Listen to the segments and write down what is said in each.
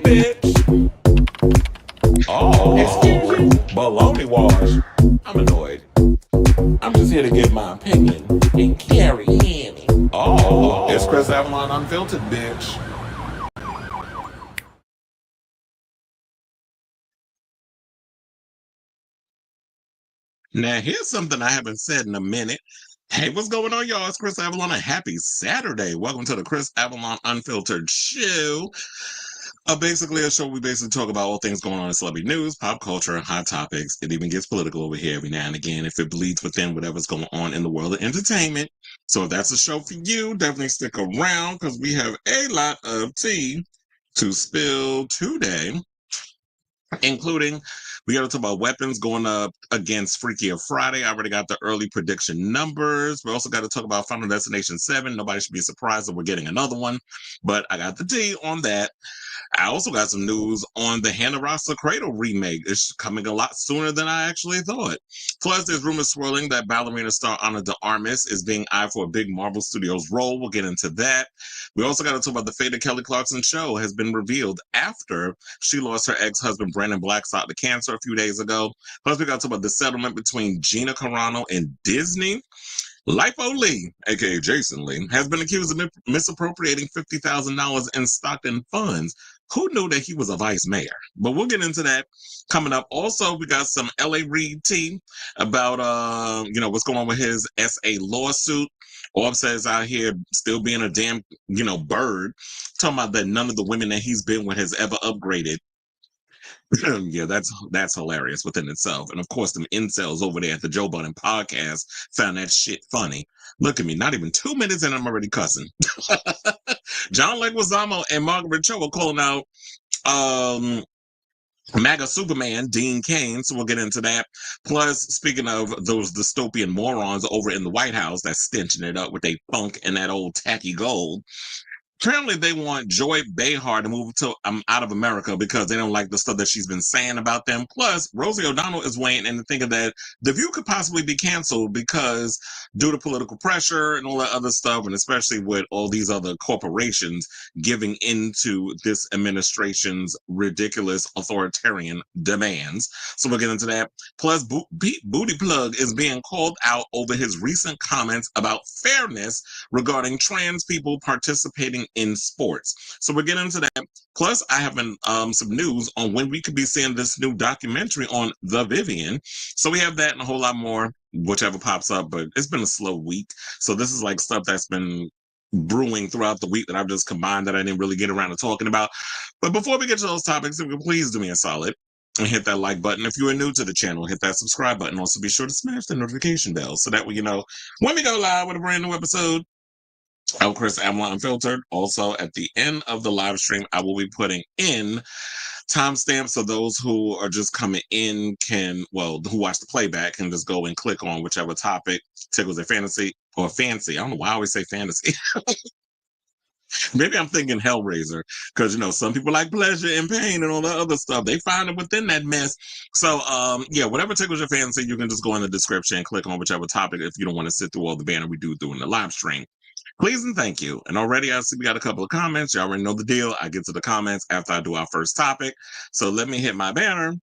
bitch. Oh, excuse me. Baloney wash. I'm annoyed. I'm just here to give my opinion and carry in. Oh, it's Chris Avalon Unfiltered, bitch. Now, here's something I haven't said in a minute. Hey, what's going on, y'all? It's Chris Avalon. A happy Saturday. Welcome to the Chris Avalon Unfiltered Show. Basically, a show we basically talk about all things going on in celebrity news, pop culture, hot topics. It even gets political over here every now and again if it bleeds within whatever's going on in the world of entertainment. So if that's a show for you, definitely stick around because we have a lot of tea to spill today, including we got to talk about weapons going up against Freakier Friday. I already got the early prediction numbers. We also got to talk about Final Destination 7. Nobody should be surprised that we're getting another one, but I got the tea on that. I also got some news on the Hannah Rossa Cradle remake. It's coming a lot sooner than I actually thought. Plus, there's rumors swirling that Ballerina star Ana de Armas is being eyed for a big Marvel Studios role. We'll get into that. We also got to talk about the fate of Kelly Clarkson show has been revealed after she lost her ex-husband Brandon Blackstock to cancer a few days ago. Plus, we got to talk about the settlement between Gina Carano and Disney. Lipo Lee, aka Jason Lee, has been accused of misappropriating $50,000 in Stockton funds. Who knew that he was a vice mayor? But we'll get into that coming up. Also, we got some LA Reid tea about what's going on with his SA lawsuit. Offset is out here still being a damn bird, talking about that none of the women that he's been with has ever upgraded. Yeah, that's hilarious within itself. And of course, them incels over there at the Joe Budden podcast found that shit funny. Look at me, not even 2 minutes and I'm already cussing. John Leguizamo and Margaret Cho are calling out MAGA Superman, Dean Cain, so we'll get into that. Plus, speaking of those dystopian morons over in the White House that's stenching it up with their funk and that old tacky gold, apparently they want Joy Behar to move to out of America because they don't like the stuff that she's been saying about them. Plus, Rosie O'Donnell is weighing in and thinking that The View could possibly be canceled because due to political pressure and all that other stuff, and especially with all these other corporations giving into this administration's ridiculous authoritarian demands. So we'll get into that. Plus, Booty Plug is being called out over his recent comments about fairness regarding trans people participating in sports. So we're getting into that. Plus, I have some news on when we could be seeing this new documentary on the Vivienne. So we have that and a whole lot more, whichever pops up, but it's been a slow week. So this is like stuff that's been brewing throughout the week that I've just combined that I didn't really get around to talking about. But before we get to those topics, if you please do me a solid and hit that like button. If you are new to the channel, hit that subscribe button. Also be sure to smash the notification bell so that way you know when we go live with a brand new episode. I'm Chris Avalon Unfiltered. Also, at the end of the live stream, I will be putting in timestamps so those who are just coming in who watch the playback can just go and click on whichever topic tickles their fantasy or fancy. I don't know why I always say fantasy. Maybe I'm thinking Hellraiser because, some people like pleasure and pain and all that other stuff. They find it within that mess. So, whatever tickles your fancy, you can just go in the description and click on whichever topic if you don't want to sit through all the banner we do in the live stream. Please and thank you. And already I see we got a couple of comments. You already know the deal. I get to the comments after I do our first topic. So let me hit my banner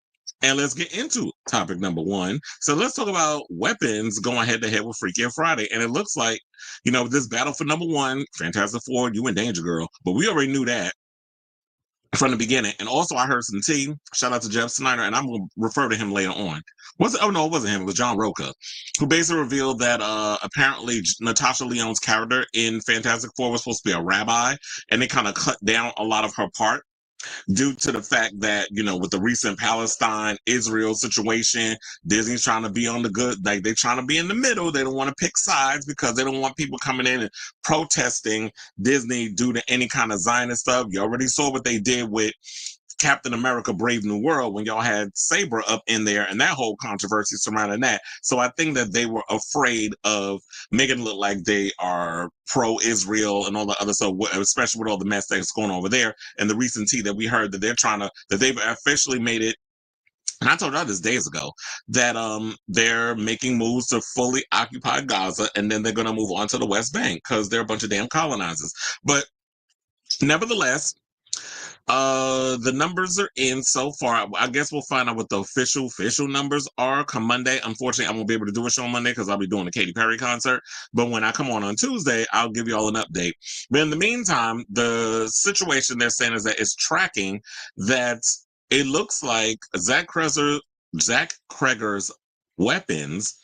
and let's get into topic number one. So let's talk about weapons going head to head with Freakier Friday. And it looks like, this battle for number one, Fantastic Four, you and Danger Girl. But we already knew that from the beginning. And also I heard some tea. Shout out to Jeff Snyder, and I'm going to refer to him later on. Oh no, it wasn't him. It was John Roca, who basically revealed that apparently Natasha Lyonne's character in Fantastic Four was supposed to be a rabbi, and they kind of cut down a lot of her part due to the fact that, with the recent Palestine-Israel situation, Disney's trying to be on the good, like they're trying to be in the middle. They don't want to pick sides because they don't want people coming in and protesting Disney due to any kind of Zionist stuff. You already saw what they did with Captain America Brave New World when y'all had Sabre up in there and that whole controversy surrounding that. So I think that they were afraid of making it look like they are pro-Israel and all the other stuff, especially with all the mess that's going on over there. And the recent tea that we heard that they've officially made it, and I told y'all this days ago, that they're making moves to fully occupy Gaza, and then they're going to move on to the West Bank because they're a bunch of damn colonizers. But nevertheless, The numbers are in so far. I guess we'll find out what the official numbers are come Monday. Unfortunately, I won't be able to do a show on Monday because I'll be doing the Katy Perry concert. But when I come on Tuesday, I'll give you all an update. But in the meantime, the situation they're saying is that it's tracking that it looks like Zach Kreger's weapons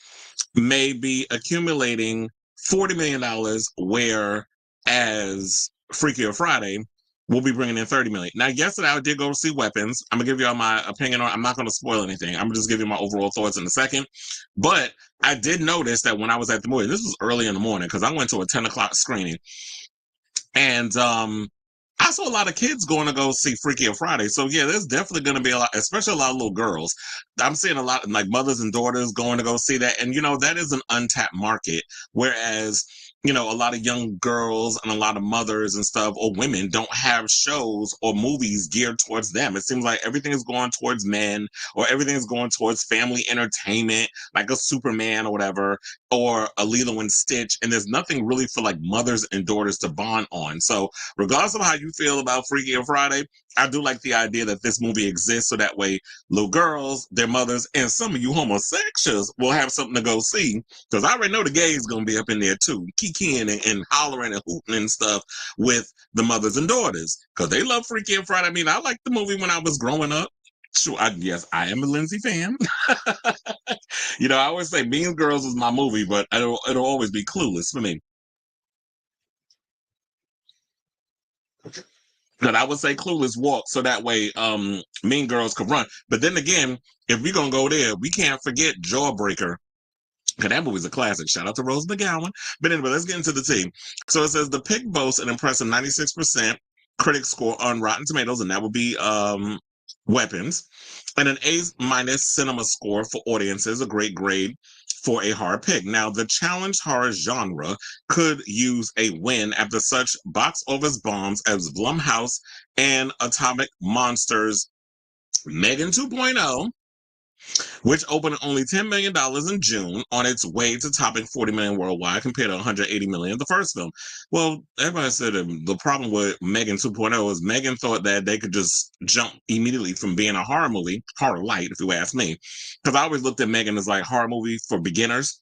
may be accumulating $40 million, whereas Freakier Friday will be bringing in 30 million. Now, yesterday I did go see Weapons. I'm gonna give you all my opinion on. I'm not gonna spoil anything. I'm gonna just give you my overall thoughts in a second. But I did notice that when I was at the movie, this was early in the morning because I went to a 10 o'clock screening, and I saw a lot of kids going to go see Freaky on Friday. So yeah, there's definitely going to be a lot, especially a lot of little girls. I'm seeing a lot of like mothers and daughters going to go see that. And that is an untapped market. Whereas, a lot of young girls and a lot of mothers and stuff or women don't have shows or movies geared towards them. It seems like everything is going towards men or everything is going towards family entertainment, like a Superman or whatever, or a Lilo and Stitch. And there's nothing really for like mothers and daughters to bond on. So regardless of how you feel about Freaky on Friday, I do like the idea that this movie exists so that way little girls, their mothers, and some of you homosexuals will have something to go see. Because I already know the gays going to be up in there too, kikiing and hollering and hooting and stuff with the mothers and daughters. Because they love Freaky on Friday. I mean, I liked the movie when I was growing up. Sure, yes, I am a Lindsay fan. I always say Mean Girls is my movie, but it'll always be Clueless for me. But I would say Clueless walk so that way Mean Girls could run. But then again, if we're going to go there, we can't forget Jawbreaker. Because that movie's a classic. Shout out to Rose McGowan. But anyway, let's get into the team. So it says the pick boasts an impressive 96% critic score on Rotten Tomatoes, and that would be Weapons, and an A- cinema score for audiences, a great grade for a horror pick. Now, the challenged horror genre could use a win after such box office bombs as Blumhouse and Atomic Monsters Megan 2.0, which opened only $10 million in June on its way to topping $40 million worldwide compared to $180 million the first film. Well, everybody said the problem with Megan 2.0 is Megan thought that they could just jump immediately from being a horror movie, horror light, if you ask me, because I always looked at Megan as like horror movie for beginners.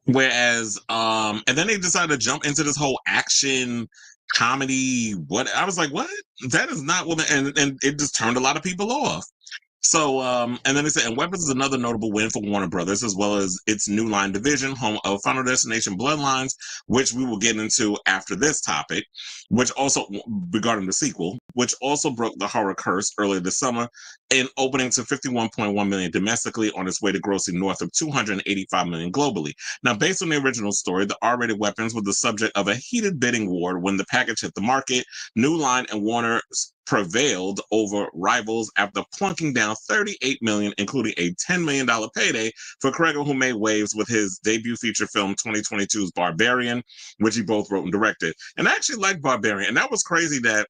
Whereas, and then they decided to jump into this whole action comedy. What I was like, what? That is not what, and it just turned a lot of people off. So, and then they said, and Weapons is another notable win for Warner Brothers, as well as its New Line division, home of Final Destination Bloodlines, which we will get into after this topic, which also, regarding the sequel, which also broke the horror curse earlier this summer in opening to 51.1 million domestically on its way to grossing north of 285 million globally. Now, based on the original story, the R-rated Weapons was the subject of a heated bidding war when the package hit the market. New Line and Warner prevailed over rivals after plunking down $38 million, including a $10 million payday for Cradle, who made waves with his debut feature film 2022's Barbarian, which he both wrote and directed. And I actually liked Barbarian, and that was crazy that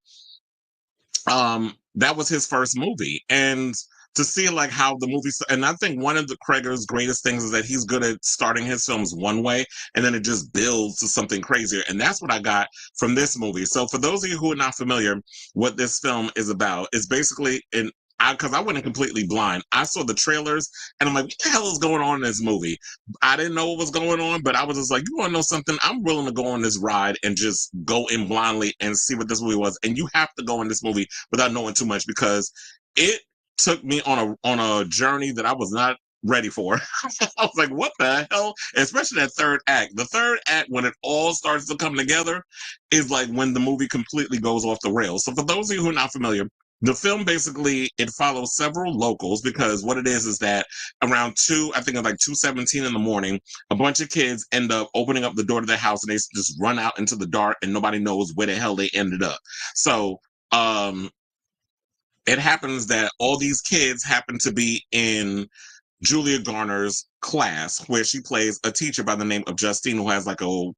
that was his first movie. And to see like how the movie, and I think one of the Kreger's greatest things is that he's good at starting his films one way and then it just builds to something crazier. And that's what I got from this movie. So for those of you who are not familiar, what this film is about is basically because I went in completely blind. I saw the trailers and I'm like, what the hell is going on in this movie? I didn't know what was going on, but I was just like, you want to know something? I'm willing to go on this ride and just go in blindly and see what this movie was. And you have to go in this movie without knowing too much because it took me on a journey that I was not ready for. I was like, what the hell? Especially that third act. The third act, when it all starts to come together, is like when the movie completely goes off the rails. So for those of you who are not familiar, the film basically, it follows several locals because what it is that around I think it's like 2:17 in the morning, a bunch of kids end up opening up the door to their house and they just run out into the dark and nobody knows where the hell they ended up. So, it happens that all these kids happen to be in Julia Garner's class, where she plays a teacher by the name of Justine, who has like a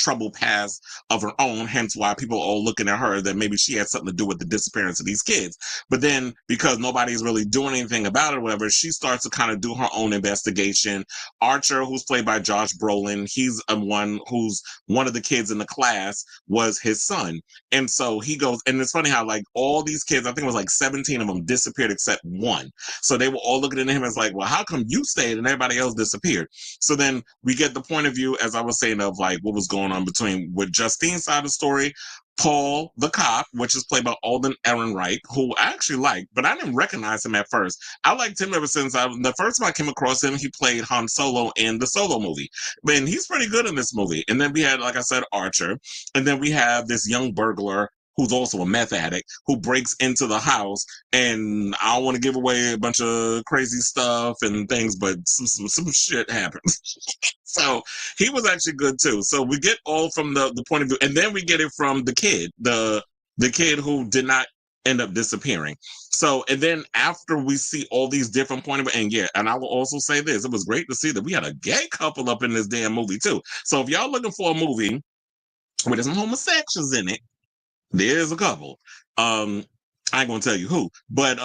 troubled past of her own, hence why people are all looking at her that maybe she had something to do with the disappearance of these kids. But then because nobody's really doing anything about it or whatever, she starts to kind of do her own investigation. Archer, who's played by Josh Brolin, he's one of the kids in the class was his son. And so he goes, and it's funny how like all these kids, I think it was like 17 of them disappeared except one. So they were all looking at him as like, well, how come you stayed and everybody else disappeared? So then we get the point of view, as I was saying, of like what was going on between with Justine's side of the story, Paul, the cop, which is played by Alden Ehrenreich, who I actually like, but I didn't recognize him at first. I liked him ever since the first time I came across him, he played Han Solo in the Solo movie. And he's pretty good in this movie. And then we had, like I said, Archer. And then we have this young burglar who's also a meth addict who breaks into the house. And I don't want to give away a bunch of crazy stuff and things, but some shit happens. So he was actually good too. So we get all from the point of view, and then we get it from the kid, the kid who did not end up disappearing. So, and then after we see all these different point of view, and yeah, and I will also say this, it was great to see that we had a gay couple up in this damn movie too. So if y'all looking for a movie with some homosexuals in it, there's a couple. I ain't gonna tell you who, but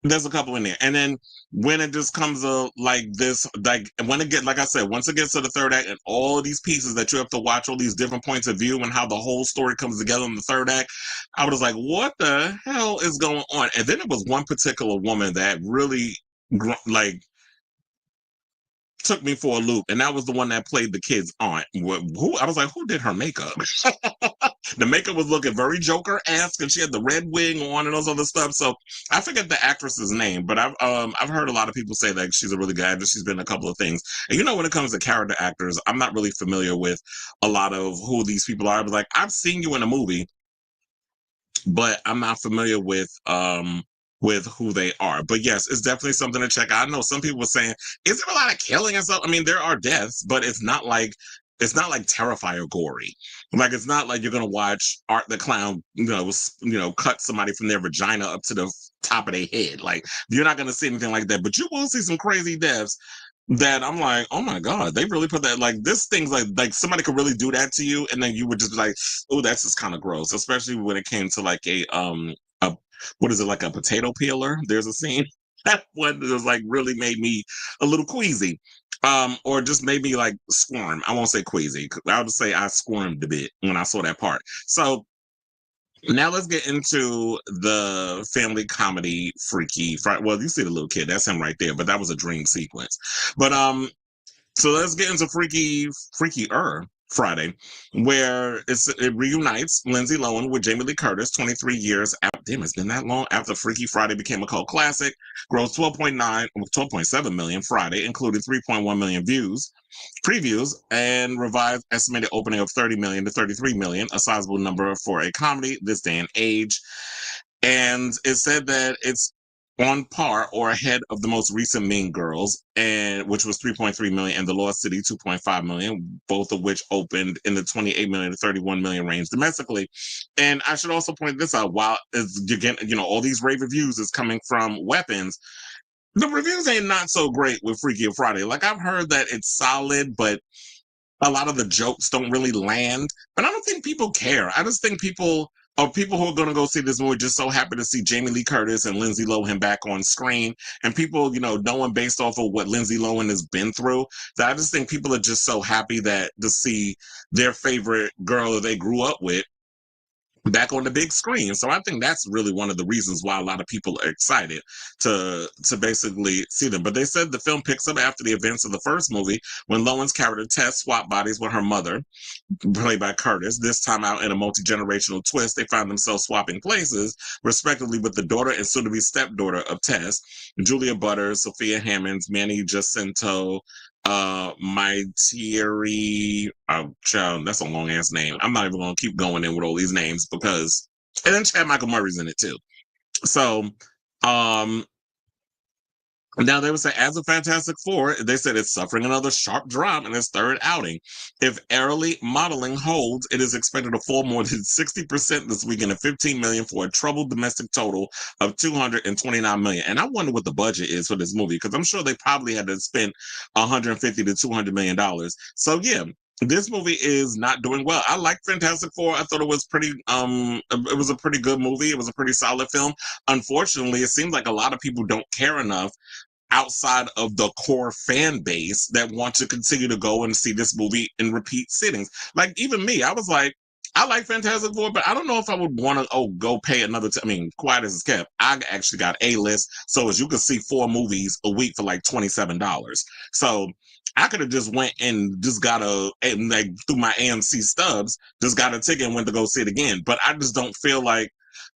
there's a couple in there. And then when it just comes like this, like when it get, like I said, once it gets to the third act and all of these pieces that you have to watch, all these different points of view and how the whole story comes together in the third act, I was like, what the hell is going on? And then it was one particular woman that really like took me for a loop, and that was the one that played the kid's aunt. Who I was like, who did her makeup? The makeup was looking very Joker-esque, and she had the red wig on and all this other stuff. So I forget the actress's name, but I've heard a lot of people say that she's a really good actress. She's been in a couple of things. And when it comes to character actors, I'm not really familiar with a lot of who these people are. I was like, I've seen you in a movie, but I'm not familiar with who they are. But yes, it's definitely something to check out. I know some people were saying, is there a lot of killing and stuff? I mean, there are deaths, but it's not like Terrifier gory. Like it's not like you're gonna watch Art the Clown, cut somebody from their vagina up to the top of their head. Like you're not gonna see anything like that, but you will see some crazy deaths that I'm like, oh my God, they really put that, like this thing's like somebody could really do that to you, and then you would just be like, oh, that's just kind of gross, especially when it came to like a what is it, like a potato peeler? There's a scene that one that was like really made me a little queasy. Or just made me like squirm. I won't say queasy. I would say I squirmed a bit when I saw that part. So now let's get into the family comedy Freaky Friday. Well, you see the little kid, that's him right there, but that was a dream sequence. But so let's get into Freakier Friday, where it reunites Lindsay Lohan with Jamie Lee Curtis 23 years after. Damn, it's been that long after Freaky Friday became a cult classic. Grossed 12.7 million Friday, including 3.1 million previews, and revised estimated opening of 30 million to 33 million, a sizable number for a comedy this day and age. And it said that it's on par or ahead of the most recent Mean Girls, and which was 3.3 million, and The Lost City 2.5 million, both of which opened in the 28 million to 31 million range domestically. And I should also point this out: while again, all these rave reviews is coming from Weapons, the reviews ain't not so great with Freaky Friday. Like I've heard that it's solid, but a lot of the jokes don't really land. But I don't think people care. I just think people who are going to go see this movie just so happy to see Jamie Lee Curtis and Lindsay Lohan back on screen. And people, knowing based off of what Lindsay Lohan has been through, that I just think people are just so happy that to see their favorite girl that they grew up with back on the big screen. So I think that's really one of the reasons why a lot of people are excited to basically see them. But they said the film picks up after the events of the first movie, when Lohan's character Tess swapped bodies with her mother, played by Curtis. This time out, in a multi-generational twist, they find themselves swapping places, respectively, with the daughter and soon-to-be stepdaughter of Tess, Julia Butters, Sophia Hammonds, Manny Jacinto, Maitiri, child, that's a long ass name. I'm not even gonna keep going in with all these names because, and then Chad Michael Murray's in it too. So, now they would say, as a Fantastic Four, they said it's suffering another sharp drop in its third outing. If early modeling holds, it is expected to fall more than 60% this weekend at 15 million for a troubled domestic total of 229 million. And I wonder what the budget is for this movie, because I'm sure they probably had to spend 150 to 200 million dollars. So yeah, this movie is not doing well. I like Fantastic Four. I thought it was pretty it was a pretty good movie. It was a pretty solid film. Unfortunately, it seems like a lot of people don't care enough outside of the core fan base that want to continue to go and see this movie in repeat sittings. Like even me, I was like, I like Fantastic Four, but I don't know if I would want to go pay another. I mean, quiet as it's kept, I actually got A-list, so as you can see, 4 movies a week for like $27. So I could have just went and just got and like through my AMC stubs, just got a ticket and went to go see it again. But I just don't feel like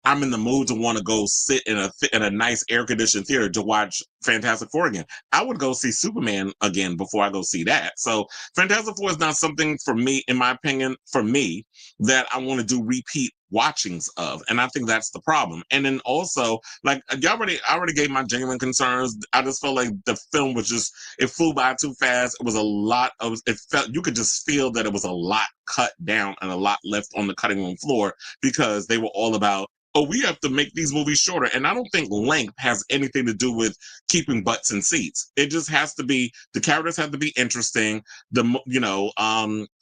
I'm in the mood to want to go sit in a nice air conditioned theater to watch Fantastic Four again. I would go see Superman again before I go see that. So Fantastic Four is not something for me, in my opinion, for me that I want to do repeat watchings of, and I think that's the problem. And then also, like I already gave my genuine concerns. I just felt like the film was just it flew by too fast. It was a lot of it felt you could just feel that it was a lot cut down and a lot left on the cutting room floor because they were all about, oh, we have to make these movies shorter. And I don't think length has anything to do with keeping butts in seats. It just has to be, the characters have to be interesting.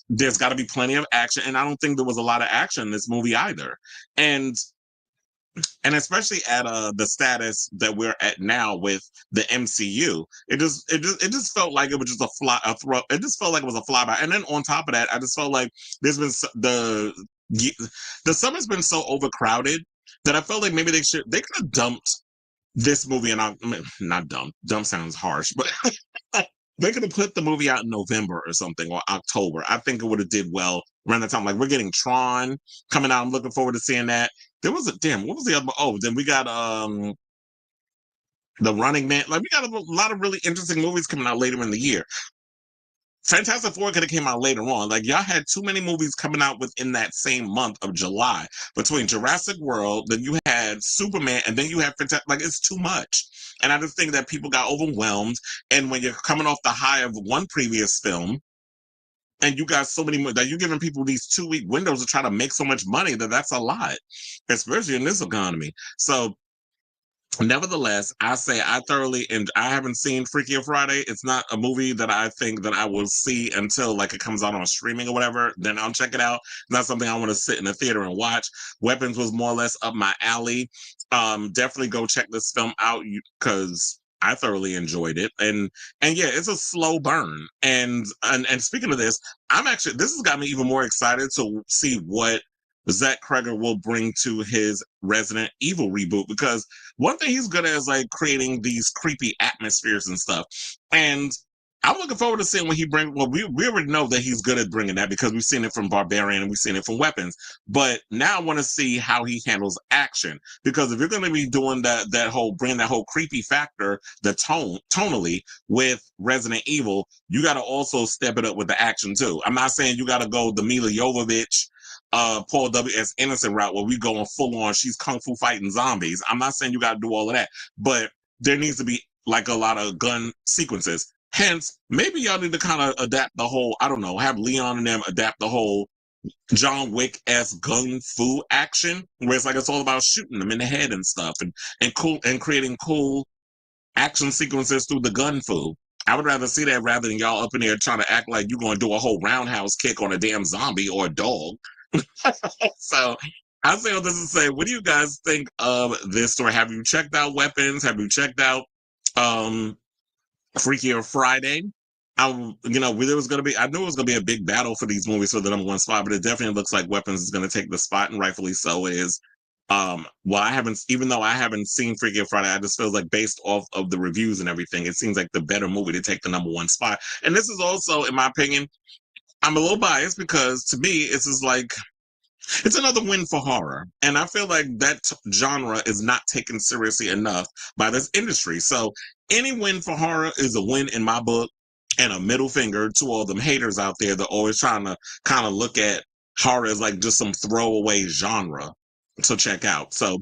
There's got to be plenty of action. And I don't think there was a lot of action in this movie either. And especially at the status that we're at now with the MCU, it just felt like it was just it just felt like it was a flyby. And then on top of that, I just felt like there's been the summer's been so overcrowded that I felt like maybe they could have dumped this movie and not dumped. Dump sounds harsh, but they could have put the movie out in November or something, or October. I think it would have did well around the time. Like we're getting Tron coming out. I'm looking forward to seeing that. There was a damn. What was the other? Oh, then we got the Running Man. Like we got a lot of really interesting movies coming out later in the year. Fantastic Four could have came out later on. Like y'all had too many movies coming out within that same month of July. Between Jurassic World, then you had Superman, and then you had Fantastic. Like it's too much. And I just think that people got overwhelmed. And when you're coming off the high of one previous film, and you got so many more that you're giving people these 2-week windows to try to make so much money that's a lot, especially in this economy. So nevertheless, I say I thoroughly, and I haven't seen Freakier Friday. It's not a movie that I think that I will see until like it comes out on streaming or whatever. Then I'll check it out. Not something I want to sit in the theater and watch. Weapons was more or less up my alley. Definitely go check this film out because I thoroughly enjoyed it. And yeah, it's a slow burn. And speaking of this, this has got me even more excited to see what Zach Cregger will bring to his Resident Evil reboot, because one thing he's good at is like creating these creepy atmospheres and stuff. And I'm looking forward to seeing what he brings. Well, we already know that he's good at bringing that because we've seen it from Barbarian and we've seen it from Weapons. But now I want to see how he handles action, because if you're going to be doing bringing that whole creepy factor, the tonally with Resident Evil, you got to also step it up with the action too. I'm not saying you got to go the Mila Jovovich, Paul W.S. Innocent route where we going full on, she's kung fu fighting zombies. I'm not saying you got to do all of that, but there needs to be like a lot of gun sequences. Hence, maybe y'all need to kind of adapt the whole, I don't know, have Leon and them adapt the whole John Wick-esque gun fu action, where it's like it's all about shooting them in the head and stuff, and creating cool action sequences through the gun fu. I would rather see that rather than y'all up in there trying to act like you're going to do a whole roundhouse kick on a damn zombie or a dog. So I say all this to say, what do you guys think of this story? Have you checked out Weapons? Have you checked out Freakier Friday? I knew it was going to be a big battle for these movies for the number one spot, but it definitely looks like Weapons is going to take the spot, and rightfully so. Even though I haven't seen Freakier Friday, I just feel like based off of the reviews and everything, it seems like the better movie to take the number one spot. And this is also, in my opinion, I'm a little biased because to me, it's another win for horror. And I feel like that genre is not taken seriously enough by this industry. So any win for horror is a win in my book, and a middle finger to all them haters out there that are always trying to kind of look at horror as like just some throwaway genre to check out. So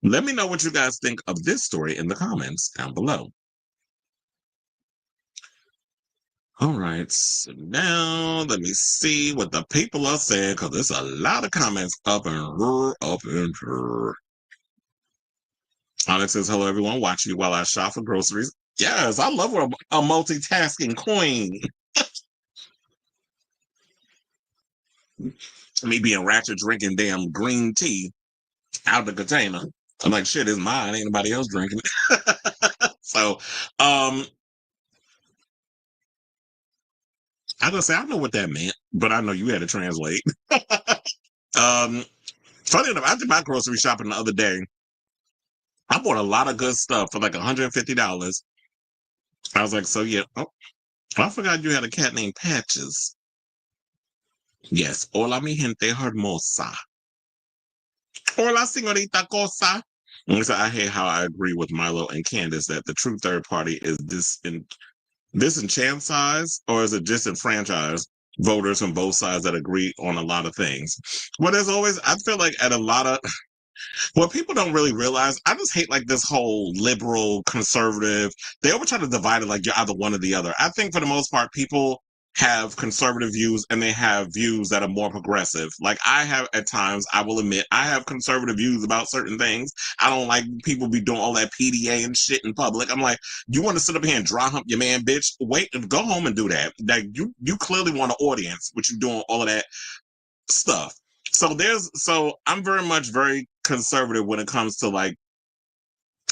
let me know what you guys think of this story in the comments down below. All right, so now let me see what the people are saying, because there's a lot of comments up and her. Alex says, hello, everyone, watching you while I shop for groceries. Yes, I love a multitasking queen. Me being ratchet drinking damn green tea out the container. I'm like, shit, it's mine. Ain't nobody else drinking it. So, I gonna say I know what that meant, but I know you had to translate. um, Funny enough, I did my grocery shopping the other day. I bought a lot of good stuff for like $150. I was like, so yeah. Oh, I forgot you had a cat named Patches. Yes. Hola, mi gente hermosa. Hola, señorita cosa. And so I hate how I agree with Milo and Candace that the true third party is disenfranchised, or is it disenfranchised voters from both sides that agree on a lot of things. But as always, I feel like at a lot of what people don't really realize, I just hate like this whole liberal, conservative. They always try to divide it like you're either one or the other. I think for the most part, people have conservative views and they have views that are more progressive. Like I have at times, I will admit, I have conservative views about certain things. I don't like people be doing all that PDA and shit in public. I'm like, you want to sit up here and dry hump your man, bitch? Wait, go home and do that. Like you clearly want an audience, but you doing all of that stuff. So I'm very much very conservative when it comes to like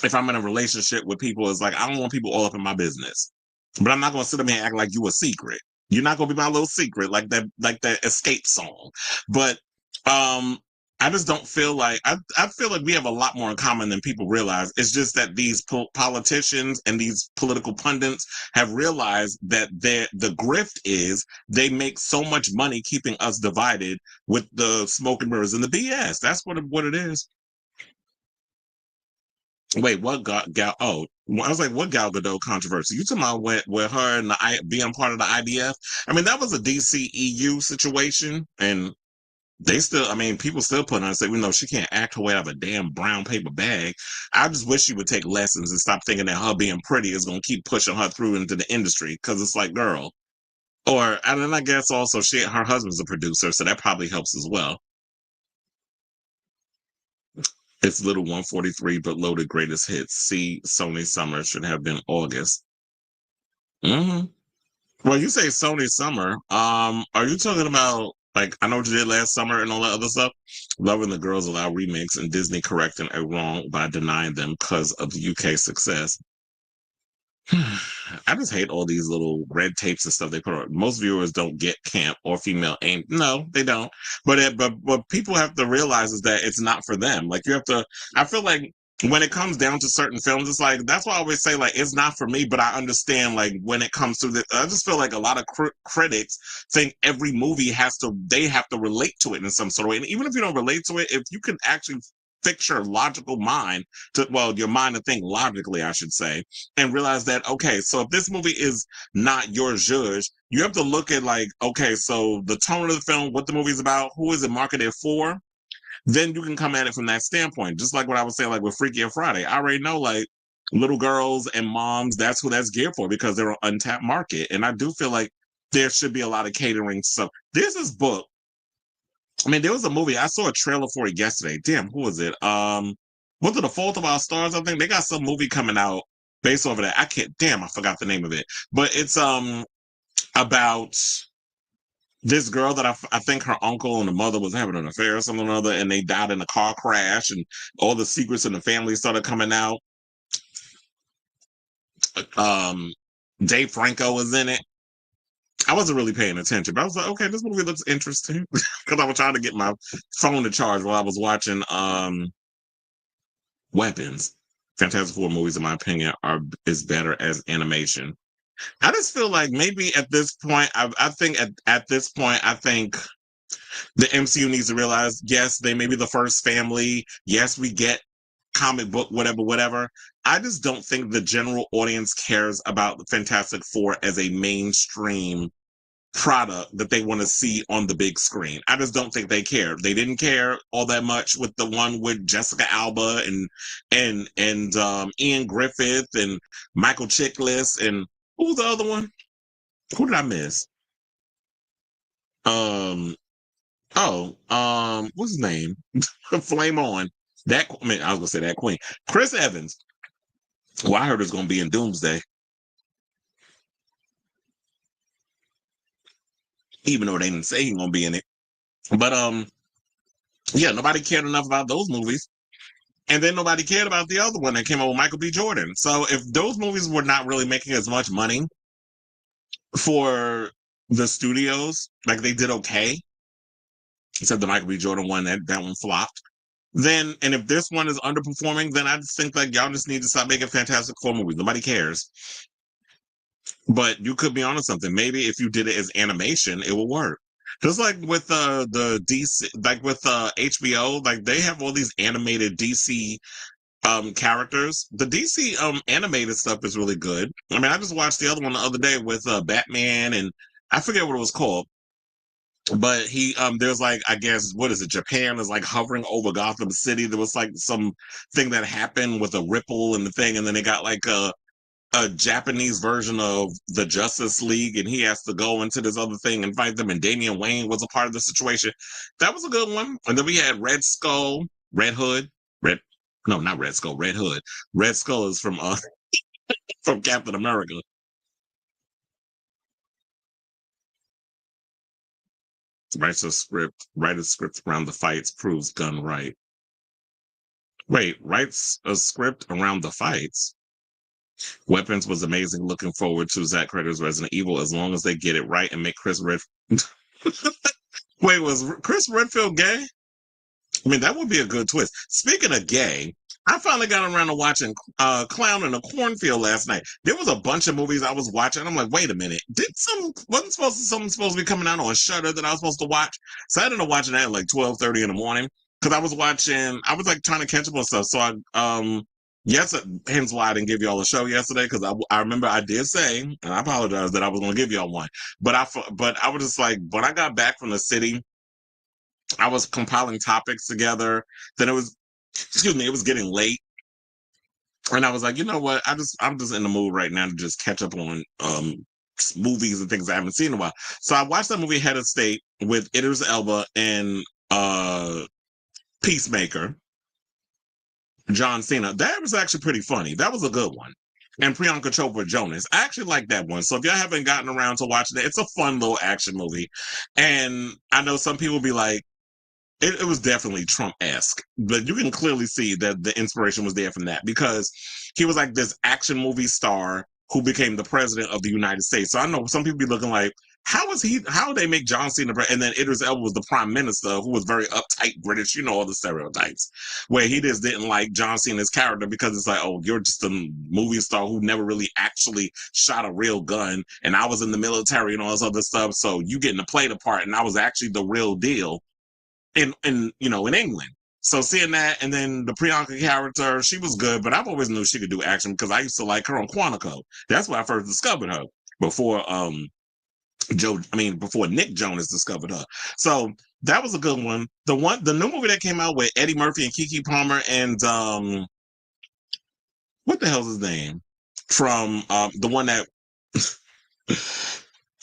if I'm in a relationship with people, it's like I don't want people all up in my business. But I'm not gonna sit up here and act like you a secret. You're not gonna be my little secret like that escape song. But um I just don't feel like I feel like we have a lot more in common than people realize. It's just that these politicians and these political pundits have realized that the grift is they make so much money keeping us divided with the smoke and mirrors and the BS. That's what it is. Wait, what Gal? Oh, I was like, what Gal Gadot controversy? You talking about with her and being part of the IDF? I mean, that was a DCEU situation, and they still, I mean, people still put on and say, you know, she can't act her way out of a damn brown paper bag. I just wish she would take lessons and stop thinking that her being pretty is going to keep pushing her through into the industry. Because it's like, girl, and then I guess also her husband's a producer, so that probably helps as well. It's little 143, but loaded greatest hits. See, Sony Summer should have been August. hmm Well, you say Sony Summer. Are you talking about like I know what you did last summer and all that other stuff? Loving the Girls Allow remakes and Disney correcting a wrong by denying them because of the UK success. I just hate all these little red tapes and stuff they put on. Most viewers don't get camp or female aim. No, they don't. But what people have to realize is that it's not for them. Like you have to. I feel like when it comes down to certain films, it's like that's why I always say like it's not for me. But I understand like when it comes to this, I just feel like a lot of critics think every movie they have to relate to it in some sort of way. And even if you don't relate to it, if you can actually fix your logical mind your mind to think logically, I should say, and realize that okay, so if this movie is not your judge, you have to look at like okay, so the tone of the film, what the movie's about, who is it marketed for, then you can come at it from that standpoint. Just like what I was saying, like with Freakier Friday, I already know like little girls and moms, that's who that's geared for because they're an untapped market, and I do feel like there should be a lot of catering stuff. There's this book. I mean, there was a movie I saw a trailer for it yesterday. Damn, who was it? Was it The Fault of Our Stars? I think they got some movie coming out based over that. I can't. Damn, I forgot the name of it. But it's about this girl that I think her uncle and the mother was having an affair or something or other, and they died in a car crash, and all the secrets in the family started coming out. Um, Dave Franco was in it. I wasn't really paying attention, but I was like, okay, this movie looks interesting because I was trying to get my phone to charge while I was watching Weapons. Fantastic Four movies, in my opinion, is better as animation. I just feel like maybe at this point, I think at this point, I think the MCU needs to realize, yes, they may be the first family. Yes, we get comic book, whatever. I just don't think the general audience cares about the Fantastic Four as a mainstream product that they want to see on the big screen. I just don't think they care. They didn't care all that much with the one with Jessica Alba and Ian Griffith and Michael Chiklis and who was the other one? Who did I miss? Um what's his name? Flame on. I mean, I was gonna say that queen. Chris Evans. Well, I heard it's gonna be in Doomsday, even though they didn't say he's gonna be in it. But yeah, nobody cared enough about those movies. And then nobody cared about the other one that came out with Michael B. Jordan. So if those movies were not really making as much money for the studios, like they did okay, except the Michael B. Jordan one, that one flopped. Then, and if this one is underperforming, then I just think like y'all just need to stop making Fantastic Four movies. Nobody cares. But you could be onto something. Maybe if you did it as animation, it will work. Just like with the DC, like with HBO, like they have all these animated DC characters. The DC animated stuff is really good. I mean, I just watched the other one the other day with Batman, and I forget what it was called. But he there's like, I guess, what is it, Japan is like hovering over Gotham City. There was like some thing that happened with a ripple and the thing, and then they got like a Japanese version of the Justice League, and he has to go into this other thing and fight them, and Damian Wayne was a part of the situation. That was a good one. And then we had Red Skull, Red Hood, Red no, not Red Skull, Red Hood. Red Skull is from from Captain America. Write a script around the fights, proves gun right. Wait, writes a script around the fights. Weapons was amazing. Looking forward to Zach Crater's Resident Evil as long as they get it right and make Chris Red. Wait, was Chris Redfield gay? I mean, that would be a good twist. Speaking of gay, I finally got around to watching Clown in a Cornfield last night. There was a bunch of movies I was watching. I'm like, wait a minute, something supposed to be coming out on Shudder that I was supposed to watch? So I ended up watching that at like 12:30 in the morning because I was like trying to catch up on stuff. So yes, hence why I didn't give y'all a show yesterday, because I remember I did say, and I apologize, that I was going to give y'all one, but I was just like, when I got back from the city, I was compiling topics together. Then it was getting late, and I was like, you know what? I'm just in the mood right now to just catch up on movies and things I haven't seen in a while. So I watched that movie Head of State with Idris Elba and Peacemaker, John Cena. That was actually pretty funny. That was a good one. And Priyanka Chopra Jonas. I actually like that one. So if y'all haven't gotten around to watching it, it's a fun little action movie. And I know some people be like, it was definitely Trump-esque, but you can clearly see that the inspiration was there from that, because he was like this action movie star who became the president of the United States. So I know some people be looking like, how would they make John Cena, and then Idris Elba was the prime minister who was very uptight British, all the stereotypes, where he just didn't like John Cena's character because it's like, oh, you're just a movie star who never really actually shot a real gun, and I was in the military and all this other stuff, so you getting to play the part, and I was actually the real deal in England. So seeing that, and then the Priyanka character, she was good, but I've always knew she could do action because I used to like her on Quantico. That's where I first discovered her before before Nick Jonas discovered her. So that was a good one. The new movie that came out with Eddie Murphy and Keke Palmer and what the hell's his name? From the one that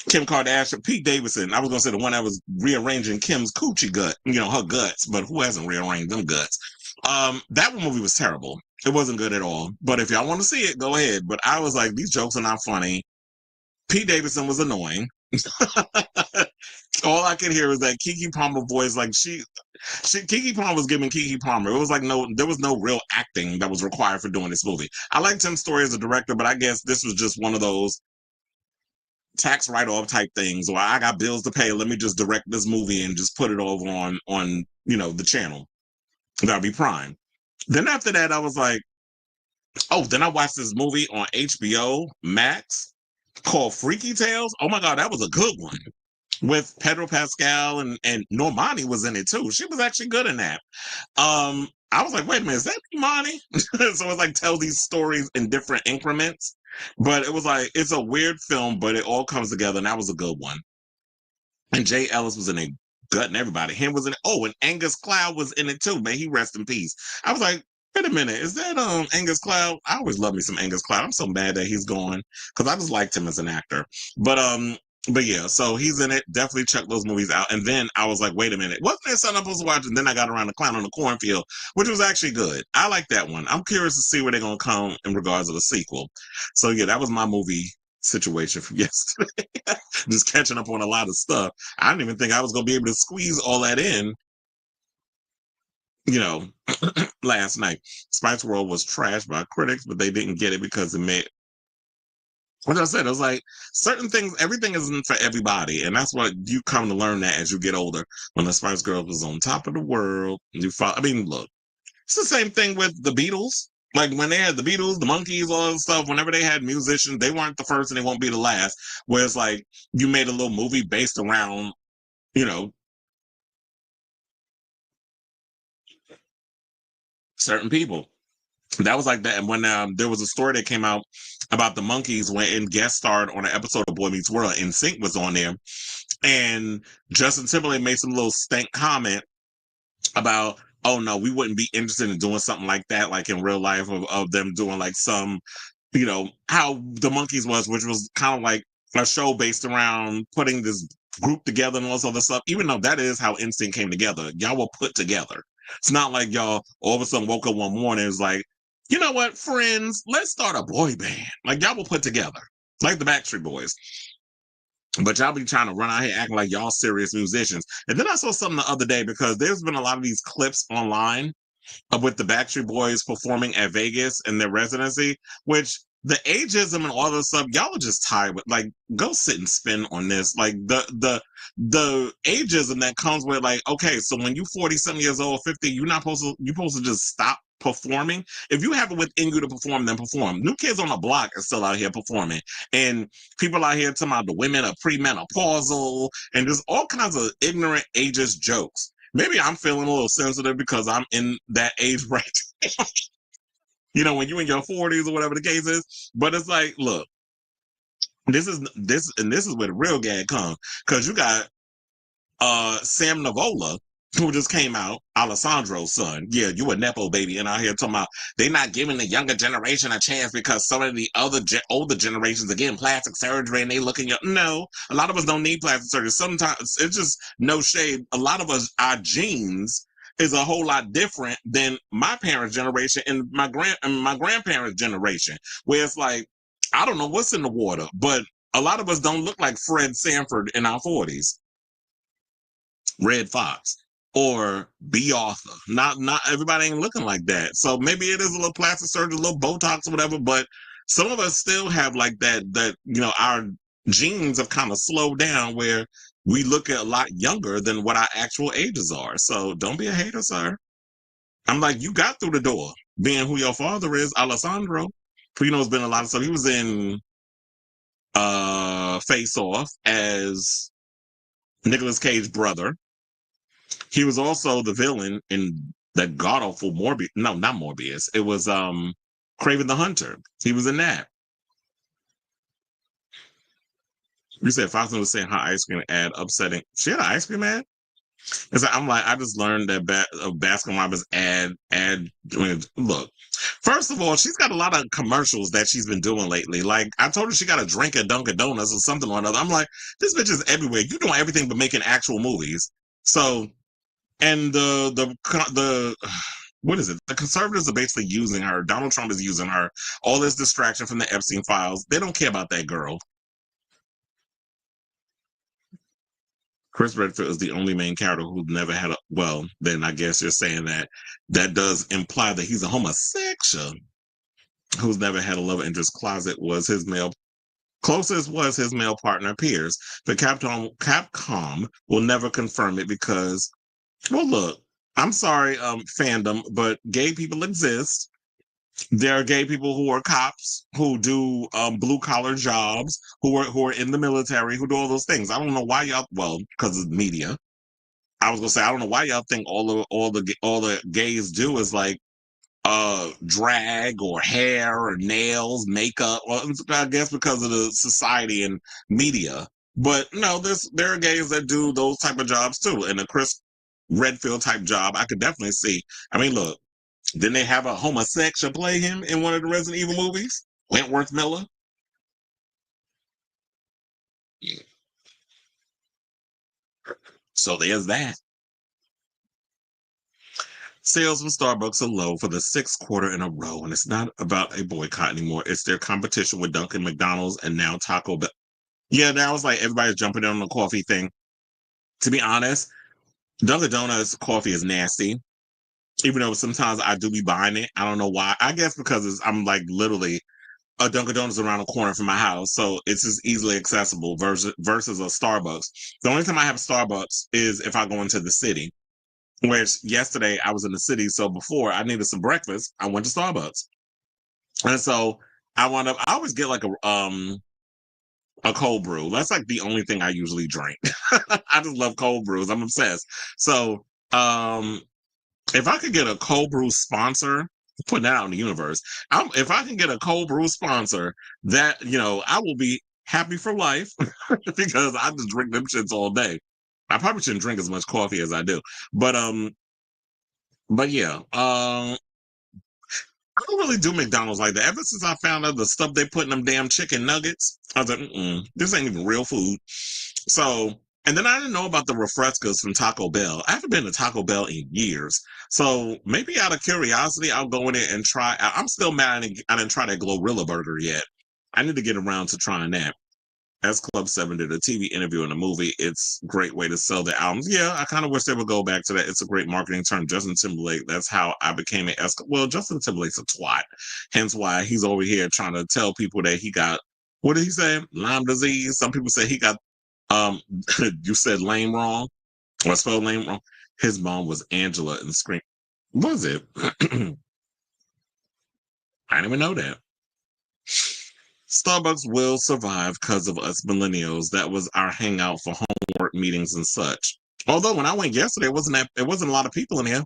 Kim Kardashian, Pete Davidson. I was gonna say the one that was rearranging Kim's coochie gut, her guts, but who hasn't rearranged them guts? That movie was terrible. It wasn't good at all. But if y'all want to see it, go ahead. But I was like, these jokes are not funny. Pete Davidson was annoying. All I could hear was that Keke Palmer voice, like Keke Palmer was giving Keke Palmer. It was like there was no real acting that was required for doing this movie. I liked Tim Story as a director, but I guess this was just one of those tax write-off type things, or I got bills to pay, let me just direct this movie and just put it over on the channel. That'll be Prime. Then after that, I was like, oh, then I watched this movie on HBO Max called Freaky Tales. Oh my God, that was a good one. With Pedro Pascal and Normani was in it too. She was actually good in that. I was like, wait a minute, is that Normani? So it's like tell these stories in different increments. But it was like, it's a weird film, but it all comes together, and that was a good one. And Jay Ellis was in it, gutting everybody. Him was in it. Oh, and Angus Cloud was in it too. May he rest in peace. I was like, wait a minute, is that Angus Cloud? I always love me some Angus Cloud. I'm so mad that he's gone because I just liked him as an actor. But yeah, so he's in it. Definitely check those movies out. And then I was like, wait a minute, wasn't there something I'm supposed to watch? And then I got around to Clown on the Cornfield, which was actually good. I like that one. I'm curious to see where they're gonna come in regards to the sequel. So yeah, that was my movie situation from yesterday. Just catching up on a lot of stuff. I didn't even think I was going to be able to squeeze all that in, last night. Spice World was trashed by critics, but they didn't get it because it made, like I said, it was like certain things, everything isn't for everybody. And that's what you come to learn that as you get older. When the Spice Girls was on top of the world, look, it's the same thing with the Beatles. Like when they had the Beatles, the Monkees, all that stuff, whenever they had musicians, they weren't the first and they won't be the last. Whereas like you made a little movie based around, you know, certain people. That was like that. And when there was a story that came out about the Monkees when and guest starred on an episode of Boy Meets World, NSYNC was on there, and Justin Timberlake made some little stank comment about, oh no, we wouldn't be interested in doing something like that, like in real life, of them doing like some, how the Monkees was, which was kind of like a show based around putting this group together and all this other stuff. Even though that is how NSYNC came together, y'all were put together. It's not like y'all all of a sudden woke up one morning and was like, you know what, friends, let's start a boy band. Like y'all were put together, like the Backstreet Boys. But y'all be trying to run out here acting like y'all serious musicians. And then I saw something the other day because there's been a lot of these clips online with the Backstreet Boys performing at Vegas in their residency, which the ageism and all this stuff, y'all are just tired with. Like, go sit and spin on this. Like the ageism that comes with, like, okay, so when you 40-something years old, 50, you're supposed to just stop performing. If you have it within you to perform, then perform. New Kids on the Block are still out here performing. And people out here talking about the women are premenopausal and just all kinds of ignorant ageist jokes. Maybe I'm feeling a little sensitive because I'm in that age bracket. When you're in your 40s or whatever the case is. But it's like, look, this is where the real gag comes. Because you got Sam Nivola, who just came out, Alessandro's son. Yeah, you a Nepo baby. And out here talking about they not giving the younger generation a chance because some of the other older generations are getting plastic surgery and they looking young. No, a lot of us don't need plastic surgery. Sometimes it's just no shade. A lot of us, our genes is a whole lot different than my parents' generation and my grandparents' generation, where it's like, I don't know what's in the water, but a lot of us don't look like Fred Sanford in our 40s. Red Fox or B. Arthur. Not everybody ain't looking like that. So maybe it is a little plastic surgery, a little Botox or whatever, but some of us still have like that our genes have kind of slowed down where we look a lot younger than what our actual ages are. So don't be a hater, sir. I'm like, you got through the door being who your father is, Alessandro. Who has been a lot of stuff. He was in Face Off as Nicolas Cage's brother. He was also the villain in that god awful Morbius. No, not Morbius. It was Craven the Hunter. He was in that. You said Foxman was saying how ice cream ad upsetting. She had an ice cream ad? I'm like, I just learned that Baskin Robbins ad. Look, first of all, she's got a lot of commercials that she's been doing lately. Like, I told her she got a drink at Dunkin' Donuts or something or another. I'm like, this bitch is everywhere. You doing everything but making actual movies. So, and the what is it? The conservatives are basically using her. Donald Trump is using her. All this distraction from the Epstein files. They don't care about that girl. Chris Redfield is the only main character who never had a. Well, then I guess you're saying that does imply that he's a homosexual who's never had a love interest. Closet was his male. Closest was his male partner, Pierce. But Capcom will never confirm it because, well, look, I'm sorry, fandom, but gay people exist. There are gay people who are cops, who do blue collar jobs, who are in the military, who do all those things. I don't know why y'all. Well, because of the media. I was gonna say I don't know why y'all think all the gays do is like drag or hair or nails, makeup. Well, I guess because of the society and media. But no, there are gays that do those type of jobs too. And a Chris Redfield type job, I could definitely see. I mean, look. Didn't they have a homosexual play him in one of the Resident Evil movies? Wentworth Miller? So there's that. Sales from Starbucks are low for the sixth quarter in a row, and it's not about a boycott anymore. It's their competition with Dunkin', McDonald's, and now Taco Bell. Yeah, now it's like everybody's jumping in on the coffee thing. To be honest, Dunkin' Donuts coffee is nasty. Even though sometimes I do be buying it, I don't know why. I guess because I'm like literally a Dunkin' Donuts around the corner from my house, so it's just easily accessible versus a Starbucks. The only time I have Starbucks is if I go into the city. Which yesterday I was in the city, so before I needed some breakfast, I went to Starbucks, and so I wound up. I always get like a cold brew. That's like the only thing I usually drink. I just love cold brews. I'm obsessed. So if I could get a cold brew sponsor, putting that out in the universe, if I can get a cold brew sponsor, that I will be happy for life because I just drink them shits all day. I probably shouldn't drink as much coffee as I do, but yeah, I don't really do McDonald's like that. Ever since I found out the stuff they put in them damn chicken nuggets, I was like, this ain't even real food. So, and then I didn't know about the refrescas from Taco Bell. I haven't been to Taco Bell in years. So maybe out of curiosity, I'll go in there and try. I'm still mad I didn't try that Glorilla burger yet. I need to get around to trying that. As Club 7 did a TV interview in a movie, it's a great way to sell the albums. Yeah, I kind of wish they would go back to that. It's a great marketing term. Justin Timberlake, that's how I became an well, Justin Timberlake's a twat. Hence why he's over here trying to tell people that he got, what did he say? Lyme disease. Some people say he got, you said lame wrong, or spelled lame wrong. His mom was Angela in Scream. Was it? I didn't even know that. Starbucks will survive because of us millennials. That was our hangout for homework meetings and such. Although when I went yesterday, it wasn't a lot of people in here.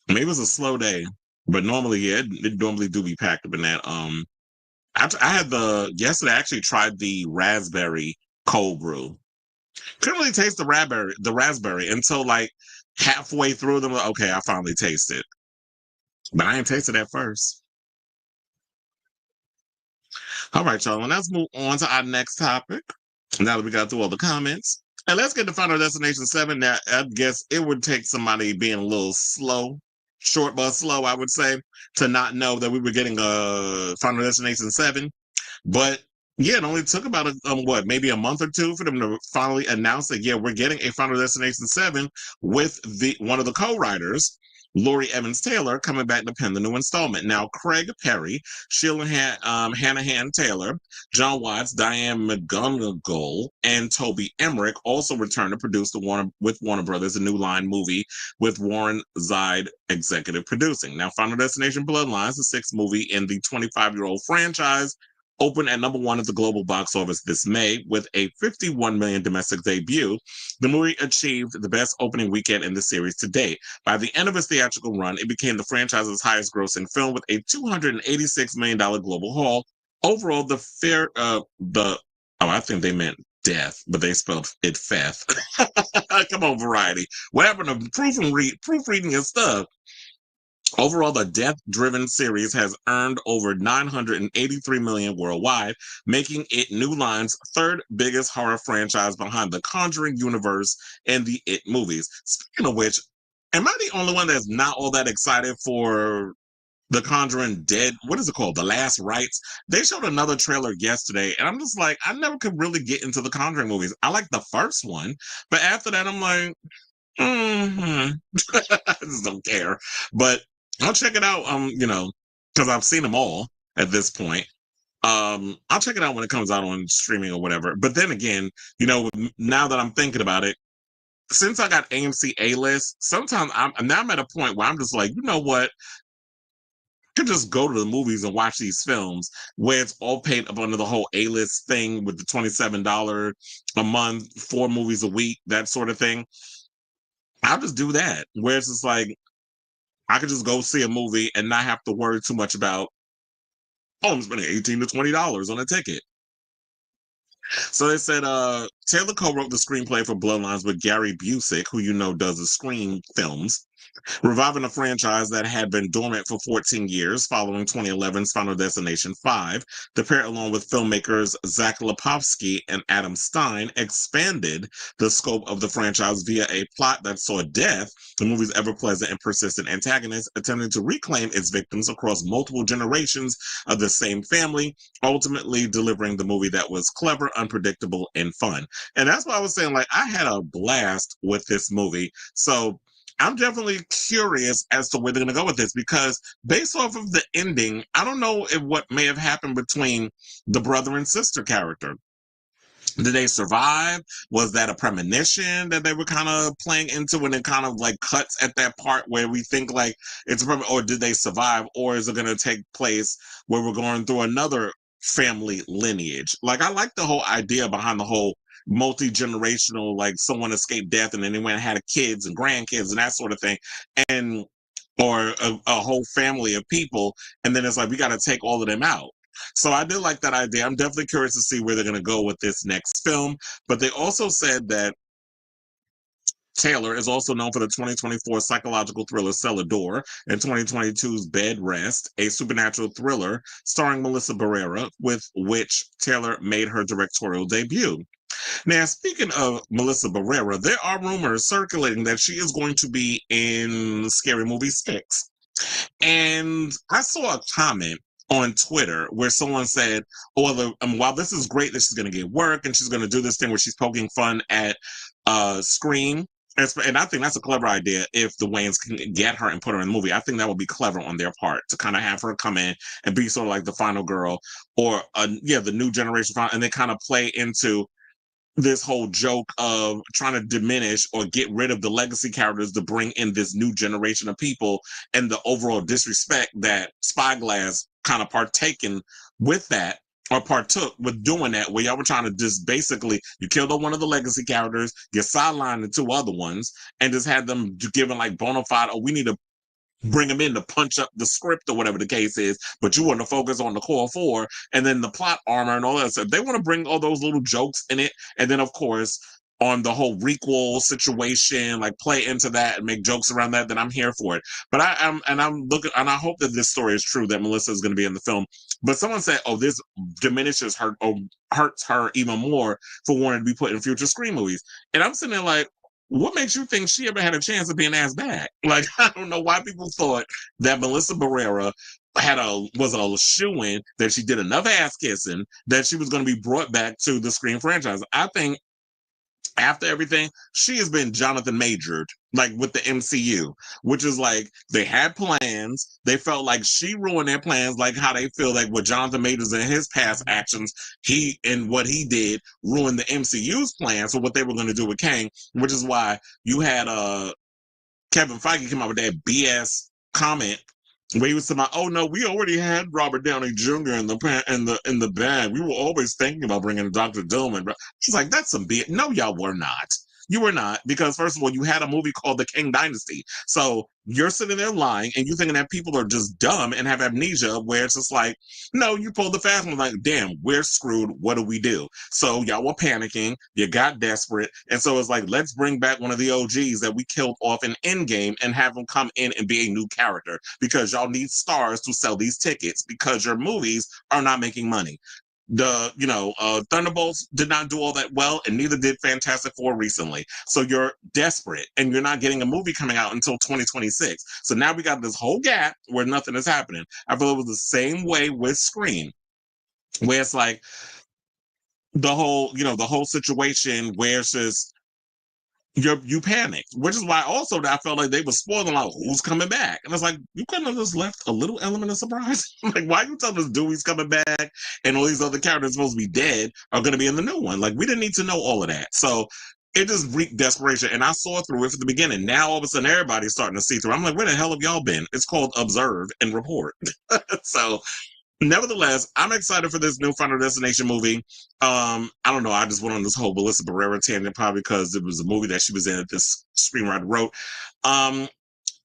Maybe it was a slow day, but normally, yeah, it normally do be packed up in that. I had yesterday. I actually tried the raspberry cold brew. Couldn't really taste the raspberry until like halfway through. Them, like, okay, I finally tasted, but I ain't tasted that first. All right, y'all. And let's move on to our next topic. Now that we got through all the comments. And let's get to Final Destination 7. Now, I guess it would take somebody being a little slow, short but slow, I would say, to not know that we were getting a Final Destination 7. But yeah, it only took about maybe a month or two for them to finally announce that, yeah, we're getting a Final Destination 7 with one of the co-writers, Laurie Evans Taylor, coming back to pen the new installment. Now, Craig Perry, Sheila Hanahan Taylor, John Watts, Diane McGonigal, and Toby Emmerich also returned to produce with Warner Brothers a New Line movie with Warren Zide executive producing. Now, Final Destination Bloodlines, the sixth movie in the 25-year-old franchise, opened at number one at the global box office this May with a $51 million domestic debut. The movie achieved the best opening weekend in the series to date. By the end of its theatrical run, it became the franchise's highest grossing film with a $286 million global haul. Overall, I think they meant death, but they spelled it Feth. Come on, Variety. What happened to proofreading your stuff? Overall, the death-driven series has earned over $983 million worldwide, making it New Line's third biggest horror franchise behind the Conjuring universe and the It movies. Speaking of which, am I the only one that's not all that excited for the Conjuring Dead? What is it called? The Last Rites? They showed another trailer yesterday, and I'm just like, I never could really get into the Conjuring movies. I like the first one, but after that, I'm like, I just don't care. But I'll check it out. Because I've seen them all at this point. I'll check it out when it comes out on streaming or whatever. But then again, now that I'm thinking about it, since I got AMC A-list, sometimes I'm at a point where I'm just like, you know what? I could just go to the movies and watch these films where it's all paid up under the whole A-list thing with the $27 a month, 4 movies a week, that sort of thing. I'll just do that. Where it's just like, I could just go see a movie and not have to worry too much about, I'm spending $18 to $20 on a ticket. So they said Taylor co-wrote the screenplay for Bloodlines with Gary Busick, who does the Scream films. reviving a franchise that had been dormant for 14 years following 2011's Final Destination 5. The pair, along with filmmakers Zach Lipovsky and Adam Stein, expanded the scope of the franchise via a plot that saw Death, the movie's ever-pleasant and persistent antagonist, attempting to reclaim its victims across multiple generations of the same family, ultimately delivering the movie that was clever, unpredictable, and fun. And that's why I was saying, like, I had a blast with this movie. So I'm definitely curious as to where they're going to go with this, because based off of the ending, I don't know if what may have happened between the brother and sister character. Did they survive? Was that a premonition that they were kind of playing into when it kind of like cuts at that part where we think like it's a or did they survive? Or is it going to take place where we're going through another family lineage? Like, I like the whole idea behind the whole multi-generational, like someone escaped death and then they went and had kids and grandkids and that sort of thing, and or a whole family of people, and then it's like we got to take all of them out. So I did like that idea. I'm definitely curious to see where they're going to go with this next film. But they also said that Taylor is also known for the 2024 psychological thriller Celador and 2022's Bed Rest, a supernatural thriller starring Melissa Barrera, with which Taylor made her directorial debut. Now, speaking of Melissa Barrera, there are rumors circulating that she is going to be in Scary Movie 6. And I saw a comment on Twitter where someone said, "Oh, while this is great that she's going to get work and she's going to do this thing where she's poking fun at Scream," and I think that's a clever idea if the Wayans can get her and put her in the movie. I think that would be clever on their part to kind of have her come in and be sort of like the final girl, or the new generation, and they kind of play into this whole joke of trying to diminish or get rid of the legacy characters to bring in this new generation of people, and the overall disrespect that Spyglass kind of partaken with that, or partook with doing that, where y'all were trying to just basically, you killed one of the legacy characters, you sidelined the two other ones, and just had them given like bona fide, we need to bring them in to punch up the script or whatever the case is, but you want to focus on the core four and then the plot armor and all that stuff. They want to bring all those little jokes in it, and then of course on the whole requel situation, like play into that and make jokes around that. Then I'm here for it. But I'm looking, and I hope that this story is true, that Melissa is going to be in the film. But someone said, "Oh, this diminishes her or hurts her even more for wanting to be put in future Scream movies." And I'm sitting there like, what makes you think she ever had a chance of being asked back? Like, I don't know why people thought that Melissa Barrera was a shoo-in, that she did enough ass kissing that she was going to be brought back to the Scream franchise. I think after everything, she has been Jonathan Majored, like with the MCU, which is like they had plans. They felt like she ruined their plans, like how they feel like with Jonathan Majors and his past actions, what he did ruined the MCU's plans for what they were going to do with Cain, which is why you had Kevin Feige come out with that BS comment where he was talking about, "Oh no, we already had Robert Downey Jr. in the bag. We were always thinking about bringing Dr. Doom." And she's like, "That's some BS." No, y'all were not. You were not, because first of all, you had a movie called The King Dynasty. So you're sitting there lying and you thinking that people are just dumb and have amnesia, where it's just like, no, you pulled the fast one, like, damn, we're screwed. What do we do? So y'all were panicking. You got desperate. And so it's like, let's bring back one of the OGs that we killed off in Endgame and have them come in and be a new character, because y'all need stars to sell these tickets, because your movies are not making money. Thunderbolts did not do all that well, and neither did Fantastic Four recently. So you're desperate, and you're not getting a movie coming out until 2026. So now we got this whole gap where nothing is happening. I feel it was the same way with Scream, where it's like the whole situation where it's just you panicked, which is why also that I felt like they were spoiling like who's coming back, and it's like you couldn't have just left a little element of surprise. Like, why you telling us Dewey's coming back and all these other characters supposed to be dead are going to be in the new one? Like, we didn't need to know all of that. So it just reeked desperation, and I saw through it from the beginning. Now all of a sudden everybody's starting to see through. I'm like, where the hell have y'all been? It's called observe and report. So nevertheless, I'm excited for this new Final Destination movie. I don't know. I just went on this whole Melissa Barrera tangent probably because it was a movie that she was in that this screenwriter wrote. I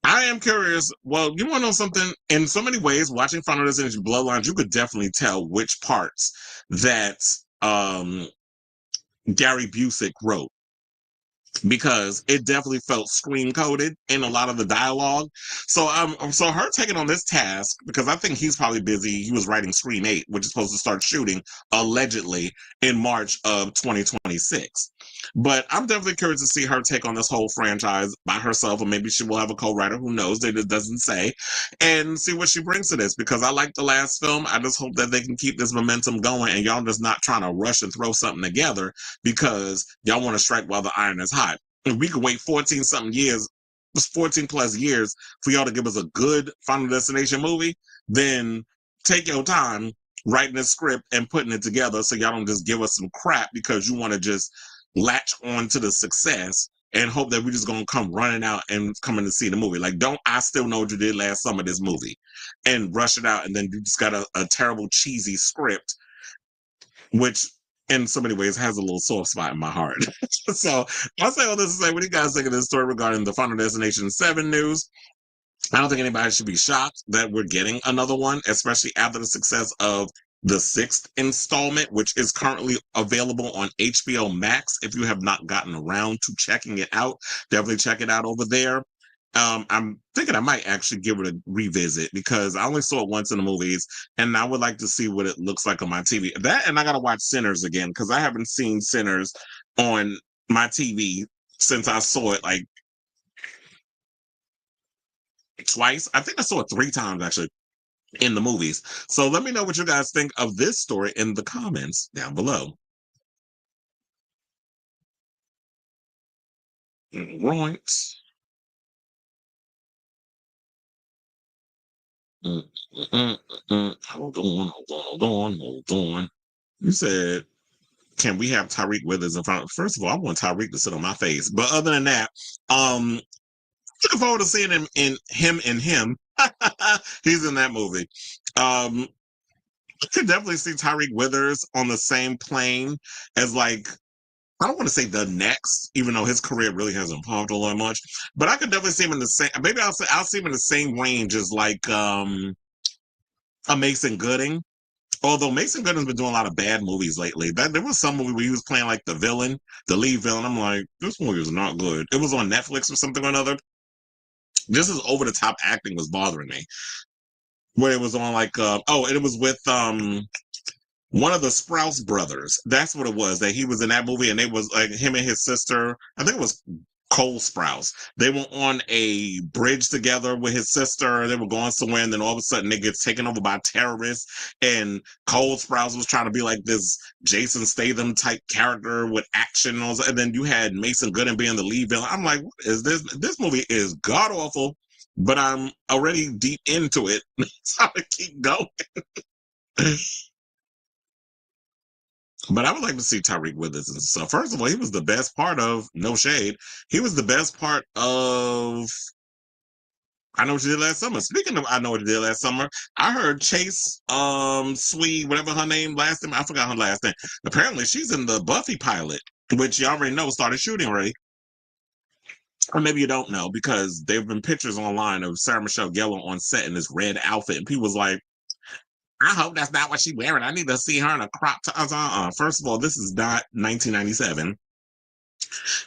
am curious. Well, you want to know something? In so many ways, watching Final Destination Bloodlines, you could definitely tell which parts that Gary Busey wrote. because it definitely felt screen coded in a lot of the dialogue. So her taking on this task, because I think he's probably busy. He was writing Scream 8, which is supposed to start shooting allegedly in March of 2026. But I'm definitely curious to see her take on this whole franchise by herself, or maybe she will have a co-writer. Who knows? It doesn't say, and see what she brings to this. Because I like the last film. I just hope that they can keep this momentum going, and y'all just not trying to rush and throw something together because y'all want to strike while the iron is hot. If we could wait 14 something years, 14 plus years for y'all to give us a good Final Destination movie, then take your time writing a script and putting it together so y'all don't just give us some crap because you want to just latch on to the success and hope that we're just going to come running out and coming to see the movie. Like, don't I Still Know What You Did Last Summer, this movie, and rush it out, and then you just got a terrible, cheesy script, which in so many ways has a little soft spot in my heart. So I'll say all this to say, what do you guys think of this story regarding the Final Destination 7 news? I don't think anybody should be shocked that we're getting another one, especially after the success of the 6th installment, which is currently available on HBO Max. If you have not gotten around to checking it out, definitely check it out over there. I'm thinking I might actually give it a revisit because I only saw it once in the movies, and I would like to see what it looks like on my TV. That, and I gotta watch Sinners again because I haven't seen Sinners on my TV since I saw it like twice. I think I saw it 3 times actually in the movies. So let me know what you guys think of this story in the comments down below. Right. Hold on, hold on. You said, can we have Tyreek Withers in front? First of all, I want Tyreek to sit on my face. But other than that, looking forward to seeing him in him. He's in that movie. I could definitely see Tyreek Withers on the same plane as, like, I don't want to say the next, even though his career really hasn't evolved all that much. But I could definitely see him in the same. Maybe I'll see him in the same range as like a Mason Gooding. Although Mason Gooding's been doing a lot of bad movies lately. There was some movie where he was playing like the villain, the lead villain. I'm like, this movie is not good. It was on Netflix or something or another. Just as over the top acting was bothering me. Where it was on like it was with one of the Sprouse brothers. That's what it was. That he was in that movie, and it was like him and his sister. I think it was Cole Sprouse. They were on a bridge together with his sister. They were going somewhere, and then all of a sudden they get taken over by terrorists. And Cole Sprouse was trying to be like this Jason Statham type character with action, and then you had Mason Gooding being the lead villain. I'm like, what is this? This movie is god awful, but I'm already deep into it, so I keep going. But I would like to see Tyreek Withers and stuff. First of all, he was the best part of No Shade. He was the best part of I Know What You Did Last Summer. Speaking of I Know What You Did Last Summer, I heard Chase Sweet, whatever her name last name, I forgot her last name. Apparently she's in the Buffy pilot, which you already know started shooting already. Or maybe you don't know because there have been pictures online of Sarah Michelle Gellar on set in this red outfit, and people was like, I hope that's not what she's wearing. I need to see her in a crop top. First of all, this is not 1997.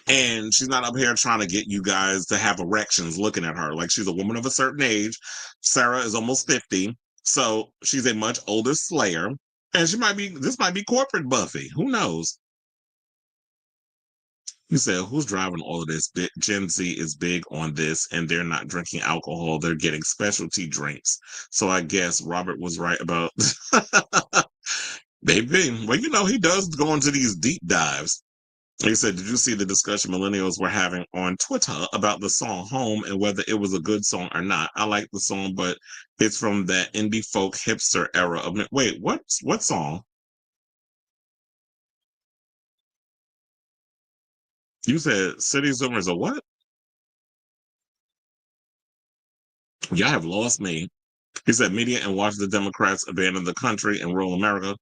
And she's not up here trying to get you guys to have erections looking at her. Like, she's a woman of a certain age. Sarah is almost 50. So she's a much older Slayer. And this might be corporate Buffy. Who knows? You said, who's driving all of this? Gen Z is big on this, and they're not drinking alcohol. They're getting specialty drinks. So I guess Robert was right about maybe. Well, he does go into these deep dives. He said, did you see the discussion millennials were having on Twitter about the song Home and whether it was a good song or not? I like the song, but it's from that indie folk hipster era of it. Wait, what song? You said City Zoomers are what? Y'all have lost me. He said media and Washington Democrats abandon the country in rural America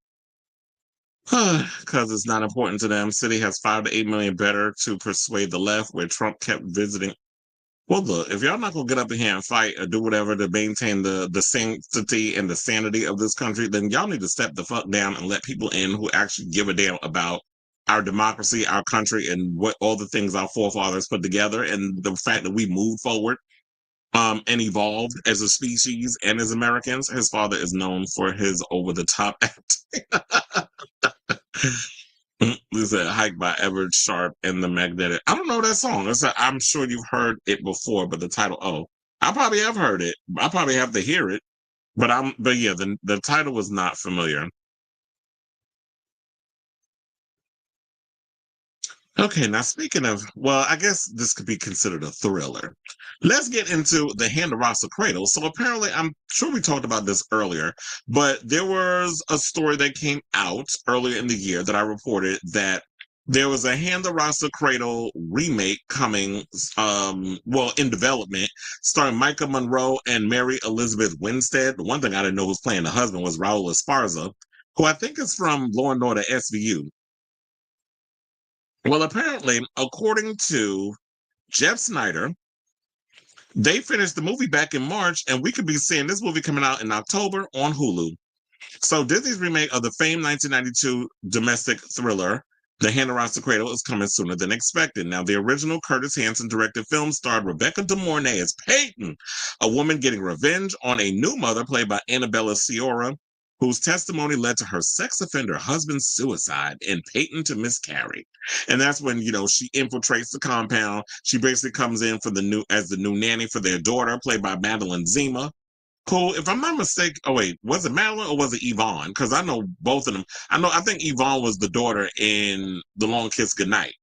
because it's not important to them. City has 5 to 8 million better to persuade the left, where Trump kept visiting. Well, look, if y'all not gonna get up in here and fight or do whatever to maintain the sanctity and the sanity of this country, then y'all need to step the fuck down and let people in who actually give a damn about our democracy, our country, and what all the things our forefathers put together, and the fact that we moved forward and evolved as a species and as Americans. His father is known for his over-the-top acting. This is a hike by Everett Sharp and the Magnetic. I don't know that song. I'm sure you've heard it before, but the title, I probably have heard it. I probably have to hear it, but yeah, the title was not familiar. Okay, now speaking of, well, I guess this could be considered a thriller. Let's get into the Hand of Rasa Cradle. So apparently, I'm sure we talked about this earlier, but there was a story that came out earlier in the year that I reported that there was a Hand of Rasa Cradle remake coming, well, in development, starring Micah Monroe and Mary Elizabeth Winstead. The one thing I didn't know who was playing the husband was Raul Esparza, who I think is from Law and Order SVU. Well, apparently, according to Jeff Snyder, they finished the movie back in March, and we could be seeing this movie coming out in October on Hulu. So Disney's remake of the famed 1992 domestic thriller, The Hand Around the Cradle, is coming sooner than expected. Now, the original Curtis Hanson directed film starred Rebecca De Mornay as Peyton, a woman getting revenge on a new mother played by Annabella Sciorra, whose testimony led to her sex offender husband's suicide and Peyton to miscarry. And that's when, she infiltrates the compound. She basically comes in for the new nanny for their daughter, played by Madeline Zima. Cool. If I'm not mistaken, oh wait, was it Madeline or was it Yvonne? Because I know both of them. I think Yvonne was the daughter in The Long Kiss Goodnight.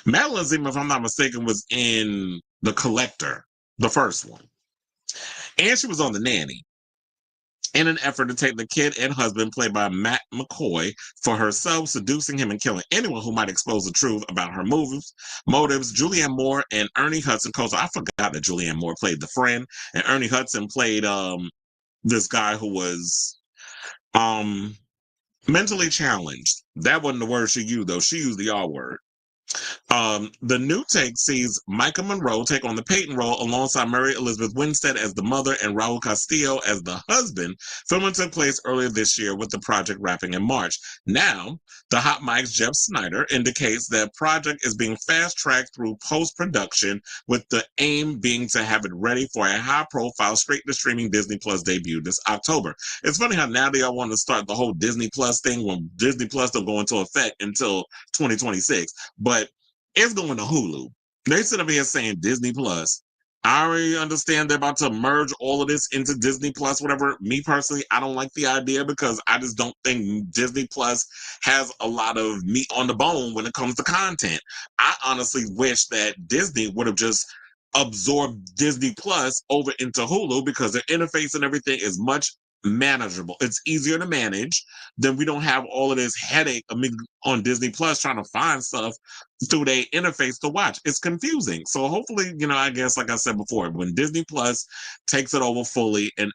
Madeline Zima, if I'm not mistaken, was in The Collector, the first one. And she was on The Nanny, in an effort to take the kid and husband, played by Matt McCoy, for herself, seducing him and killing anyone who might expose the truth about her motives. Julianne Moore and Ernie Hudson I forgot that Julianne Moore played the friend, and Ernie Hudson played this guy who was mentally challenged. That wasn't the word she used, though. She used the R word. The new take sees Micah Monroe take on the Peyton role alongside Mary Elizabeth Winstead as the mother and Raul Castillo as the husband. Filming took place earlier this year, with the project wrapping in March. Now, the Hot Mike's Jeff Snyder indicates that project is being fast-tracked through post-production, with the aim being to have it ready for a high-profile straight-to-streaming Disney Plus debut this October. It's funny how now they all want to start the whole Disney Plus thing when Disney Plus don't go into effect until 2026. But it's going to Hulu. They sit up here saying Disney Plus. I already understand they're about to merge all of this into Disney Plus, whatever. Me personally, I don't like the idea because I just don't think Disney Plus has a lot of meat on the bone when it comes to content. I honestly wish that Disney would have just absorbed Disney Plus over into Hulu, because their interface and everything is much manageable. It's easier to manage. Then we don't have all of this headache on Disney Plus trying to find stuff through their interface to watch. It's confusing. So hopefully, I guess, like I said before, when Disney Plus takes it over fully and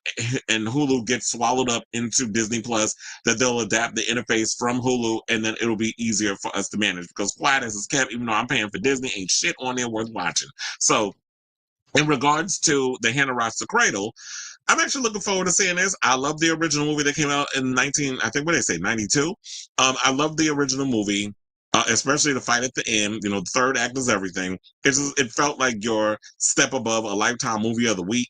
Hulu gets swallowed up into Disney Plus, that they'll adapt the interface from Hulu, and then it'll be easier for us to manage, because quiet as it's kept, even though I'm paying for Disney, ain't shit on there worth watching. So in regards to The Hand Around the Cradle, I'm actually looking forward to seeing this. I love the original movie that came out in I think what they say, 92. I love the original movie, especially the fight at the end. The third act is everything. It felt like your step above a Lifetime movie of the week.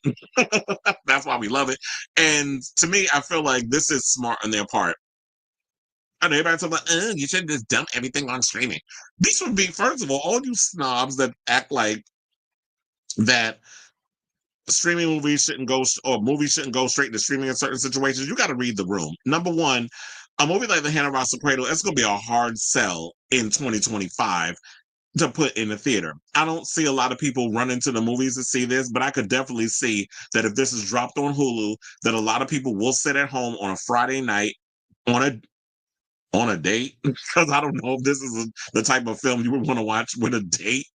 That's why we love it. And to me, I feel like this is smart on their part. And everybody talking about, you should just dump everything on streaming. These would be, first of all you snobs that act like that streaming movies shouldn't go, or movies shouldn't go straight to streaming in certain situations. You got to read the room. Number one, a movie like The Hand Around the Cradle, it's going to be a hard sell in 2025 to put in the theater. I don't see a lot of people running to the movies to see this, but I could definitely see that if this is dropped on Hulu, that a lot of people will sit at home on a Friday night on a date, because I don't know if this is the type of film you would want to watch with a date.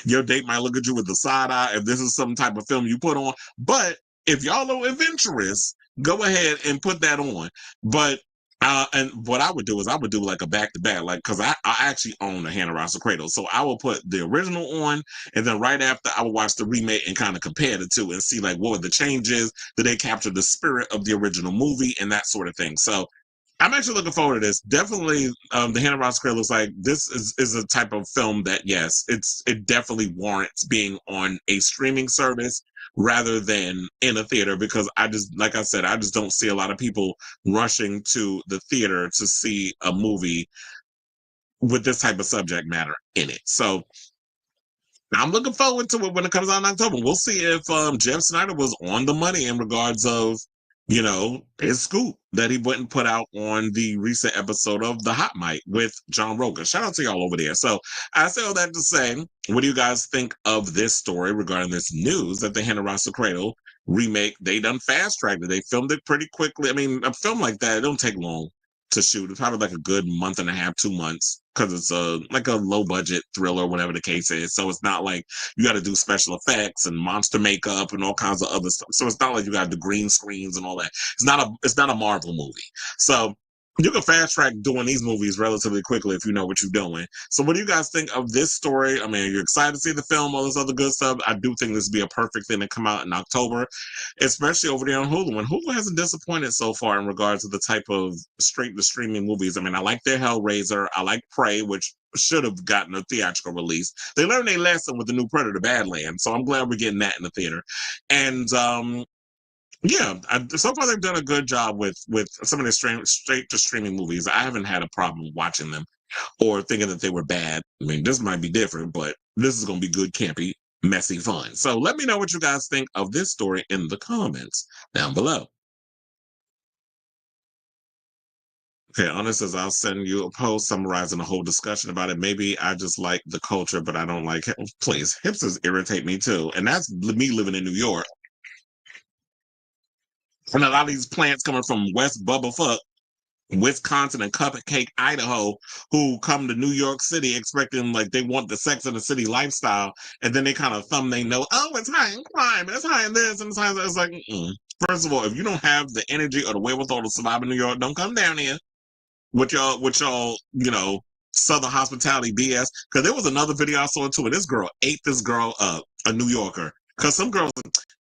Your date might look at you with the side eye if this is some type of film you put on. But if y'all are adventurous, go ahead and put that on. But and what I would do is I would do like a back-to-back, like, because I actually own a Hand Around the Cradle. So I will put the original on, and then right after I will watch the remake and kind of compare the two and see like what were the changes. Did they capture the spirit of the original movie and that sort of thing? So I'm actually looking forward to this. Definitely, the Hannah Ross Cradle looks like this is a type of film that, yes, it definitely warrants being on a streaming service rather than in a theater, because I just, like I said, I just don't see a lot of people rushing to the theater to see a movie with this type of subject matter in it. So I'm looking forward to it when it comes out in October. We'll see if Jeff Snyder was on the money in regards of, his scoop that he wouldn't put out on the recent episode of The Hot Mic with John Rogan. Shout out to y'all over there. So I say all that to say, what do you guys think of this story regarding this news that the Hannah Ross Cradle remake, they done fast tracked it. They filmed it pretty quickly. I mean, a film like that, it don't take long to shoot. It's probably like a good month and a half, 2 months, because it's like a low budget thriller, whatever the case is. So it's not like you got to do special effects and monster makeup and all kinds of other stuff. So it's not like you got to do green screens and all that. It's not a Marvel movie. So you can fast track doing these movies relatively quickly if you know what you're doing. So what do you guys think of this story? I mean, are you excited to see the film, all this other good stuff? I do think this would be a perfect thing to come out in October, especially over there on Hulu. And Hulu hasn't disappointed so far in regards to the type of straight to streaming movies. I mean, I like their Hellraiser. I like Prey, which should have gotten a theatrical release. They learned their lesson with the new Predator Badlands. So I'm glad we're getting that in the theater. And yeah, so far they've done a good job with some of the straight to streaming movies. I haven't had a problem watching them or thinking that they were bad. I mean, this might be different, but this is going to be good, campy, messy fun. So let me know what you guys think of this story in the comments down below. Okay, Anna says, I'll send you a post summarizing the whole discussion about it. Maybe I just like the culture, but I don't like it. Please, hipsters irritate me too. And that's me living in New York. And a lot of these plants coming from West Bubblefuck, Wisconsin, and Cupcake, Idaho, who come to New York City expecting like they want the Sex of the City lifestyle, and then they kind of thumb they know, oh, it's high in crime, and it's high in this, and it's high in that. It's like, first of all, if you don't have the energy or the wherewithal to survive in New York, don't come down here with y'all, Southern hospitality BS. Because there was another video I saw too, and this girl ate this girl up, a New Yorker. Because some girls,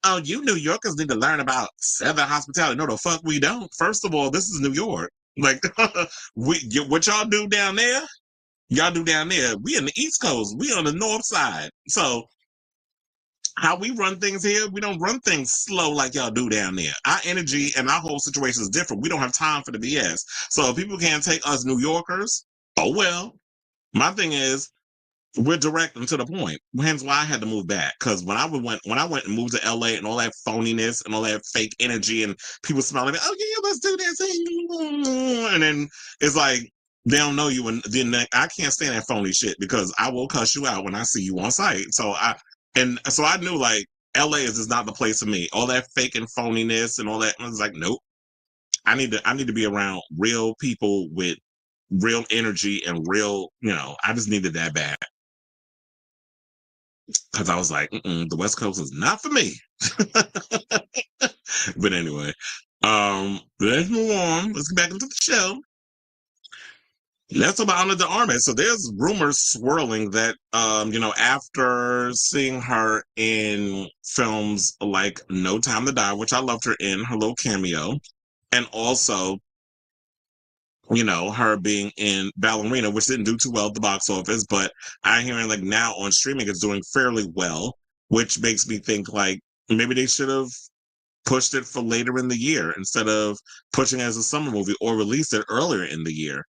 oh, you New Yorkers need to learn about Southern hospitality. No, the fuck we don't. First of all, this is New York. Like, what y'all do down there, y'all do down there. We in the East Coast. We on the North Side. So how we run things here, we don't run things slow like y'all do down there. Our energy and our whole situation is different. We don't have time for the BS. So if people can't take us New Yorkers, oh well. My thing is, we're direct and to the point. Hence why I had to move back. Because when I went and moved to LA and all that phoniness and all that fake energy and people smiling, oh yeah, let's do this, and then it's like they don't know you, and then I can't stand that phony shit because I will cuss you out when I see you on site. So I knew like LA is just not the place for me. All that fake and phoniness and all that. I was like, nope. I need to be around real people with real energy and real, I just needed that bad. Because I was like, the West Coast is not for me. But anyway, let's move on. Let's get back into the show. Let's talk about Ana de Armas. So there's rumors swirling that, after seeing her in films like No Time to Die, which I loved her in, her little cameo, and also, her being in Ballerina, which didn't do too well at the box office, but I'm hearing like now on streaming it's doing fairly well, which makes me think like maybe they should have pushed it for later in the year instead of pushing it as a summer movie or released it earlier in the year.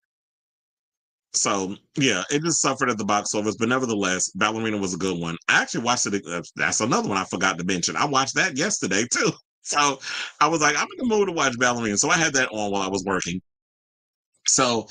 So yeah, it just suffered at the box office, but nevertheless, Ballerina was a good one. I actually watched it. That's another one I forgot to mention. I watched that yesterday too. So I was like, I'm in the mood to watch Ballerina. So I had that on while I was working. So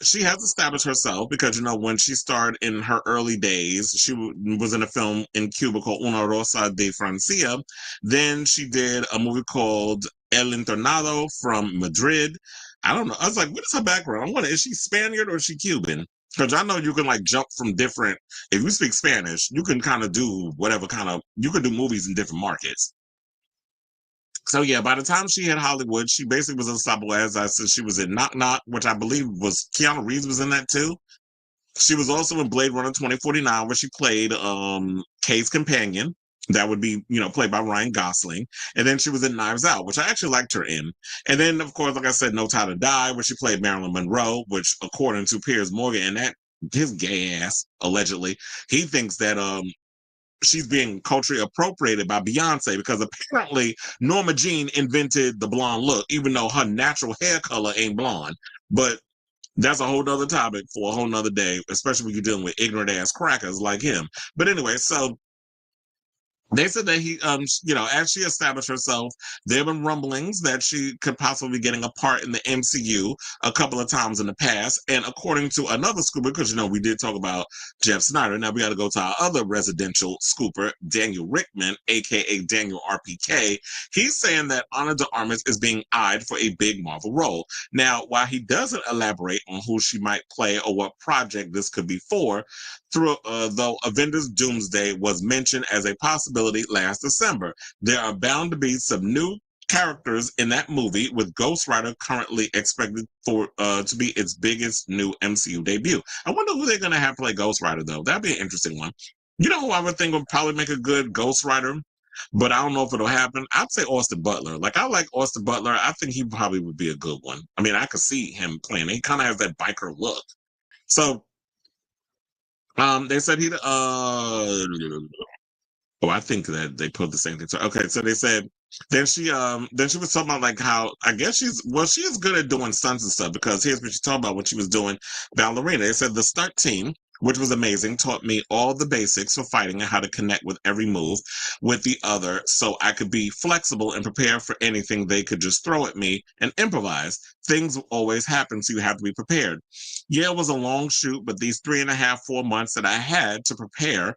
she has established herself because, when she started in her early days, she was in a film in Cuba called Una Rosa de Francia. Then she did a movie called El Internado from Madrid. I don't know. I was like, what is her background? I wonder, is she Spaniard or is she Cuban? Because I know you can like jump from different, if you speak Spanish, you can kind of do whatever you can do movies in different markets. So yeah, by the time she hit Hollywood, she basically was unstoppable. As I said, she was in Knock Knock, which I believe was Keanu Reeves was in that too. She was also in Blade Runner 2049, where she played Kay's companion. That would be, played by Ryan Gosling. And then she was in Knives Out, which I actually liked her in. And then, of course, like I said, No Time to Die, where she played Marilyn Monroe, which, according to Piers Morgan, and that his gay ass, allegedly, he thinks that she's being culturally appropriated by Beyonce because apparently Norma Jean invented the blonde look, even though her natural hair color ain't blonde. But that's a whole nother topic for a whole nother day, especially when you're dealing with ignorant ass crackers like him. But anyway, so they said that he, as she established herself, there have been rumblings that she could possibly be getting a part in the MCU a couple of times in the past. And according to another scooper, because, we did talk about Jeff Snyder. Now we got to go to our other residential scooper, Daniel Rickman, aka Daniel RPK. He's saying that Ana de Armas is being eyed for a big Marvel role. Now, while he doesn't elaborate on who she might play or what project this could be for, though Avengers Doomsday was mentioned as a possibility last December, there are bound to be some new characters in that movie, with Ghost Rider currently expected for to be its biggest new MCU debut. I wonder who they're going to have play Ghost Rider, though. That'd be an interesting one. You know who I would think would probably make a good Ghost Rider, but I don't know if it'll happen. I'd say Austin Butler. Like, I like Austin Butler. I think he probably would be a good one. I mean, I could see him playing. He kind of has that biker look. So they said I think that they put the same thing. So, okay, so they said then she was talking about like how I guess she is good at doing stunts and stuff, because here's what she talked about when she was doing Ballerina. They said the stunt team, which was amazing, taught me all the basics for fighting and how to connect with every move with the other, so I could be flexible and prepare for anything they could just throw at me and improvise. Things will always happen, so you have to be prepared. Yeah, it was a long shoot, but these 3.5, 4 months that I had to prepare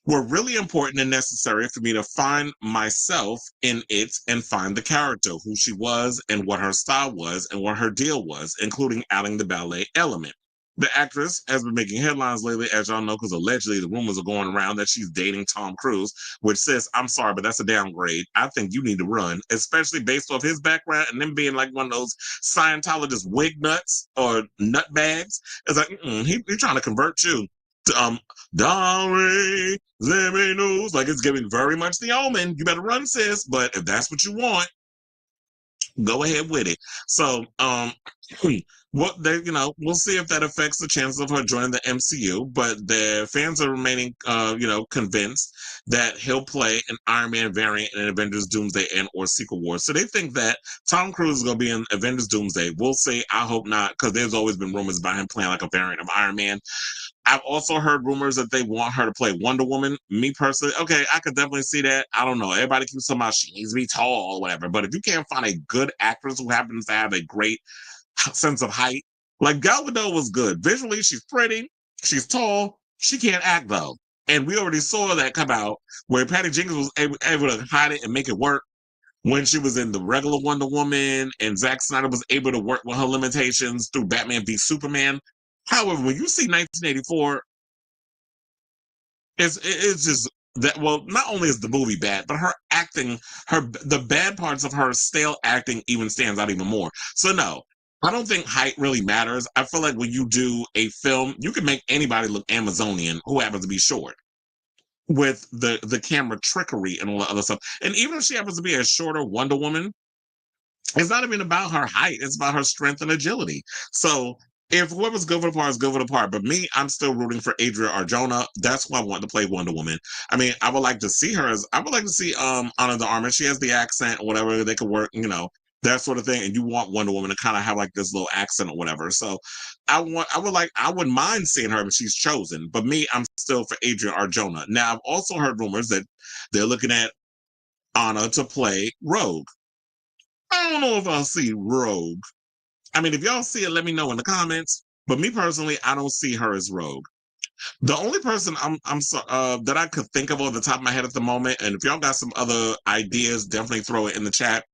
were really important and necessary for me to find myself in it and find the character, who she was and what her style was and what her deal was, including adding the ballet element. The actress has been making headlines lately, as y'all know, because allegedly the rumors are going around that she's dating Tom Cruise, which says, I'm sorry, but that's a downgrade. I think you need to run, especially based off his background and them being like one of those Scientologist wig nuts or nut bags. It's like, he's trying to convert you to Dory, Zimmy News. Like, it's giving very much the Omen. You better run, sis. But if that's what you want, go ahead with it. So, what they, we'll see if that affects the chances of her joining the MCU. But the fans are remaining, convinced that he'll play an Iron Man variant in Avengers Doomsday and or Secret Wars. So they think that Tom Cruise is going to be in Avengers Doomsday. We'll see. I hope not, because there's always been rumors about him playing like a variant of Iron Man. I've also heard rumors that they want her to play Wonder Woman. Me personally, okay, I could definitely see that. I don't know. Everybody keeps talking about she needs to be tall or whatever. But if you can't find a good actress who happens to have a great sense of height, like Gal Gadot was good. Visually, she's pretty. She's tall. She can't act, though. And we already saw that come out where Patty Jenkins was able to hide it and make it work when she was in the regular Wonder Woman, and Zack Snyder was able to work with her limitations through Batman v Superman. However, when you see 1984, it's just that. Well, not only is the movie bad, but her acting, the bad parts of her stale acting even stands out even more. So no, I don't think height really matters. I feel like when you do a film, you can make anybody look Amazonian who happens to be short, with the camera trickery and all the other stuff. And even if she happens to be a shorter Wonder Woman, it's not even about her height. It's about her strength and agility. So if whoever's good for the part is good for the part, but me, I'm still rooting for Adria Arjona. That's who I want to play Wonder Woman. I mean, I would like to see Ana de Armas. She has the accent or whatever. They could work, that sort of thing. And you want Wonder Woman to kind of have like this little accent or whatever. So I wouldn't mind seeing her if she's chosen. But me, I'm still for Adria Arjona. Now, I've also heard rumors that they're looking at Ana to play Rogue. I don't know if I'll see Rogue. I mean, if y'all see it, let me know in the comments. But me personally, I don't see her as Rogue. The only person that I could think of off the top of my head at the moment, and if y'all got some other ideas, definitely throw it in the chat.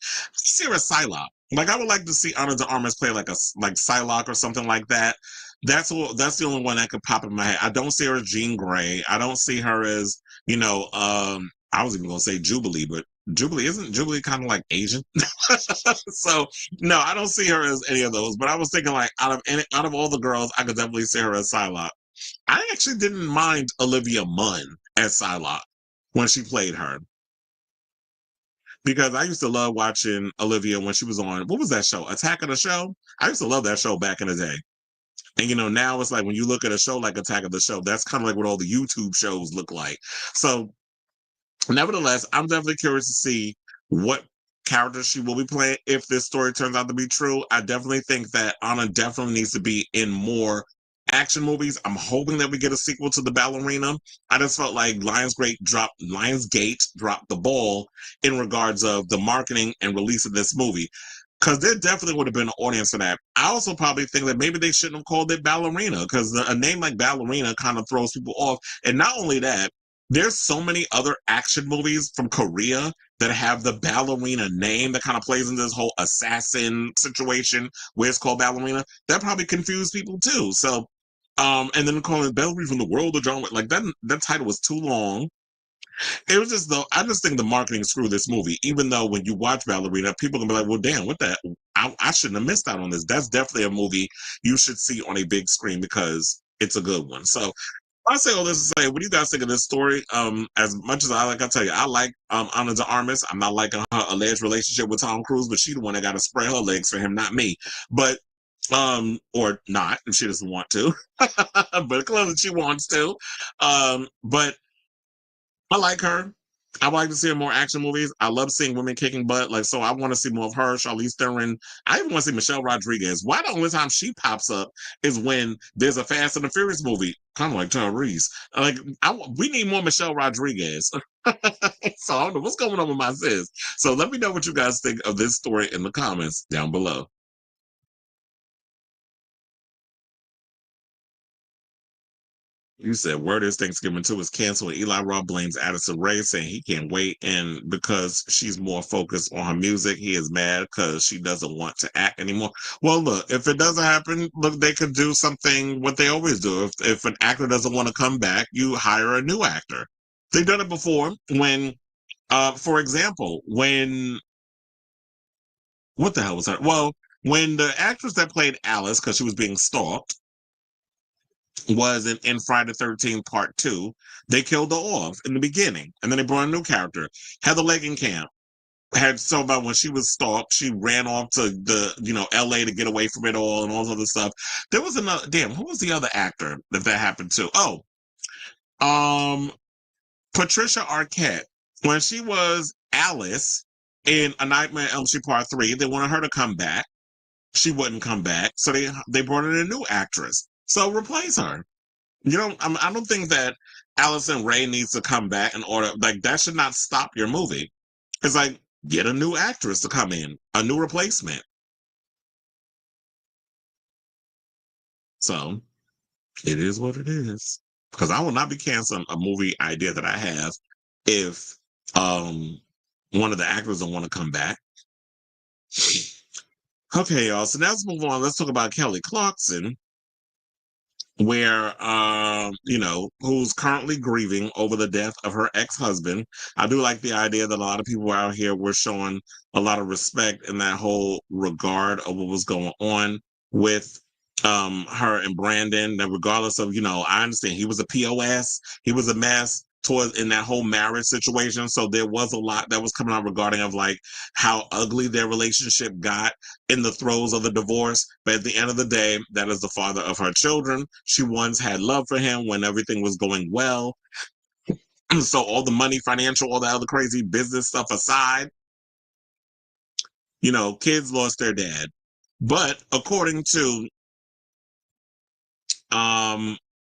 I see her as Psylocke. Like, I would like to see Ana de Armas play like Psylocke or something like that. That's the only one that could pop in my head. I don't see her as Jean Grey. I don't see her as, I was even gonna say Jubilee, but isn't Jubilee kind of like Asian? So no, I don't see her as any of those. But I was thinking like out of all the girls, I could definitely see her as Psylocke. I actually didn't mind Olivia Munn as Psylocke. when she played her. Because I used to love watching Olivia when she was on, what was that show? Attack of the Show? I used to love that show back in the day. And now it's like when you look at a show like Attack of the Show, that's kind of like what all the YouTube shows look like. So nevertheless, I'm definitely curious to see what character she will be playing if this story turns out to be true. I definitely think that Anna definitely needs to be in more action movies. I'm hoping that we get a sequel to The Ballerina. I just felt like Lionsgate dropped the ball in regards of the marketing and release of this movie. Because there definitely would have been an audience for that. I also probably think that maybe they shouldn't have called it Ballerina, because a name like Ballerina kind of throws people off. And not only that, there's so many other action movies from Korea that have the Ballerina name that kind of plays into this whole assassin situation where it's called Ballerina. That probably confused people too. So, and then calling it Ballerina from the World of John, like that title was too long. It was just though, I just think the marketing screwed this movie. Even though when you watch Ballerina, people can be like, well, damn, what the, I shouldn't have missed out on this. That's definitely a movie you should see on a big screen because it's a good one. So I say all this to say, what do you guys think of this story? As much as I tell you, I like Ana de Armas. I'm not liking her alleged relationship with Tom Cruise, but she's the one that got to spread her legs for him, not me. But or not if she doesn't want to, but clearly she wants to. But I like her. I would like to see her more action movies. I love seeing women kicking butt. Like, so I want to see more of her, Charlize Theron. I even want to see Michelle Rodriguez. Why the only time she pops up is when there's a Fast and the Furious movie, kind of like Tyrese. Like, we need more Michelle Rodriguez. So I don't know what's going on with my sis. So let me know what you guys think of this story in the comments down below. You said word is Thanksgiving 2 is canceled. Eli Roth blames Addison Rae, saying he can't wait. And because she's more focused on her music, he is mad because she doesn't want to act anymore. Well, look, if it doesn't happen, look, they could do something what they always do. If an actor doesn't want to come back, you hire a new actor. They've done it before when, for example, what the hell was that? Well, when the actress that played Alice, because she was being stalked, was in Friday the 13th Part 2, they killed her off in the beginning. And then they brought a new character. Heather Langenkamp had so about when she was stalked, she ran off to the, LA to get away from it all and all this other stuff. There was another, damn, who was the other actor that happened to? Oh, Patricia Arquette. When she was Alice in A Nightmare on Elm Street Part 3, they wanted her to come back. She wouldn't come back. So they brought in a new actress. So replace her. I don't think that Allison Ray needs to come back in order. Like, that should not stop your movie. It's like, get a new actress to come in, a new replacement. So it is what it is. Because I will not be canceling a movie idea that I have if one of the actors don't want to come back. Okay, y'all. So now let's move on. Let's talk about Kelly Clarkson, where who's currently grieving over the death of her ex-husband. I do like the idea that a lot of people out here were showing a lot of respect in that whole regard of what was going on with her and Brandon, that regardless of, I understand he was a POS, he was a mess towards in that whole marriage situation. So there was a lot that was coming out regarding of like how ugly their relationship got in the throes of the divorce. But at the end of the day, that is the father of her children. She once had love for him when everything was going well. So all the money, financial, all the other crazy business stuff aside, kids lost their dad. But according to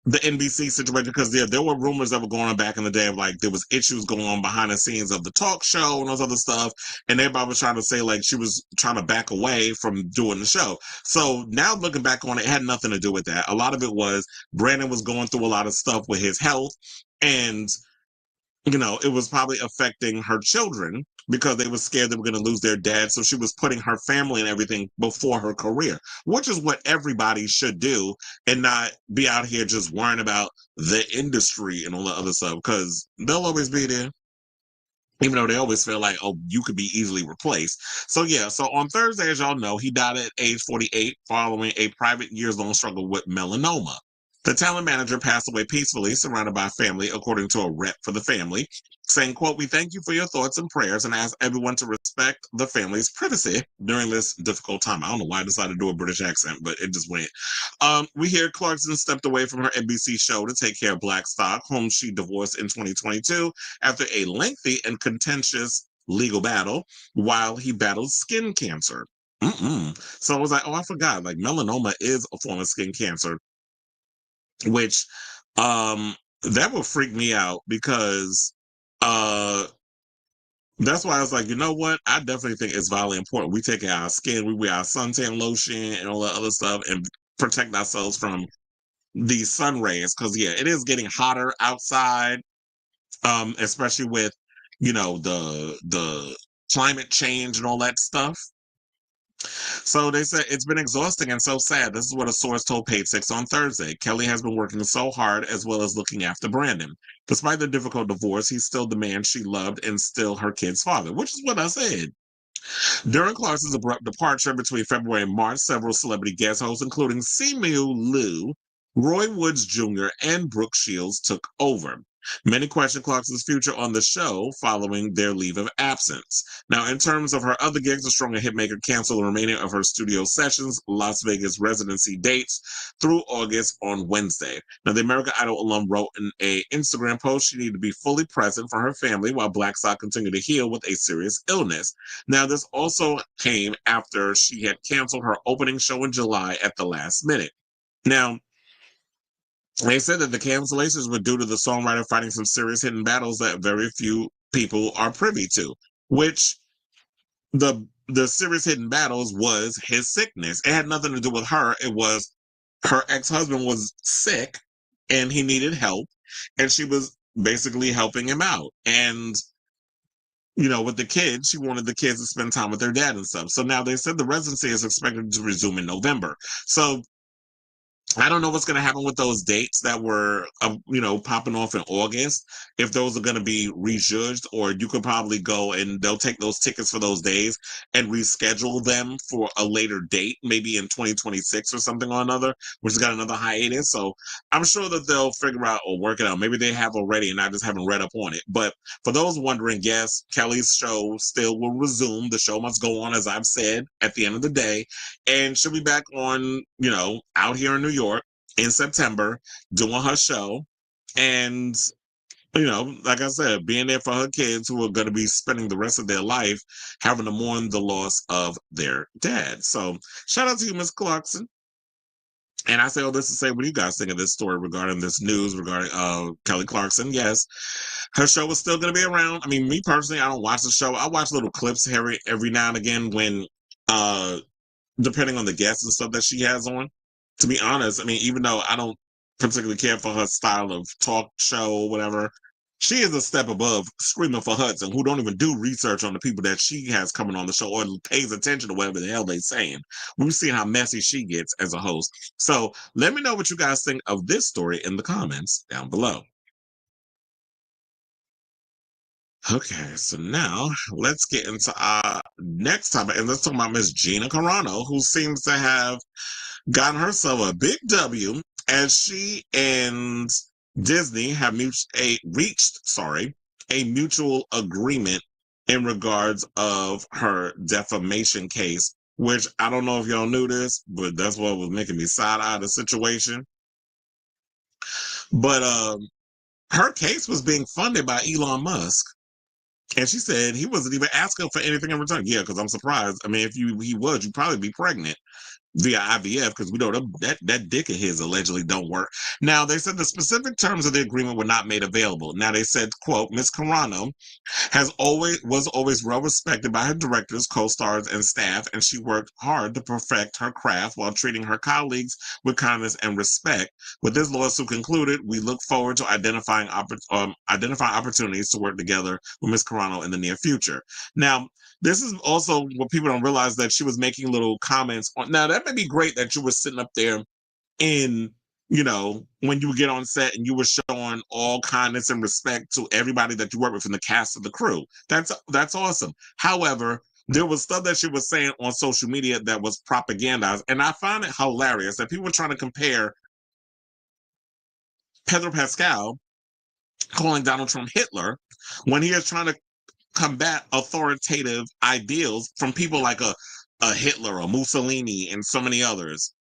the NBC situation, because there were rumors that were going on back in the day of like there was issues going on behind the scenes of the talk show and all this other stuff, and everybody was trying to say like she was trying to back away from doing the show. So now looking back on it, it had nothing to do with that. A lot of it was Brandon was going through a lot of stuff with his health, and it was probably affecting her children because they were scared they were going to lose their dad. So she was putting her family and everything before her career, which is what everybody should do, and not be out here just worrying about the industry and all the other stuff, because they'll always be there. Even though they always feel like, oh, you could be easily replaced. So yeah, so on Thursday, as y'all know, he died at age 48 following a private years-long struggle with melanoma. The talent manager passed away peacefully, surrounded by family, according to a rep for the family, saying, quote, "We thank you for your thoughts and prayers and ask everyone to respect the family's privacy during this difficult time." I don't know why I decided to do a British accent, but it just went. We hear Clarkson stepped away from her NBC show to take care of Blackstock, whom she divorced in 2022 after a lengthy and contentious legal battle while he battled skin cancer. So I was like, oh, I forgot. Like melanoma is a form of skin cancer, which that would freak me out because uh that's why I was like, you know what? I definitely think it's vitally important. We take care of our skin, we wear our suntan lotion and all that other stuff and protect ourselves from these sun rays. Cause yeah, it is getting hotter outside, especially with the climate change and all that stuff. So they said it's been exhausting and so sad. This is what a source told Page Six on Thursday. Kelly has been working so hard as well as looking after Brandon. Despite the difficult divorce, he's still the man she loved and still her kid's father, which is what I said. During Clarkson's abrupt departure between February and March, several celebrity guest hosts, including Simu Liu, Roy Woods Jr., and Brooke Shields, took over. Many question Clarkson's future on the show following their leave of absence. Now, in terms of her other gigs, the stronger hitmaker canceled the remaining of her studio sessions, Las Vegas residency dates through August on Wednesday. Now, the American Idol alum wrote in a Instagram post she needed to be fully present for her family while Blackstock continued to heal with a serious illness. Now, this also came after she had canceled her opening show in July at the last minute. Now, they said that the cancellations were due to the songwriter fighting some serious hidden battles that very few people are privy to, which the serious hidden battles was his sickness. It had nothing to do with her. It was her ex-husband was sick and he needed help, and she was basically helping him out. And with the kids, she wanted the kids to spend time with their dad and stuff. So now they said the residency is expected to resume in November. So I don't know what's going to happen with those dates that were, popping off in August. If those are going to be rejudged, or you could probably go and they'll take those tickets for those days and reschedule them for a later date, maybe in 2026 or something or another, which has got another hiatus. So I'm sure that they'll figure out or work it out. Maybe they have already, and I just haven't read up on it. But for those wondering, yes, Kelly's show still will resume. The show must go on, as I've said, at the end of the day, and she'll be back on, out here in New York in September doing her show. And, like I said, being there for her kids who are going to be spending the rest of their life having to mourn the loss of their dad. So shout out to you, Miss Clarkson. And I say all this to say, what do you guys think of this story regarding this news regarding Kelly Clarkson? Yes, her show is still going to be around. I mean, me personally, I don't watch the show. I watch little clips every now and again when depending on the guests and stuff that she has on. To be honest, I mean, even though I don't particularly care for her style of talk show or whatever, she is a step above Screaming for Hudson, who don't even do research on the people that she has coming on the show or pays attention to whatever the hell they're saying. We've seen how messy she gets as a host. So let me know what you guys think of this story in the comments down below. Okay, so now let's get into our next topic, and let's talk about Miss Gina Carano, who seems to have gotten herself a big W as she and Disney have reached a mutual agreement in regards of her defamation case, which I don't know if y'all knew this, but that's what was making me side-eye the situation. But her case was being funded by Elon Musk. And she said he wasn't even asking for anything in return. Yeah, because I'm surprised. I mean, if he was, you'd probably be pregnant via IVF, because we know that dick of his allegedly don't work. Now, they said the specific terms of the agreement were not made available. Now, they said, quote, Miss Carano was always well respected by her directors, co-stars, and staff, and she worked hard to perfect her craft while treating her colleagues with kindness and respect. With this lawsuit concluded, we look forward to identifying opportunities to work together with Miss Carano in the near future. Now, this is also what people don't realize, that she was making little comments on. Now, that may be great that you were sitting up there in, when you would get on set and you were showing all kindness and respect to everybody that you work with from the cast of the crew. That's awesome. However, there was stuff that she was saying on social media that was propagandized, and I find it hilarious that people were trying to compare Pedro Pascal calling Donald Trump Hitler when he is trying to combat authoritative ideals from people like a Hitler, a Mussolini, and so many others.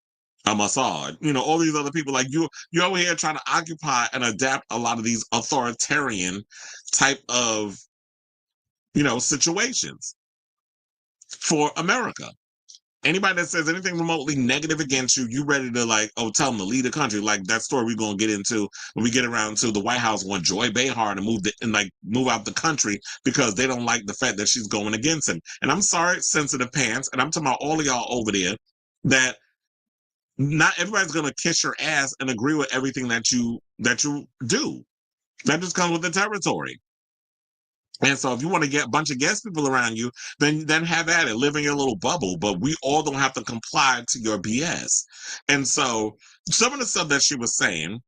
A Mossad, all these other people like you're over here trying to occupy and adapt a lot of these authoritarian type of, situations for America. Anybody that says anything remotely negative against you, you ready to tell them to leave the country. Like that story we're gonna get into when we get around to the White House want Joy Behar to move out the country because they don't like the fact that she's going against him. And I'm sorry, sensitive pants, and I'm talking about all of y'all over there that not everybody's gonna kiss your ass and agree with everything that you do. That just comes with the territory. And so if you want to get a bunch of guest people around you, then have at it. Live in your little bubble. But we all don't have to comply to your BS. And so some of the stuff that she was saying,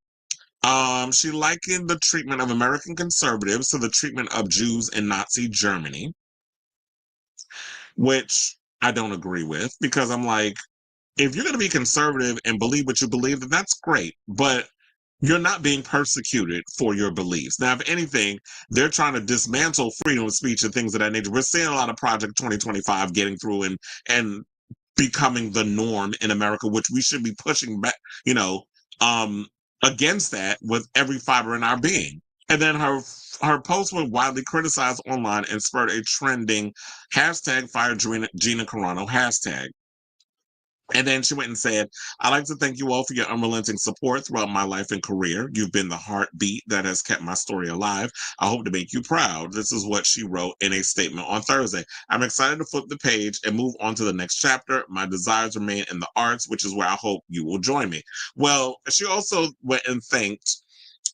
she likened the treatment of American conservatives to the treatment of Jews in Nazi Germany, which I don't agree with because I'm like, if you're going to be conservative and believe what you believe, then that's great. But you're not being persecuted for your beliefs. Now, if anything, they're trying to dismantle freedom of speech and things of that nature. We're seeing a lot of Project 2025 getting through and becoming the norm in America, which we should be pushing back, against that with every fiber in our being. And then her post was widely criticized online and spurred a trending hashtag fire Gina Carano hashtag. And then she went and said, I'd like to thank you all for your unrelenting support throughout my life and career. You've been the heartbeat that has kept my story alive. I hope to make you proud. This is what she wrote in a statement on Thursday. I'm excited to flip the page and move on to the next chapter. My desires remain in the arts, which is where I hope you will join me. Well, she also went and thanked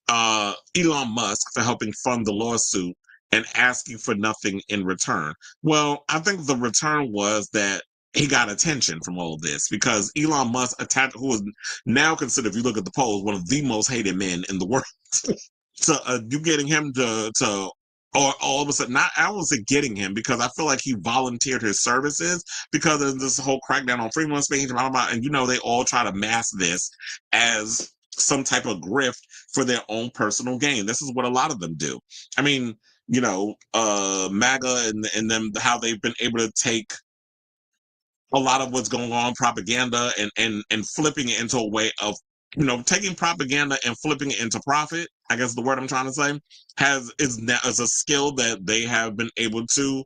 Elon Musk for helping fund the lawsuit and asking for nothing in return. Well, I think the return was that he got attention from all of this because Elon Musk attacked, who is now considered, if you look at the polls, one of the most hated men in the world. So you getting him to or all of a sudden, not I won't say getting him because I feel like he volunteered his services because of this whole crackdown on freedom of speech, and they all try to mask this as some type of grift for their own personal gain. This is what a lot of them do. I mean, MAGA and them, how they've been able to take a lot of what's going on, propaganda, and flipping it into a way of, taking propaganda and flipping it into profit. I guess the word I'm trying to say is a skill that they have been able to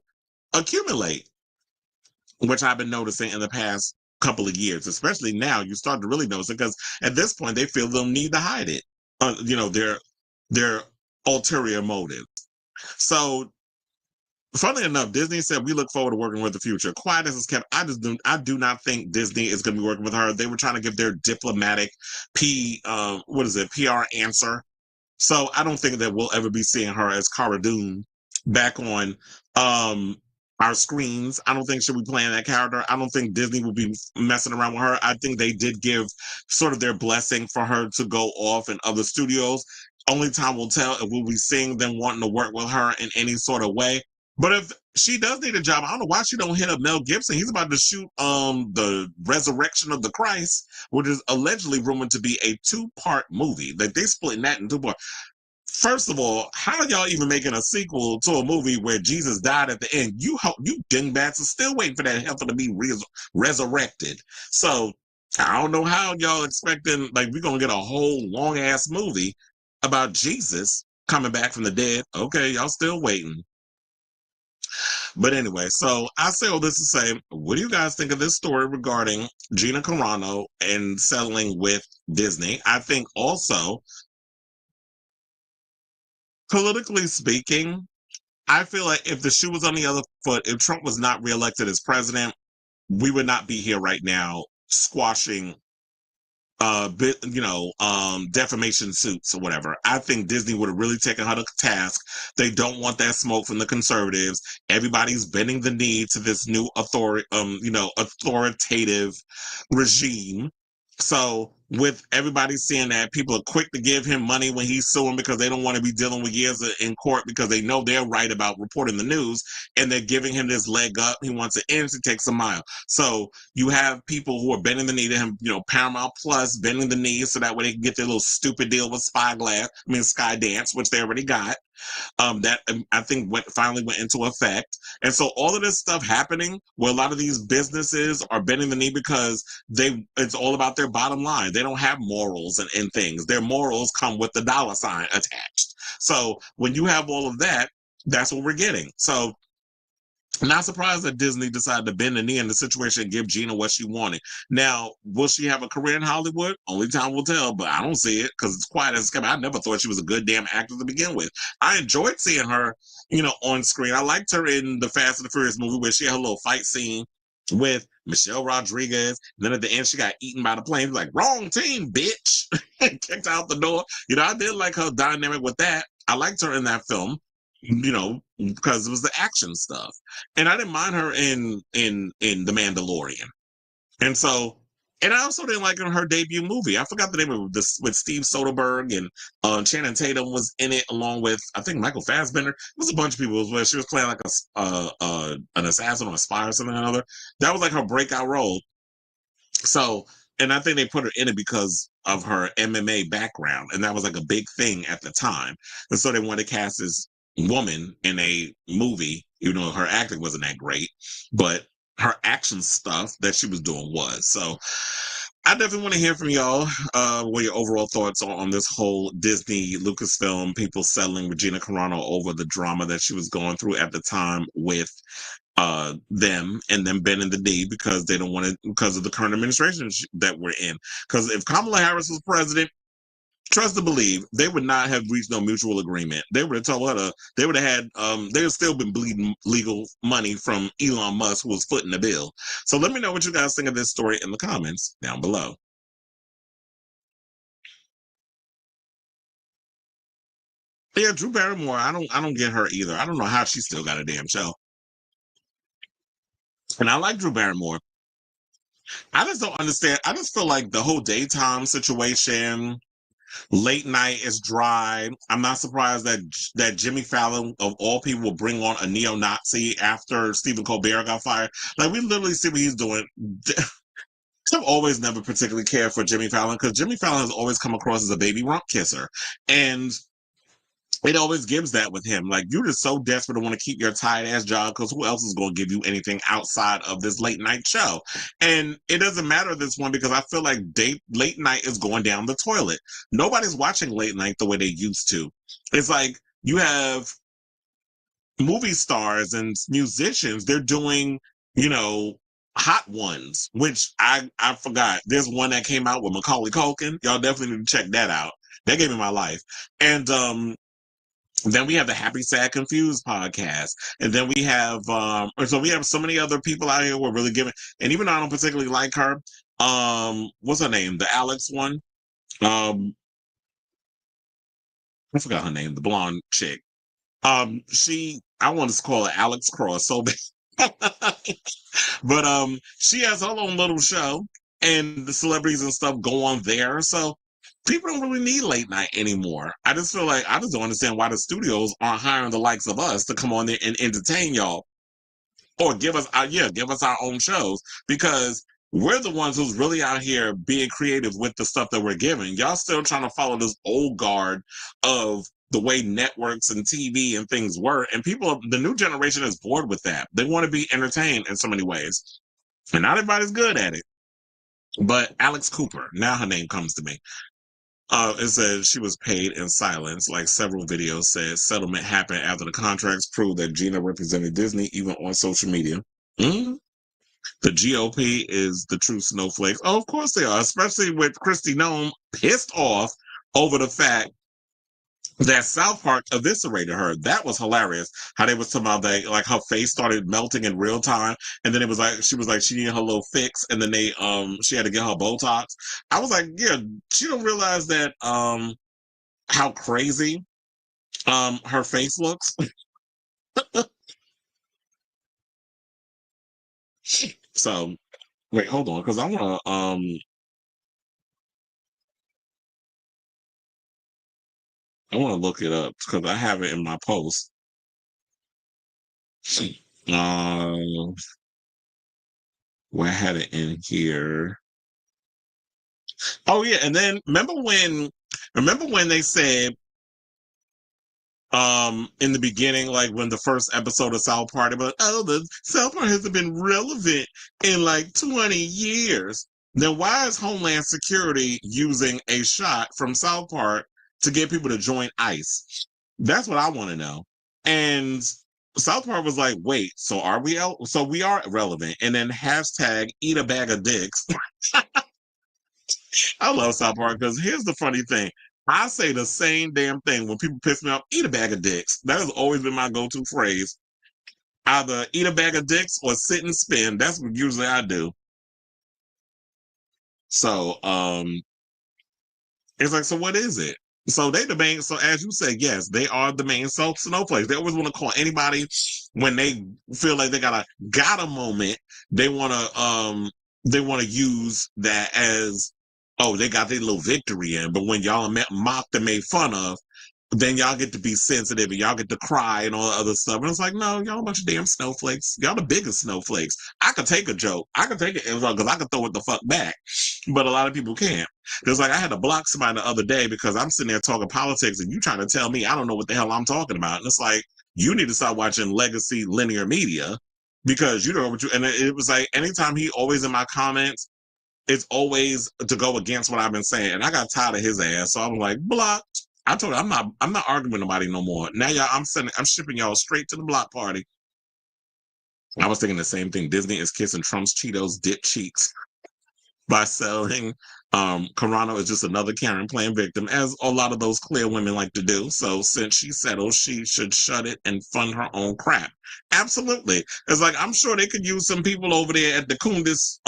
accumulate, which I've been noticing in the past couple of years, especially now. You start to really notice it because at this point they feel they'll need to hide it, their ulterior motives. So funnily enough, Disney said we look forward to working with the future. Quiet as it's kept. I do not think Disney is going to be working with her. They were trying to give their diplomatic PR answer. So I don't think that we'll ever be seeing her as Cara Dune back on our screens. I don't think she'll be playing that character. I don't think Disney will be messing around with her. I think they did give sort of their blessing for her to go off in other studios. Only time will tell if we'll be seeing them wanting to work with her in any sort of way. But if she does need a job, I don't know why she don't hit up Mel Gibson. He's about to shoot the Resurrection of the Christ, which is allegedly rumored to be a 2-part movie. That they splitting that in 2 parts. First of all, how are y'all even making a sequel to a movie where Jesus died at the end? You dingbats are still waiting for that heifer to be resurrected. So I don't know how y'all expecting we're gonna get a whole long ass movie about Jesus coming back from the dead. Okay, y'all still waiting. But anyway, so I say all this to say, what do you guys think of this story regarding Gina Carano and settling with Disney? I think also, politically speaking, I feel like if the shoe was on the other foot, if Trump was not reelected as president, we would not be here right now squashing defamation suits or whatever. I think Disney would have really taken her to task. They don't want that smoke from the conservatives. Everybody's bending the knee to this new authoritative regime. So with everybody seeing that, people are quick to give him money when he's suing because they don't want to be dealing with years in court because they know they're right about reporting the news, and they're giving him this leg up. He wants an inch, it takes a mile. So you have people who are bending the knee to him, Paramount Plus bending the knee so that way they can get their little stupid deal with Skydance, which they already got. That I think finally went into effect. And so all of this stuff happening where a lot of these businesses are bending the knee because it's all about their bottom line. They don't have morals and things. Their morals come with the dollar sign attached. So when you have all of that, that's what we're getting. So I'm not surprised that Disney decided to bend the knee in the situation and give Gina what she wanted. Now, will she have a career in Hollywood? Only time will tell, but I don't see it because it's quiet as kept. I never thought she was a good damn actor to begin with. I enjoyed seeing her, on screen. I liked her in the Fast and the Furious movie where she had a little fight scene with Michelle Rodriguez. Then at the end, she got eaten by the plane. Like, wrong team, bitch. Kicked out the door. I did like her dynamic with that. I liked her in that film, because it was the action stuff. And I didn't mind her in The Mandalorian. And so, and I also didn't like her debut movie. I forgot the name of this with Steve Soderbergh, and Channing Tatum was in it along with I think Michael Fassbender. It was a bunch of people where she was playing like an assassin or a spy or something or another. That was like her breakout role. So, and I think they put her in it because of her MMA background, and that was like a big thing at the time. And so they wanted to cast this woman in a movie, even though her acting wasn't that great, but her action stuff that she was doing was. So I definitely want to hear from y'all what your overall thoughts are on this whole Disney Lucasfilm people settling with Gina Carano over the drama that she was going through at the time with them and them bending the knee because they don't want to because of the current administration that we're in. Because if Kamala Harris was president, trust to believe they would not have reached no mutual agreement. They would have told her they would have had they would still been bleeding legal money from Elon Musk, who was footing the bill. So let me know what you guys think of this story in the comments down below. Yeah, Drew Barrymore, I don't get her either. I don't know how she still got a damn show. And I like Drew Barrymore. I just don't understand. I just feel like the whole daytime situation, late night is dry. I'm not surprised that Jimmy Fallon, of all people, will bring on a neo-Nazi after Stephen Colbert got fired. Like, we literally see what he's doing. I've always never particularly cared for Jimmy Fallon because Jimmy Fallon has always come across as a baby rump kisser. And it always gives that with him. Like, you're just so desperate to want to keep your tight ass job because who else is going to give you anything outside of this late night show? And it doesn't matter this one because I feel like late night is going down the toilet. Nobody's watching late night the way they used to. It's like you have movie stars and musicians, they're doing, hot ones, which I forgot. There's one that came out with Macaulay Culkin. Y'all definitely need to check that out. That gave me my life. And then we have the Happy Sad Confused podcast, and then we have so we have so many other people out here who are really giving, and even though I don't particularly like her, what's her name, the Alex one, um I forgot her name, the blonde chick, she, I want to call her Alex Cross so bad. But she has her own little show, and the celebrities and stuff go on there. So people don't really need late night anymore. I just feel like I just don't understand why the studios aren't hiring the likes of us to come on there and entertain y'all, or give us our own shows, because we're the ones who's really out here being creative with the stuff that we're giving. Y'all still trying to follow this old guard of the way networks and TV and things were, and people, the new generation is bored with that. They want to be entertained in so many ways, and not everybody's good at it. But Alex Cooper, now her name comes to me. It says she was paid in silence. Like several videos said, settlement happened after the contracts proved that Gina represented Disney, even on social media. Mm-hmm. The GOP is the true snowflakes. Oh, of course they are, especially with Kristi Noem pissed off over the fact that South Park eviscerated her. That was hilarious. How they was talking about that, like her face started melting in real time, and then it was like she needed her little fix, and then she had to get her Botox. I was like, yeah, she don't realize that how crazy her face looks. So wait, hold on, because I wanna I want to look it up because I have it in my post. Where I had it in here. Oh yeah, and then remember when they said in the beginning, like when the first episode of South Park, but oh, the South Park hasn't been relevant in like 20 years. Then why is Homeland Security using a shot from South Park to get people to join ICE? That's what I want to know. And South Park was like, wait, so are we out? So we are relevant. And then hashtag eat a bag of dicks. I love South Park because here's the funny thing. I say the same damn thing when people piss me off. Eat a bag of dicks. That has always been my go-to phrase. Either eat a bag of dicks or sit and spin. That's what usually I do. So it's like, so what is it? So they the main. So as you say, yes, they are the main snowflakes. They always want to call anybody when they feel like they got a moment. They want to use that as, oh, they got their little victory in. But when y'all mocked and made fun of, then y'all get to be sensitive and y'all get to cry and all the other stuff. And it's like, no, y'all a bunch of damn snowflakes. Y'all the biggest snowflakes. I could take a joke. I could take it because I could throw it the fuck back. But a lot of people can't. It's like I had to block somebody the other day because I'm sitting there talking politics and you trying to tell me I don't know what the hell I'm talking about. And it's like, you need to start watching legacy linear media because you don't know what you, and it was like anytime he always in my comments, it's always to go against what I've been saying. And I got tired of his ass. So I'm like, block. I told her I'm not arguing with nobody no more. Now y'all, I'm shipping y'all straight to the block party. I was thinking the same thing. Disney is kissing Trump's Cheetos dip cheeks by selling Carano is just another Karen playing victim, as a lot of those clear women like to do. So since she settled, she should shut it and fund her own crap. Absolutely. It's like I'm sure they could use some people over there at the Kundis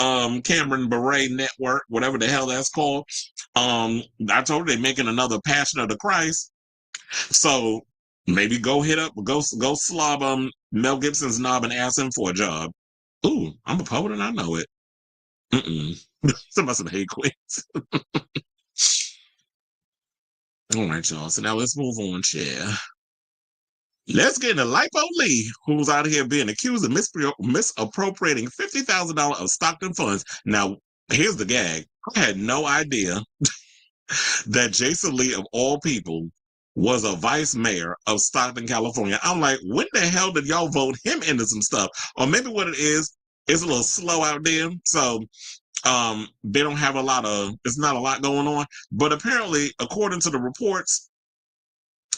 Cameron Bure Network, whatever the hell that's called. I told her they're making another Passion of the Christ. So maybe go slob Mel Gibson's knob and ask him for a job. Ooh, I'm a poet and I know it. Some hate queens. All right, y'all. So now let's move on, chair. Let's get into Lipo Lee, who's out here being accused of misappropriating $50,000 of Stockton funds. Now, here's the gag. I had no idea that Jason Lee, of all people, was a vice mayor of Stockton, California. I'm like, when the hell did y'all vote him into some stuff? Or maybe what it is, it's a little slow out there. So they don't have it's not a lot going on. But apparently, according to the reports,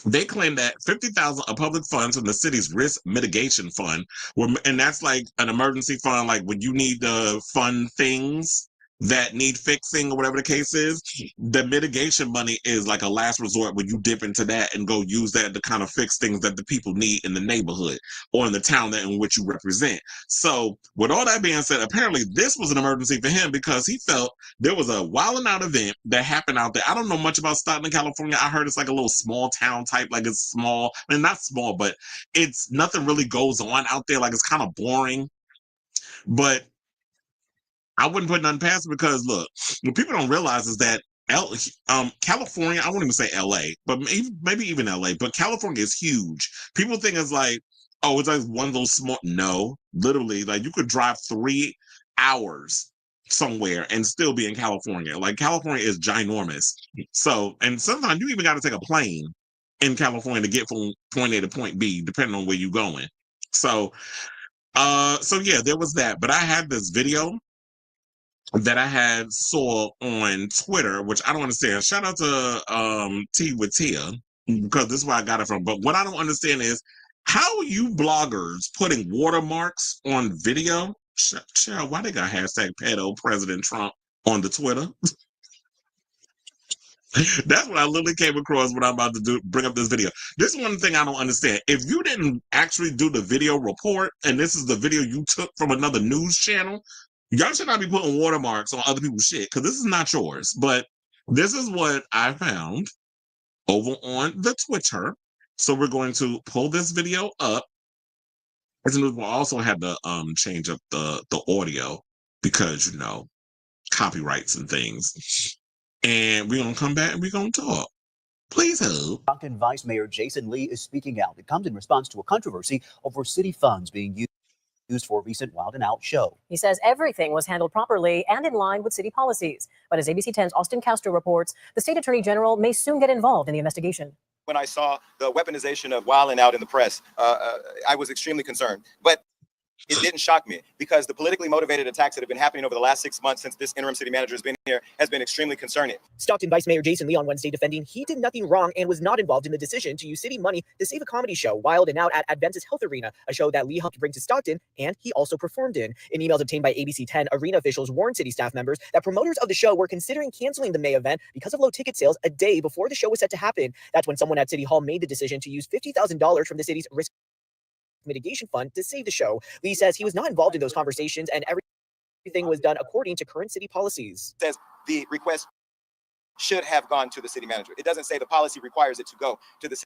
they claim that 50,000 of public funds from the city's risk mitigation fund, and that's like an emergency fund, like when you need to fund things that need fixing or whatever the case is. The mitigation money is like a last resort when you dip into that and go use that to kind of fix things that the people need in the neighborhood or in the town that in which you represent. So with all that being said, apparently this was an emergency for him because he felt there was a Wildin' Out event that happened out there. I don't know much about Stockton, California. I heard it's like a little small town type, like it's small. I mean, not small, but it's nothing really goes on out there. Like it's kind of boring. But I wouldn't put nothing past it because look, what people don't realize is that California, I won't even say LA, but maybe even LA, but California is huge. People think it's like, oh, it's like one of those small. No, literally, like you could drive 3 hours somewhere and still be in California. Like California is ginormous. So, and sometimes you even got to take a plane in California to get from point A to point B, depending on where you're going. So, so yeah, there was that. But I had this video that I had saw on Twitter, which I don't understand. Shout out to T with Tia, because this is where I got it from. But what I don't understand is how are you bloggers putting watermarks on video? Child, why they got hashtag pedo President Trump on the Twitter? That's what I literally came across when I'm about to bring up this video. This is one thing I don't understand. If you didn't actually do the video report, and this is the video you took from another news channel, y'all should not be putting watermarks on other people's shit because this is not yours. But this is what I found over on the Twitter. So we're going to pull this video up. And we'll also have to change up the audio because, you know, copyrights and things. And we're going to come back and we're going to talk. Please who? Stockton Vice Mayor Jason Lee is speaking out. It comes in response to a controversy over city funds being used for a recent Wild 'N Out show. He says everything was handled properly and in line with city policies. But as ABC 10's Austin Castro reports, the state attorney general may soon get involved in the investigation. When I saw the weaponization of Wild 'N Out in the press, I was extremely concerned. But it didn't shock me because the politically motivated attacks that have been happening over the last 6 months since this interim city manager has been here has been extremely concerning. Stockton Vice Mayor Jason Lee on Wednesday defending he did nothing wrong and was not involved in the decision to use city money to save a comedy show, Wild 'N Out at Adventist Health Arena, a show that Lee helped bring to Stockton and he also performed in. In emails obtained by ABC 10, arena officials warned city staff members that promoters of the show were considering canceling the May event because of low ticket sales a day before the show was set to happen. That's when someone at City Hall made the decision to use $50,000 from the city's risk mitigation fund to save the show. Lee says he was not involved in those conversations and everything was done according to current city policies. Says the request should have gone to the city manager. It doesn't say the policy requires it to go to the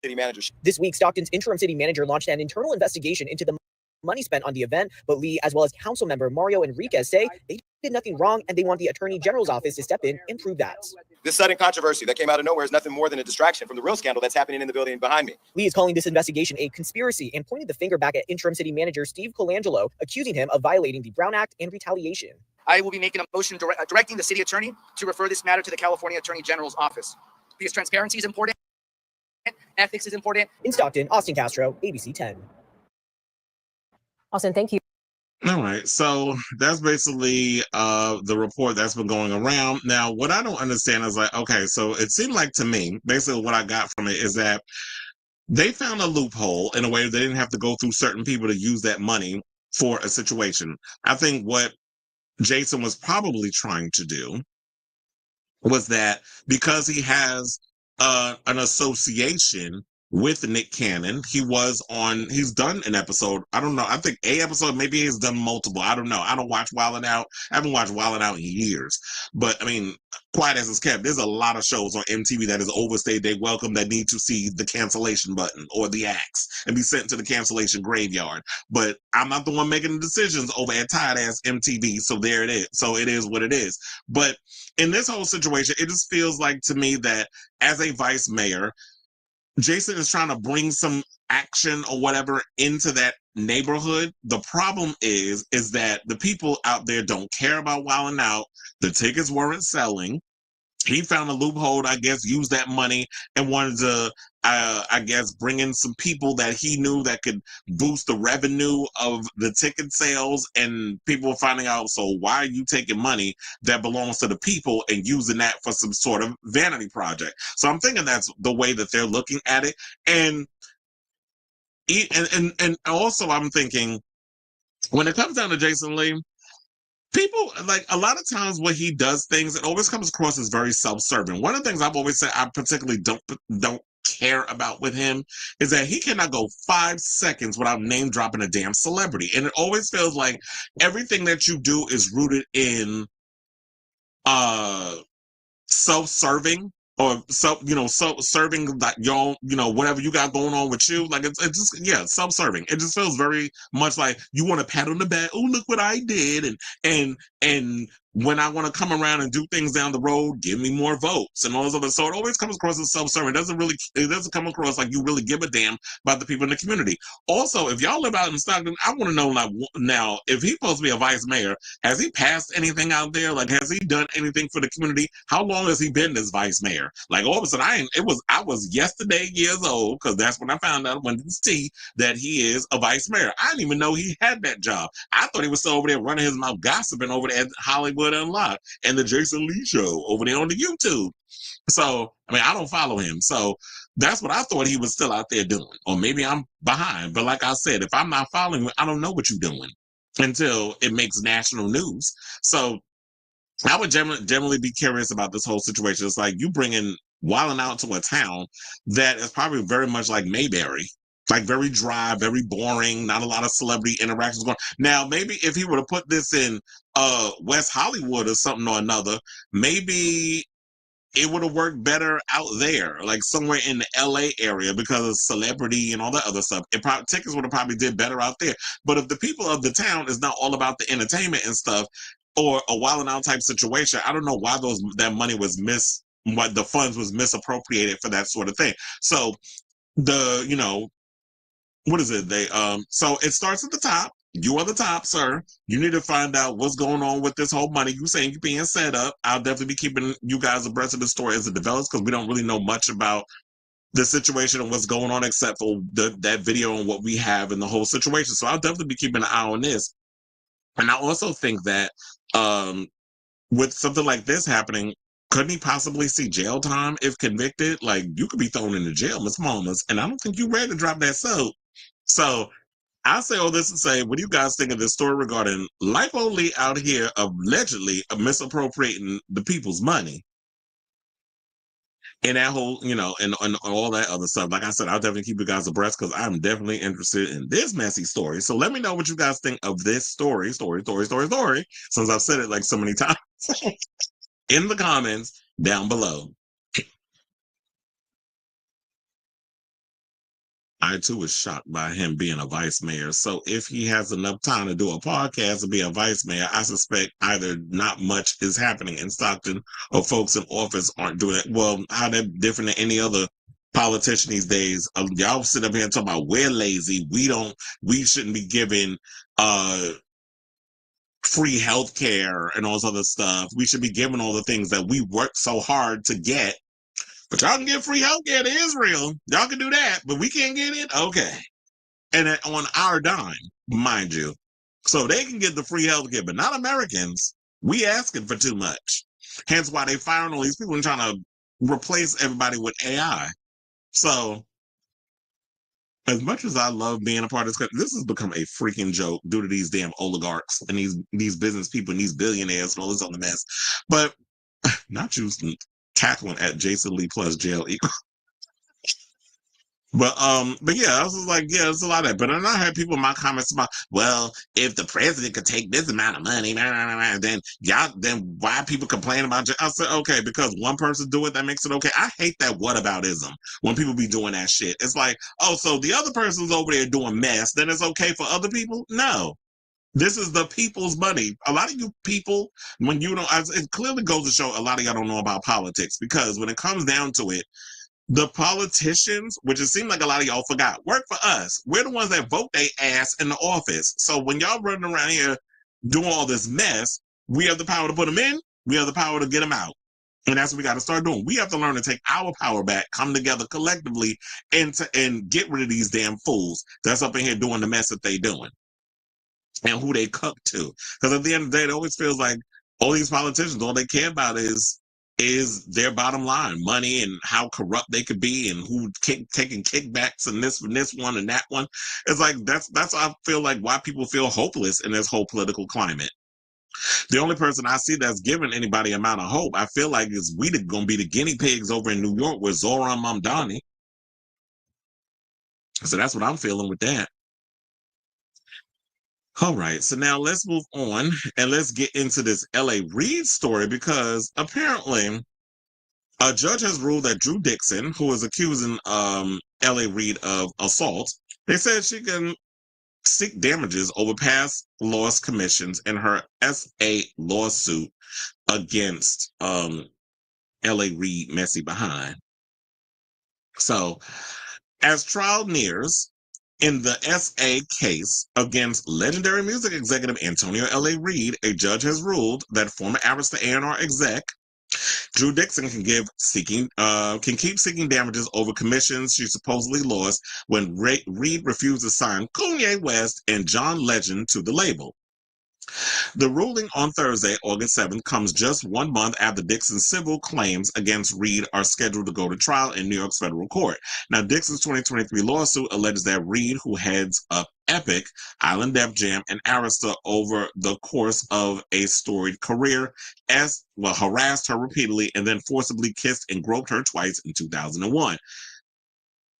city manager. This week, Stockton's interim city manager launched an internal investigation into the money spent on the event, but Lee, as well as council member Mario Enriquez, say they did nothing wrong and they want the attorney general's office to step in and prove that. This sudden controversy that came out of nowhere is nothing more than a distraction from the real scandal that's happening in the building behind me. Lee is calling this investigation a conspiracy and pointed the finger back at interim city manager Steve Colangelo, accusing him of violating the Brown Act and retaliation. I will be making a motion directing the city attorney to refer this matter to the California Attorney General's office because transparency is important, ethics is important. In Stockton, Austin Castro, ABC 10. Austin, thank you. All right, so that's basically the report that's been going around. Now, what I don't understand is like, okay, so it seemed like to me, basically what I got from it is that they found a loophole in a way they didn't have to go through certain people to use that money for a situation. I think what Jason was probably trying to do was that because he has an association with Nick Cannon, he's done an episode. I don't know. I think a episode, maybe he's done multiple. I don't know. I don't watch Wild 'N Out. I haven't watched Wild 'N Out in years. But I mean, quiet as it's kept, there's a lot of shows on MTV that is overstayed their welcome that need to see the cancellation button or the axe and be sent to the cancellation graveyard. But I'm not the one making the decisions over at tired ass MTV. So there it is. So it is what it is. But in this whole situation, it just feels like to me that as a vice mayor, Jason is trying to bring some action or whatever into that neighborhood. The problem is that the people out there don't care about Wild 'N Out. The tickets weren't selling. He found a loophole, I guess, used that money and wanted to, I guess, bring in some people that he knew that could boost the revenue of the ticket sales. And people were finding out, so why are you taking money that belongs to the people and using that for some sort of vanity project? So I'm thinking that's the way that they're looking at it. And also I'm thinking, when it comes down to Jason Lee, people, like, a lot of times when he does things, it always comes across as very self-serving. One of the things I've always said I particularly don't care about with him is that he cannot go 5 seconds without name dropping a damn celebrity. And it always feels like everything that you do is rooted in self-serving, or serving like your, whatever you got going on with you. Like it's just, yeah, self-serving. It just feels very much like you want to pat on the back. Oh, look what I did. And when I want to come around and do things down the road, give me more votes and all this other. So it always comes across as self-serving. It doesn't come across like you really give a damn about the people in the community. Also, if y'all live out in Stockton, I want to know, like, now, if he's supposed to be a vice mayor, has he passed anything out there? Like, has he done anything for the community? How long has he been this vice mayor? Like, all of a sudden, I was yesterday years old, because that's when I found out when it's tea that he is a vice mayor. I didn't even know he had that job. I thought he was still over there running his mouth gossiping over there at Hollywood Unlocked and the Jason Lee show over there on the YouTube. So, I mean, I don't follow him. So that's what I thought he was still out there doing. Or maybe I'm behind. But like I said, if I'm not following you, I don't know what you're doing until it makes national news. So I would generally be curious about this whole situation. It's like you bringing Wild 'N Out to a town that is probably very much like Mayberry. Like very dry, very boring, not a lot of celebrity interactions going. Now, maybe if he were to put this in West Hollywood or something or another, maybe it would have worked better out there, like somewhere in the LA area, because of celebrity and all that other stuff. Tickets would have probably did better out there. But if the people of the town is not all about the entertainment and stuff, or a Wild 'N Out type situation, I don't know why that money was what the funds was misappropriated for that sort of thing. So the, you know, what is it? So it starts at the top. You are the top, sir. You need to find out what's going on with this whole money. You saying you're being set up. I'll definitely be keeping you guys abreast of the story as it develops, because we don't really know much about the situation and what's going on except for that video and what we have in the whole situation. So I'll definitely be keeping an eye on this. And I also think that with something like this happening, couldn't he possibly see jail time if convicted? Like, you could be thrown into jail, Miss Mamas, and I don't think you're ready to drop that soap. So I say all this to say, what do you guys think of this story regarding Lipo Lee out here allegedly misappropriating the people's money? And that whole, you know, and all that other stuff. Like I said, I'll definitely keep you guys abreast, because I'm definitely interested in this messy story. So let me know what you guys think of this story, since I've said it like so many times, in the comments down below. I too was shocked by him being a vice mayor. So if he has enough time to do a podcast and be a vice mayor, I suspect either not much is happening in Stockton, or folks in office aren't doing it. Well, how they're different than any other politician these days. Y'all sit up here and talk about we're lazy. We shouldn't be giving free health care and all this other stuff. We should be giving all the things that we worked so hard to get. But y'all can get free healthcare to Israel. Y'all can do that, but we can't get it? Okay. And on our dime, mind you. So they can get the free healthcare, but not Americans. We asking for too much. Hence why they firing all these people and trying to replace everybody with AI. So as much as I love being a part of this country, this has become a freaking joke due to these damn oligarchs and these business people and these billionaires and all this other mess. But not you tackling at Jason Lee plus jail equal. But yeah, I was just like, yeah, it's a lot of that. But then I had people in my comments about, well, if the president could take this amount of money, then why people complain about it? I said, okay, because one person do it, that makes it okay. I hate that whataboutism when people be doing that shit. It's like, oh, so the other person's over there doing mess, then it's okay for other people? No. This is the people's money. A lot of you people, when you don't, it clearly goes to show a lot of y'all don't know about politics, because when it comes down to it, the politicians, which it seems like a lot of y'all forgot, work for us. We're the ones that vote they ass in the office. So when y'all running around here doing all this mess, we have the power to put them in. We have the power to get them out. And that's what we got to start doing. We have to learn to take our power back, come together collectively, and get rid of these damn fools that's up in here doing the mess that they doing and who they cook to. Because at the end of the day, it always feels like all these politicians, all they care about is their bottom line, money, and how corrupt they could be, and who taking kickbacks and this one and that one. It's like that's I feel like why people feel hopeless in this whole political climate. The only person I see that's giving anybody amount of hope, I feel like, is we gonna be the guinea pigs over in New York with Zoran Mamdani. So that's what I'm feeling with that. All right, so now let's move on and let's get into this L.A. Reid story, because apparently a judge has ruled that Drew Dixon, who is accusing L.A. Reid of assault, they said she can seek damages over past loss commissions in her SA lawsuit against L.A. Reid messy behind. So as trial nears, in the SA case against legendary music executive Antonio L.A. Reid, a judge has ruled that former Arista A&R exec Drew Dixon can keep seeking damages over commissions she supposedly lost when Reid refused to sign Kanye West and John Legend to the label. The ruling on Thursday, August 7th, comes just 1 month after Dixon's civil claims against Reid are scheduled to go to trial in New York's federal court. Now, Dixon's 2023 lawsuit alleges that Reid, who heads up Epic, Island Def Jam, and Arista over the course of a storied career, harassed her repeatedly and then forcibly kissed and groped her twice in 2001.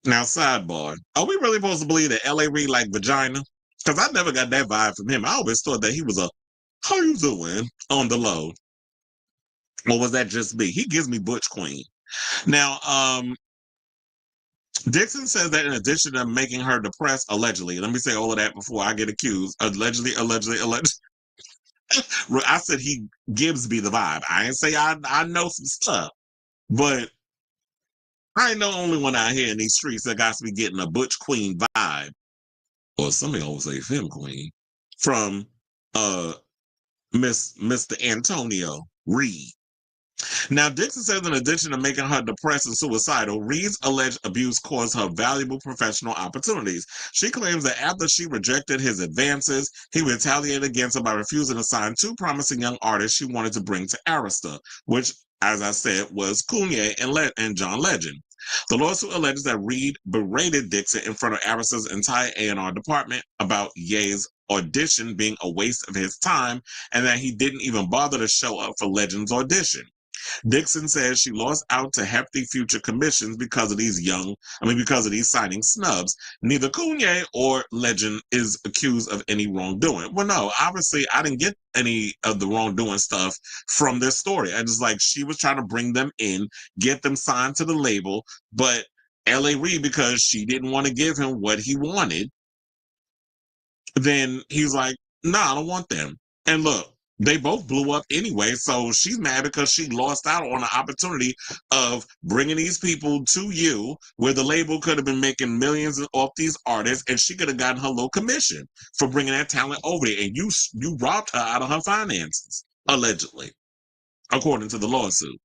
Now, sidebar, are we really supposed to believe that L.A. Reid like vagina? Because I never got that vibe from him. I always thought that he was a, how you doing, on the low. Or was that just me? He gives me Butch Queen. Now, Dixon says that in addition to making her depressed, allegedly, let me say all of that before I get accused, allegedly. I said he gives me the vibe. I didn't say I know some stuff. But I ain't the only one out here in these streets that got to be getting a Butch Queen vibe, or somebody always say Femme Queen, from Mr. Antonio Reid. Now, Dixon says in addition to making her depressed and suicidal, Reid's alleged abuse caused her valuable professional opportunities. She claims that after she rejected his advances, he retaliated against her by refusing to sign 2 promising young artists she wanted to bring to Arista, which, as I said, was Kanye and John Legend. The lawsuit alleges that Reid berated Dixon in front of Arista's entire A&R department about Ye's audition being a waste of his time and that he didn't even bother to show up for Legend's audition. Dixon says she lost out to hefty future commissions because of these signing snubs. Neither Kanye or Legend is accused of any wrongdoing. Well, no, obviously I didn't get any of the wrongdoing stuff from this story. I just she was trying to bring them in, get them signed to the label, but L.A. Reid, because she didn't want to give him what he wanted, then he's like, nah, I don't want them. And look, they both blew up anyway, so she's mad because she lost out on the opportunity of bringing these people to you, where the label could have been making millions off these artists, and she could have gotten her little commission for bringing that talent over there, and you robbed her out of her finances, allegedly, according to the lawsuit.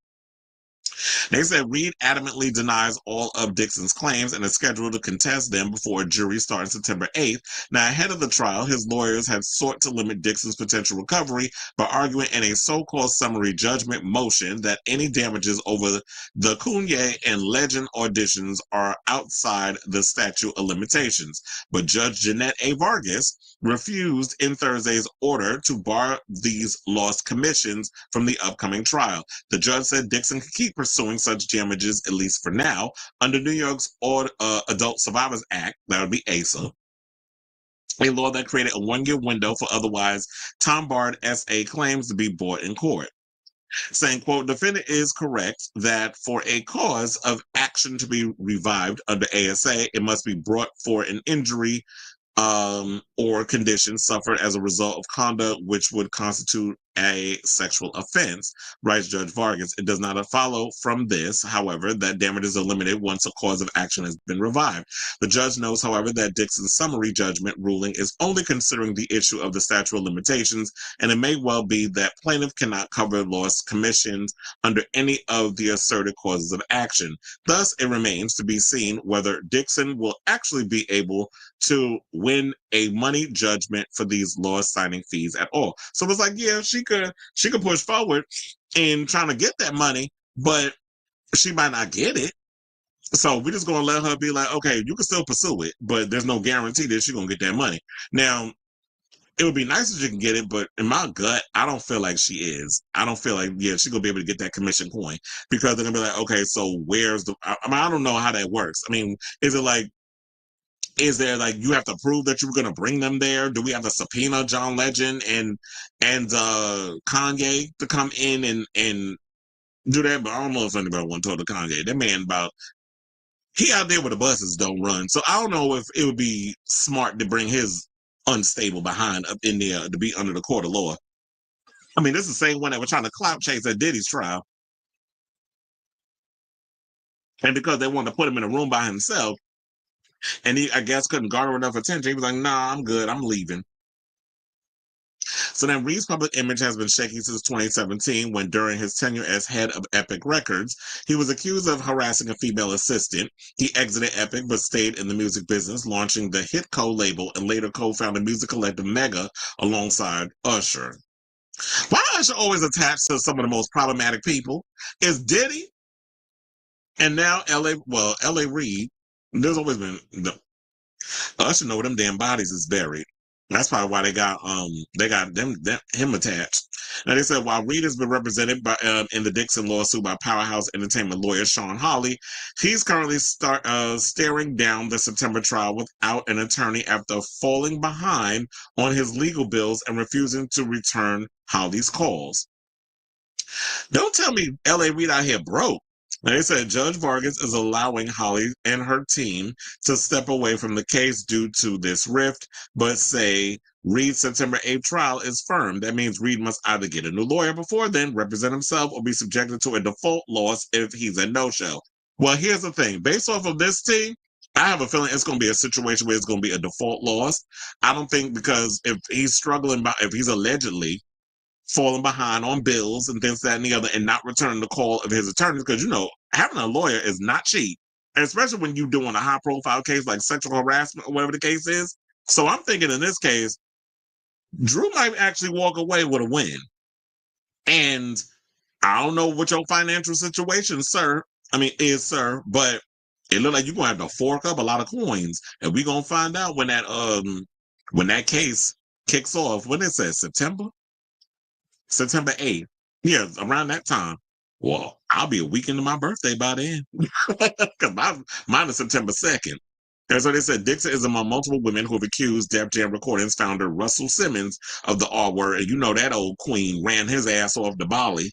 They said Reid adamantly denies all of Dixon's claims and is scheduled to contest them before a jury starting September 8th. Now, ahead of the trial, his lawyers had sought to limit Dixon's potential recovery by arguing in a so-called summary judgment motion that any damages over the Kanye and Legend auditions are outside the statute of limitations. But Judge Jeanette A. Vargas refused in Thursday's order to bar these lost commissions from the upcoming trial. The judge said Dixon could keep pursuing such damages, at least for now, under New York's Adult Survivors Act, that would be ASA, a law that created a 1-year window for otherwise time-barred SA claims to be brought in court. Saying, quote, defendant is correct that for a cause of action to be revived under ASA, it must be brought for an injury or condition suffered as a result of conduct which would constitute a sexual offense, writes Judge Vargas. It does not follow from this, however, that damages are limited once a cause of action has been revived. The judge knows, however, that Dixon's summary judgment ruling is only considering the issue of the statute of limitations, and it may well be that plaintiff cannot cover lost commissions under any of the asserted causes of action. Thus, it remains to be seen whether Dixon will actually be able to win a money judgment for these lost signing fees at all. So it's like, yeah, she could push forward in trying to get that money, but she might not get it. So we're just gonna let her be like, okay, you can still pursue it, but there's no guarantee that she's gonna get that money. Now, it would be nice if she can get it, but in my gut, I don't feel like she is. I don't feel like, yeah, she's gonna be able to get that commission coin, because they're gonna be like, okay, so where's I don't know how that works. I mean, is there like you have to prove that you were going to bring them there? Do we have to subpoena John Legend and Kanye to come in and do that? But I don't know if anybody want to talk to Kanye. That man he out there where the buses don't run. So I don't know if it would be smart to bring his unstable behind up in there to be under the court of law. I mean, this is the same one that was trying to clout chase at Diddy's trial. And because they wanted to put him in a room by himself, and he, I guess, couldn't garner enough attention. He was like, nah, I'm good. I'm leaving. So then Reid's public image has been shaky since 2017, when during his tenure as head of Epic Records, he was accused of harassing a female assistant. He exited Epic but stayed in the music business, launching the Hitco label and later co-founded music collective Mega alongside Usher. Why is Usher always attached to some of the most problematic people? Is Diddy and now L.A. Reid. There's always been Usher know where them damn bodies is buried. That's probably why they got him attached. Now they said while Reid has been represented by in the Dixon lawsuit by Powerhouse Entertainment lawyer Sean Hawley, he's currently staring down the September trial without an attorney after falling behind on his legal bills and refusing to return Hawley's calls. Don't tell me L.A. Reid out here broke. They said Judge Vargas is allowing Holly and her team to step away from the case due to this rift, but say Reid's September 8th trial is firm. That means Reid must either get a new lawyer before then, represent himself, or be subjected to a default loss if he's a no-show. Well, here's the thing. Based off of this team, I have a feeling it's going to be a situation where it's going to be a default loss. I don't think, because if he's struggling, if he's allegedly falling behind on bills and this, that, and the other, and not returning the call of his attorneys, because, you know, having a lawyer is not cheap, and especially when you're doing a high-profile case like sexual harassment or whatever the case is. So I'm thinking in this case, Drew might actually walk away with a win. And I don't know what your financial situation, sir, sir, but it looked like you're going to have to fork up a lot of coins, and we're going to find out when that case kicks off. When it says September 8th. Yeah, around that time. Well, I'll be a week into my birthday by then. Because mine is September 2nd. And so they said Dixon is among multiple women who have accused Def Jam Recordings founder Russell Simmons of the R word. And you know that old queen ran his ass off to Bali.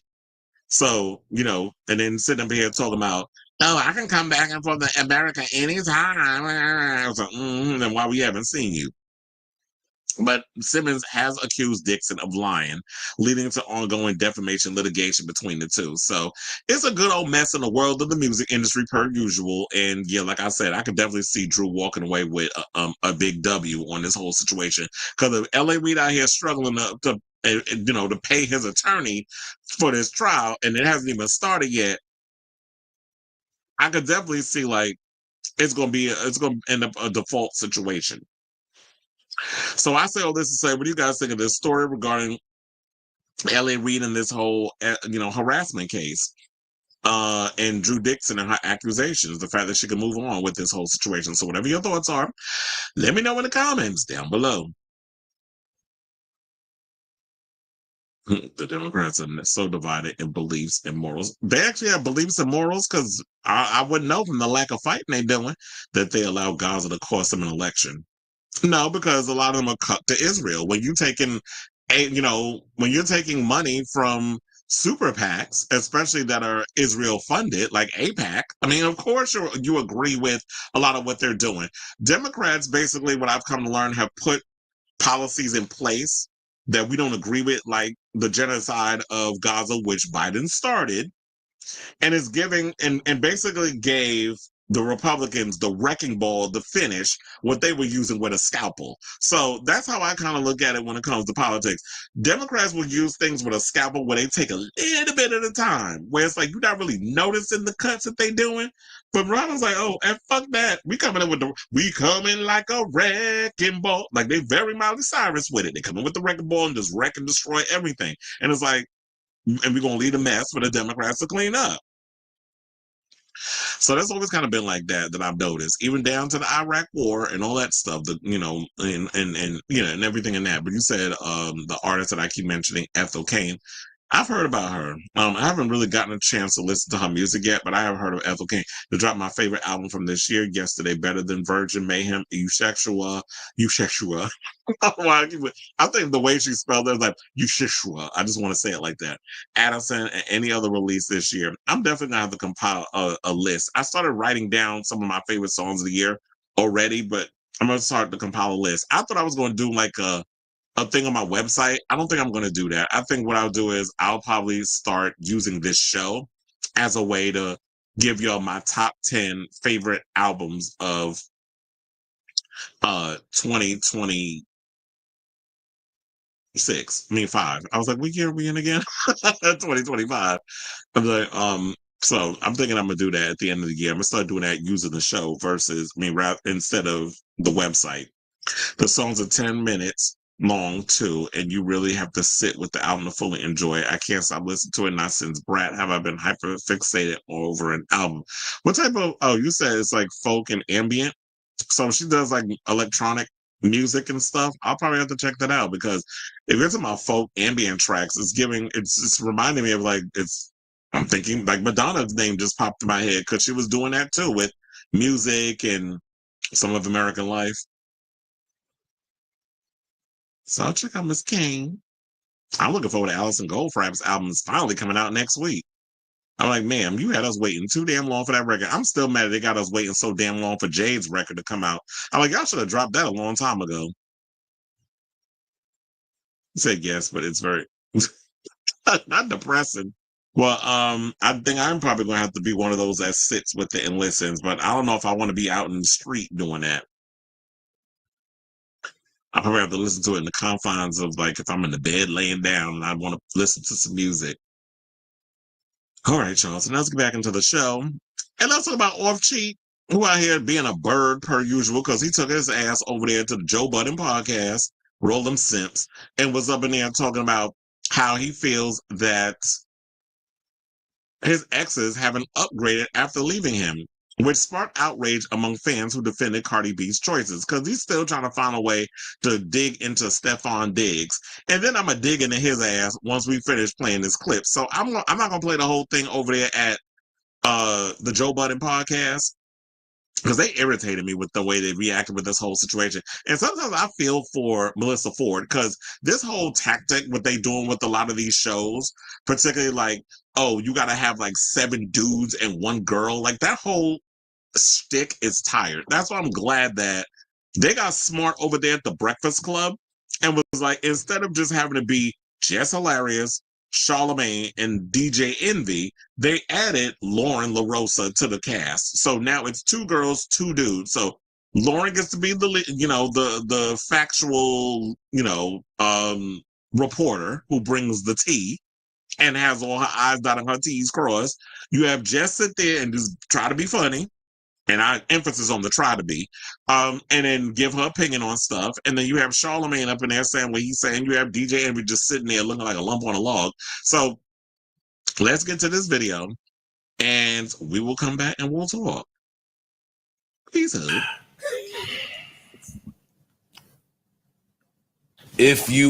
So, you know, and then sitting up here talking about, oh, I can come back and forth to America anytime. I was like, then why we haven't seen you? But Simmons has accused Dixon of lying, leading to ongoing defamation litigation between the two. So it's a good old mess in the world of the music industry, per usual. And yeah, like I said, I could definitely see Drew walking away with a big W on this whole situation. Because if L.A. Reid out here struggling to pay his attorney for this trial, and it hasn't even started yet, I could definitely see like it's going to end up a default situation. So I say all this to say, what do you guys think of this story regarding L.A. Reid and this whole, harassment case, and Drew Dixon and her accusations, the fact that she can move on with this whole situation? So whatever your thoughts are, let me know in the comments down below. The Democrats are so divided in beliefs and morals. They actually have beliefs and morals, because I wouldn't know from the lack of fighting they're doing that they allow Gaza to cost them an election. No, because a lot of them are cut to Israel. When you're taking money from super PACs, especially that are Israel funded, like AIPAC, I mean, of course you agree with a lot of what they're doing. Democrats, basically, what I've come to learn, have put policies in place that we don't agree with, like the genocide of Gaza, which Biden started, and is giving and basically gave the Republicans the wrecking ball to finish what they were using with a scalpel. So that's how I kind of look at it when it comes to politics. Democrats will use things with a scalpel where they take a little bit at a time, where it's like you're not really noticing the cuts that they're doing. But Ronald's like, oh, and fuck that. We coming like a wrecking ball. Like, they very Miley Cyrus with it. They come in with the wrecking ball and just wreck and destroy everything. And it's like, and we're going to leave a mess for the Democrats to clean up. So that's always kind of been like that I've noticed, even down to the Iraq War and all that stuff, and everything in that. But you said the artist that I keep mentioning, Ethel Cain. I've heard about her. I haven't really gotten a chance to listen to her music yet, but I have heard of Ethel Cain. They dropped my favorite album from this year, Yesterday Better Than Virgin Mayhem, Eusheshua. I think the way she spelled it is like Eusheshua. I just want to say it like that. Addison and any other release this year. I'm definitely going to have to compile a list. I started writing down some of my favorite songs of the year already, but I'm going to start to compile a list. I thought I was going to do like a thing on my website. I don't think I'm going to do that. I think what I'll do is I'll probably start using this show as a way to give y'all my top 10 favorite albums of 2026. 5. I was like, what year are we in again? 2025. I'm like, so I'm thinking I'm gonna do that at the end of the year. I'm gonna start doing that using the show versus instead of the website. The songs are 10 minutes long too, and you really have to sit with the album to fully enjoy it. I can't stop listening to it. Not since Brat have I been hyper fixated over an album. What type of, you said it's like folk and ambient, so she does like electronic music and stuff. I'll probably have to check that out, because if it's about folk ambient tracks, it's reminding me of I'm thinking like Madonna's name just popped in my head, because she was doing that too with music and some of American Life. So I'll check out Miss Cain. I'm looking forward to Alison Goldfrapp's album is finally coming out next week. I'm like, ma'am, you had us waiting too damn long for that record. I'm still mad they got us waiting so damn long for Jade's record to come out. I'm like, y'all should have dropped that a long time ago. I said yes, but it's very not depressing. Well, I think I'm probably gonna have to be one of those that sits with it and listens, but I don't know if I want to be out in the street doing that. I probably have to listen to it in the confines of, like, if I'm in the bed laying down and I want to listen to some music. All right, y'all. So now let's get back into the show. And let's talk about Off Cheat, who out here being a bird per usual, because he took his ass over there to the Joe Budden podcast, Roll Them Simps, and was up in there talking about how he feels that his exes haven't upgraded after leaving him, which sparked outrage among fans who defended Cardi B's choices, because he's still trying to find a way to dig into Stefon Diggs. And then I'm going to dig into his ass once we finish playing this clip. So I'm not going to play the whole thing over there at the Joe Budden podcast, because they irritated me with the way they reacted with this whole situation. And sometimes I feel for Melissa Ford, because this whole tactic, what they doing with a lot of these shows, particularly like, oh, you got to have like 7 dudes and 1 girl, like that whole shtick is tired. That's why I'm glad that they got smart over there at the Breakfast Club and was like, instead of just having to be Jess Hilarious, Charlamagne, and DJ Envy, they added Lauren LaRosa to the cast. So now it's 2 girls, 2 dudes. So Lauren gets to be the factual, reporter who brings the tea and has all her I's dotted and her T's crossed. You have Jess sit there and just try to be funny. And I emphasis on the try to be, and then give her opinion on stuff. And then you have Charlamagne up in there saying what he's saying. You have DJ Envy just sitting there looking like a lump on a log. So let's get to this video, and we will come back and we'll talk. Peace out.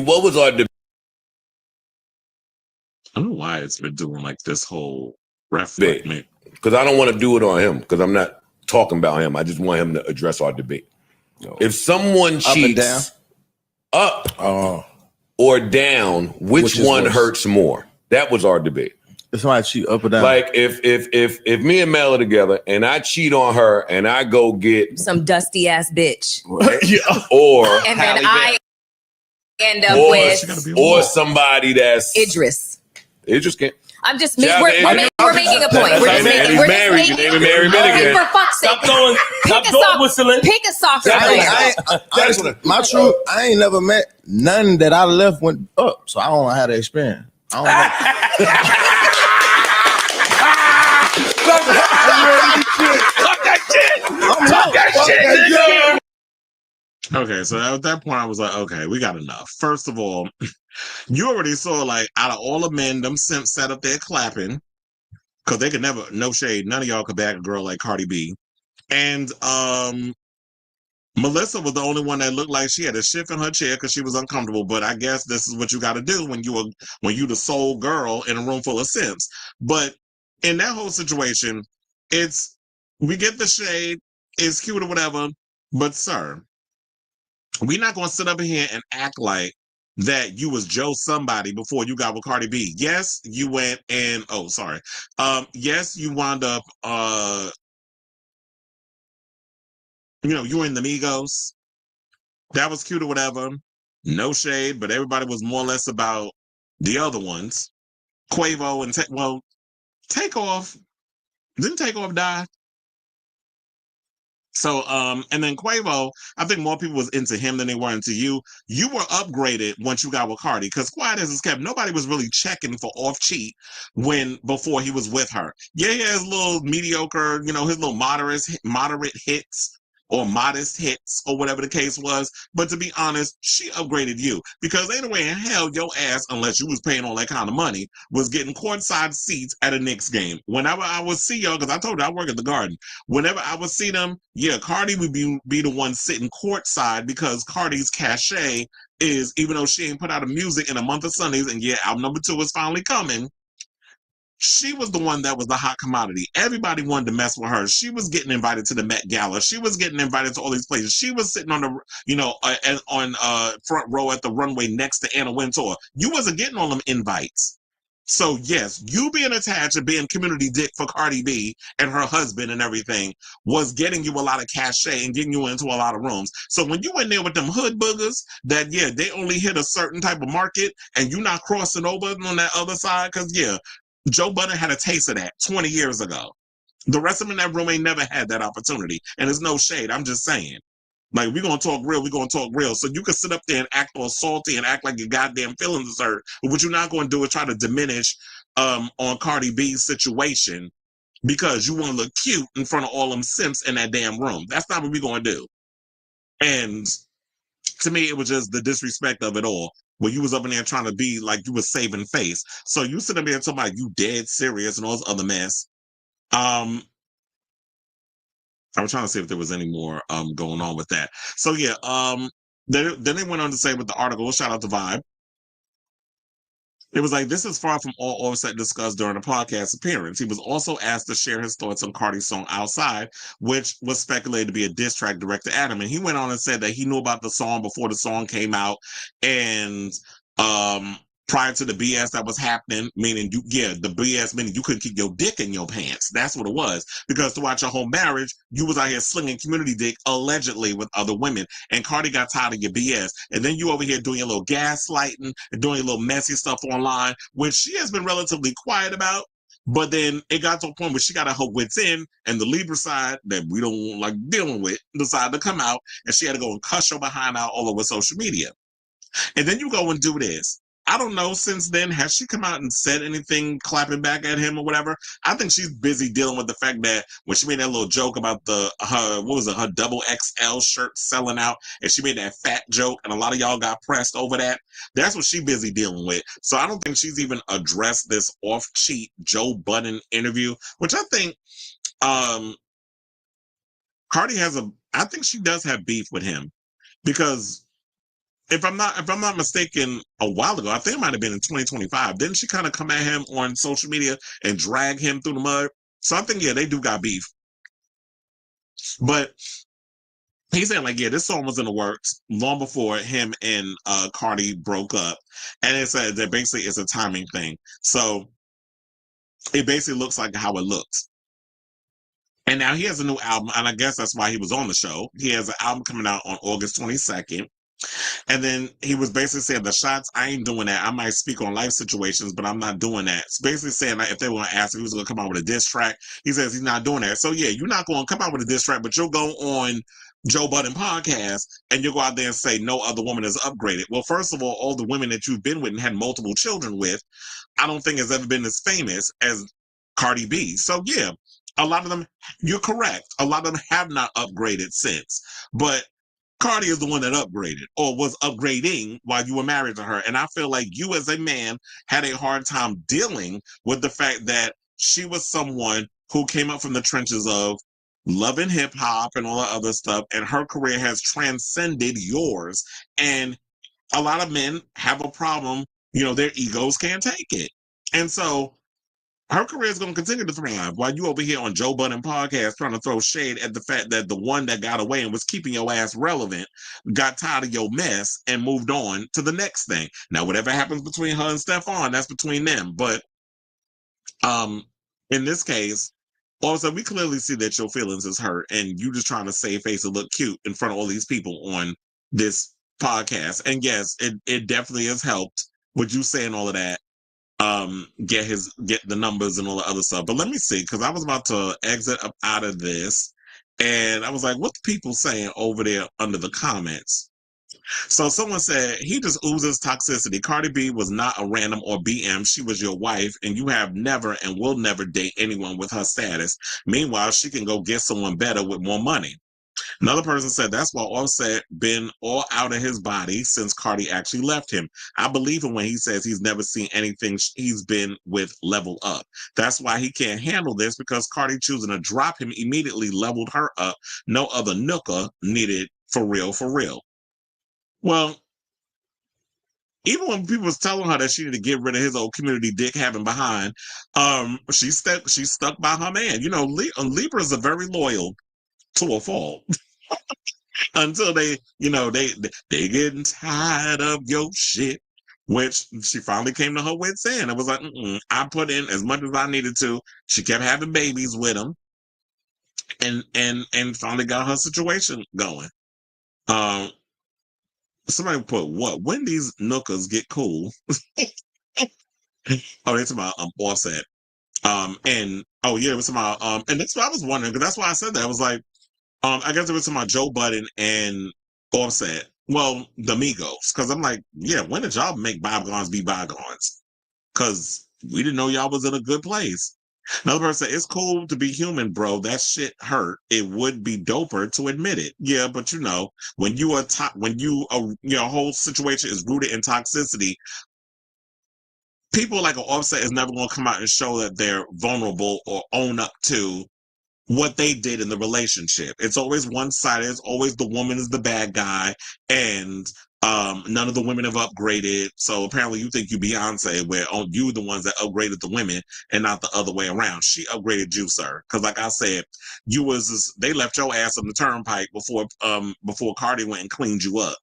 What was our debate? I don't know why it's been doing like this whole reflect me. Because I don't want to do it on him, because I'm not talking about him. I just want him to address our debate. No. If someone cheats up or down, which one worse? Hurts more? That was our debate. If somebody cheat up or down, like if me and Mel are together and I cheat on her and I go get some dusty ass bitch, or and then I end up with somebody that's Idris. Idris can't. I'm just we're making a point. We're married. You name married men again. For fuck's sake. Stop going whistling. Pick a softer. My truth, I ain't never met none that I left went up, so I don't know how to experience. I don't know. Talk that shit. Okay, so at that point, I was like, okay, we got enough. First of all, you already saw, like, out of all the men, them simps sat up there clapping, because they could never, no shade, none of y'all could back a girl like Cardi B. And Melissa was the only one that looked like she had a shift in her chair because she was uncomfortable. But I guess this is what you got to do when you the sole girl in a room full of simps. But in that whole situation, we get the shade, it's cute or whatever, but sir, we're not going to sit up here and act like that you was Joe somebody before you got with Cardi B. Yes, you went and, yes, you wound up, you were in the Migos. That was cute or whatever. No shade, but everybody was more or less about the other ones. Quavo and, Takeoff. Didn't Takeoff die? So, and then Quavo, I think more people was into him than they were into you. You were upgraded once you got with Cardi, because quiet as it's kept, nobody was really checking for Off Cheat before he was with her. Yeah, he has little mediocre, his little moderate hits or modest hits or whatever the case was. But to be honest, she upgraded you, because ain't no way in hell your ass, unless you was paying all that kind of money, was getting courtside seats at a Knicks game. Whenever I would see y'all, because I told you I work at the Garden, whenever I would see them, yeah, Cardi would be the one sitting courtside, because Cardi's cachet is, even though she ain't put out a music in a month of Sundays, and yeah, album number 2 is finally coming, she was the one that was the hot commodity. Everybody wanted to mess with her. She was getting invited to the Met Gala. She was getting invited to all these places. She was sitting on the, front row at the runway next to Anna Wintour. You wasn't getting all them invites. So yes, you being attached and being community dick for Cardi B and her husband and everything was getting you a lot of cachet and getting you into a lot of rooms. So when you in there with them hood boogers that, yeah, they only hit a certain type of market and you not crossing over on that other side, because yeah, Joe Budden had a taste of that 20 years ago. The rest of them in that room ain't never had that opportunity. And there's no shade. I'm just saying. Like, we're going to talk real. We're going to talk real. So you can sit up there and act all salty and act like your goddamn feelings is hurt. But what you're not going to do is try to diminish on Cardi B's situation because you want to look cute in front of all them simps in that damn room. That's not what we're going to do. And to me, it was just the disrespect of it all. Where you was up in there trying to be like you was saving face. So you sit up there and talking about you dead serious and all this other mess. I was trying to see if there was any more going on with that. So yeah, then they went on to say with the article, shout out to Vibe. It was like, this is far from all Offset discussed during the podcast appearance. He was also asked to share his thoughts on Cardi's song Outside, which was speculated to be a diss track directed at him. And he went on and said that he knew about the song before the song came out. And prior to the BS that was happening, meaning the BS meaning you couldn't keep your dick in your pants. That's what it was. Because throughout your whole marriage, you was out here slinging community dick allegedly with other women. And Cardi got tired of your BS. And then you over here doing your little gaslighting and doing your little messy stuff online, which she has been relatively quiet about. But then it got to a point where she got her wits in, and the Libra side that we don't like dealing with decided to come out, and she had to go and cuss her behind out all over social media. And then you go and do this. I don't know, since then, has she come out and said anything clapping back at him or whatever? I think she's busy dealing with the fact that when she made that little joke about her double XL shirt selling out, and she made that fat joke, and a lot of y'all got pressed over that. That's what she's busy dealing with. So I don't think she's even addressed this off-cheat Joe Budden interview, which I think Cardi I think she does have beef with him, because if I'm not mistaken, a while ago, I think it might have been in 2025, didn't she kind of come at him on social media and drag him through the mud? So I think, yeah, they do got beef. But he's saying, like, yeah, this song was in the works long before him and Cardi broke up. And it said that basically it's a timing thing. So it basically looks like how it looks. And now he has a new album, and I guess that's why he was on the show. He has an album coming out on August 22nd. And then he was basically saying, the shots, I ain't doing that. I might speak on life situations, but I'm not doing that. It's basically saying that if they want to ask if he was going to come out with a diss track, he says he's not doing that. So yeah, you're not going to come out with a diss track, but you'll go on Joe Budden podcast and you'll go out there and say no other woman is upgraded. Well, first of all the women that you've been with and had multiple children with, I don't think has ever been as famous as Cardi B. So yeah, a lot of them, you're correct. A lot of them have not upgraded since. But Cardi is the one that upgraded or was upgrading while you were married to her. And I feel like you as a man had a hard time dealing with the fact that she was someone who came up from the trenches of loving hip hop and all that other stuff. And her career has transcended yours. And a lot of men have a problem, their egos can't take it. And so her career is going to continue to thrive while you over here on Joe Budden podcast trying to throw shade at the fact that the one that got away and was keeping your ass relevant got tired of your mess and moved on to the next thing. Now, whatever happens between her and Stefon, that's between them. But in this case, also, we clearly see that your feelings is hurt and you just trying to save face and look cute in front of all these people on this podcast. And yes, it definitely has helped with you saying all of that. Get the numbers and all the other stuff. But let me see, because I was about to exit up out of this and I was like, what the people saying over there under the comments? So someone said, he just oozes toxicity. Cardi B was not a random or BM. She was your wife and you have never and will never date anyone with her status. Meanwhile, she can go get someone better with more money. Another person said that's why Offset been all out of his body since Cardi actually left him. I believe him when he says he's never seen anything he's been with level up. That's why he can't handle this, because Cardi choosing to drop him immediately leveled her up. No other nooker needed for real, for real. Well, even when people was telling her that she needed to get rid of his old community dick having behind, she stuck by her man. Libras are very loyal to a fault. Until they getting tired of your shit. which she finally came to her wits end. It was like, I put in as much as I needed to. She kept having babies with him, and finally got her situation going. Somebody put what? When these nookers get cool? Oh, it's about Offset. And oh yeah, it was about and that's what I was wondering, because that's why I said that. I was like, I guess it was about Joe Budden and Offset. Well, the Migos, because I'm like, yeah, when did y'all make bygones be bygones? Because we didn't know y'all was in a good place. Another person said, it's cool to be human, bro. That shit hurt. It would be doper to admit it. Yeah, but you know, when you are your whole situation is rooted in toxicity, people like an Offset is never going to come out and show that they're vulnerable or own up to what they did in the relationship. It's always one-sided. It's always the woman is the bad guy, and none of the women have upgraded. So apparently you think you Beyonce, where you the ones that upgraded the women and not the other way around. She upgraded you, sir. Because like I said, they left your ass on the turnpike before Cardi went and cleaned you up.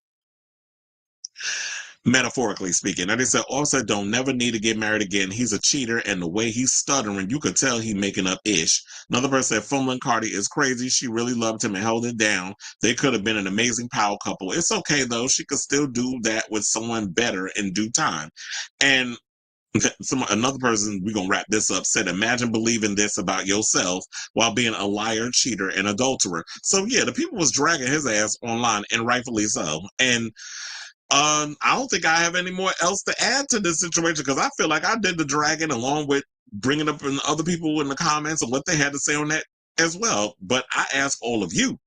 Metaphorically speaking. And they said, Offset don't never need to get married again. He's a cheater, and the way he's stuttering, you could tell he making up ish. Another person said, fumbling Cardi is crazy. She really loved him and held it down. They could have been an amazing power couple. It's okay though. She could still do that with someone better in due time. And another person, we're gonna wrap this up, said, imagine believing this about yourself while being a liar, cheater, and adulterer. So yeah, the people was dragging his ass online, and rightfully so. And I don't think I have any more else to add to this situation, because I feel like I did the dragging along with bringing up in other people in the comments and what they had to say on that as well. But I ask all of you,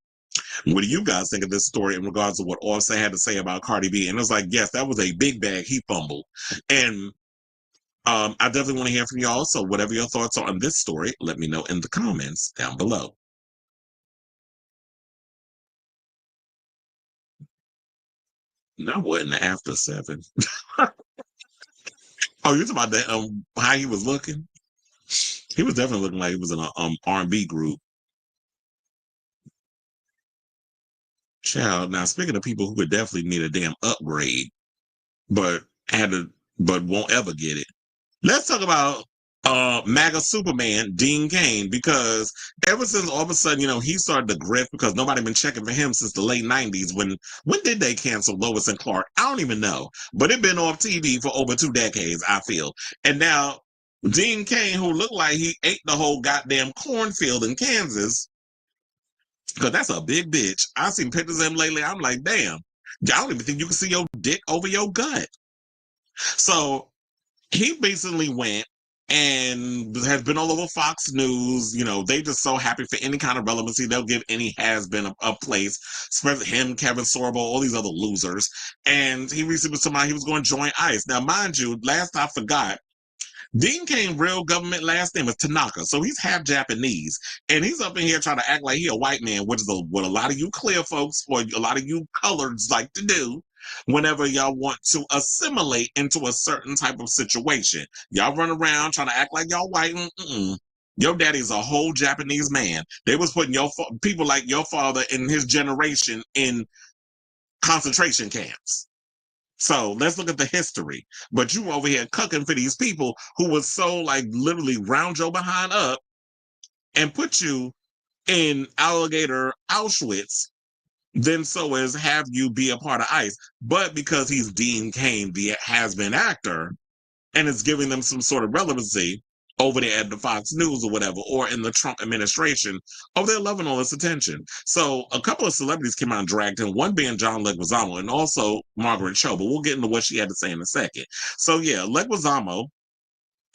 what do you guys think of this story in regards to what Offset had to say about Cardi B? And it was like, yes, that was a big bag he fumbled. And I definitely want to hear from y'all. So whatever your thoughts are on this story, let me know in the comments down below. That wasn't after 7. Oh, you talking about that? How he was looking? He was definitely looking like he was in a R&B group. Child. Now, speaking of people who would definitely need a damn upgrade, but won't ever get it. Let's talk about MAGA Superman, Dean Cain, because ever since all of a sudden, he started to grift because nobody been checking for him since the late 90s. When did they cancel Lois and Clark? I don't even know. But it been off TV for over 2 decades, I feel. And now Dean Cain, who looked like he ate the whole goddamn cornfield in Kansas, because that's a big bitch. I've seen pictures of him lately. I'm like, damn, I don't even think you can see your dick over your gut. So he basically went and has been all over Fox News. They just so happy for any kind of relevancy. They'll give any has-been a place, especially him, Kevin Sorbo, all these other losers. And he recently was somebody he was going to join ICE. Now, mind you, last I forgot, Dean Cain's real government last name is Tanaka, so he's half Japanese, and he's up in here trying to act like he a white man, which is what a lot of you clear folks or a lot of you coloreds like to do whenever y'all want to assimilate into a certain type of situation. Y'all run around trying to act like y'all white. Your daddy's a whole Japanese man. They was putting people like your father and his generation in concentration camps. So let's look at the history. But you over here cooking for these people who was so literally round your behind up and put you in alligator Auschwitz, then so as have you be a part of ICE. But because he's Dean Cain, the has-been actor, and it's giving them some sort of relevancy over there at the Fox News or whatever, or in the Trump administration, they're loving all this attention. So a couple of celebrities came out and dragged him, one being John Leguizamo and also Margaret Cho, but we'll get into what she had to say in a second. So yeah, Leguizamo,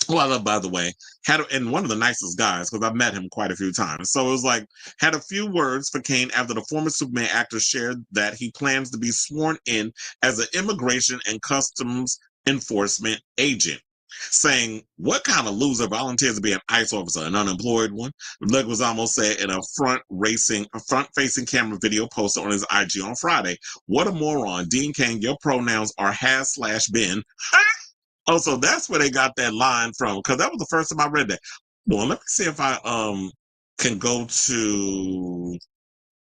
who I love, by the way, and one of the nicest guys, because I've met him quite a few times. So it was had a few words for Cain after the former Superman actor shared that he plans to be sworn in as an immigration and customs enforcement agent, saying, what kind of loser volunteers to be an ICE officer, an unemployed one? Leguizamo said in a front-facing camera video posted on his IG on Friday. What a moron. Dean Cain, your pronouns are has/been. Oh, so that's where they got that line from, because that was the first time I read that. Well, let me see if I can go to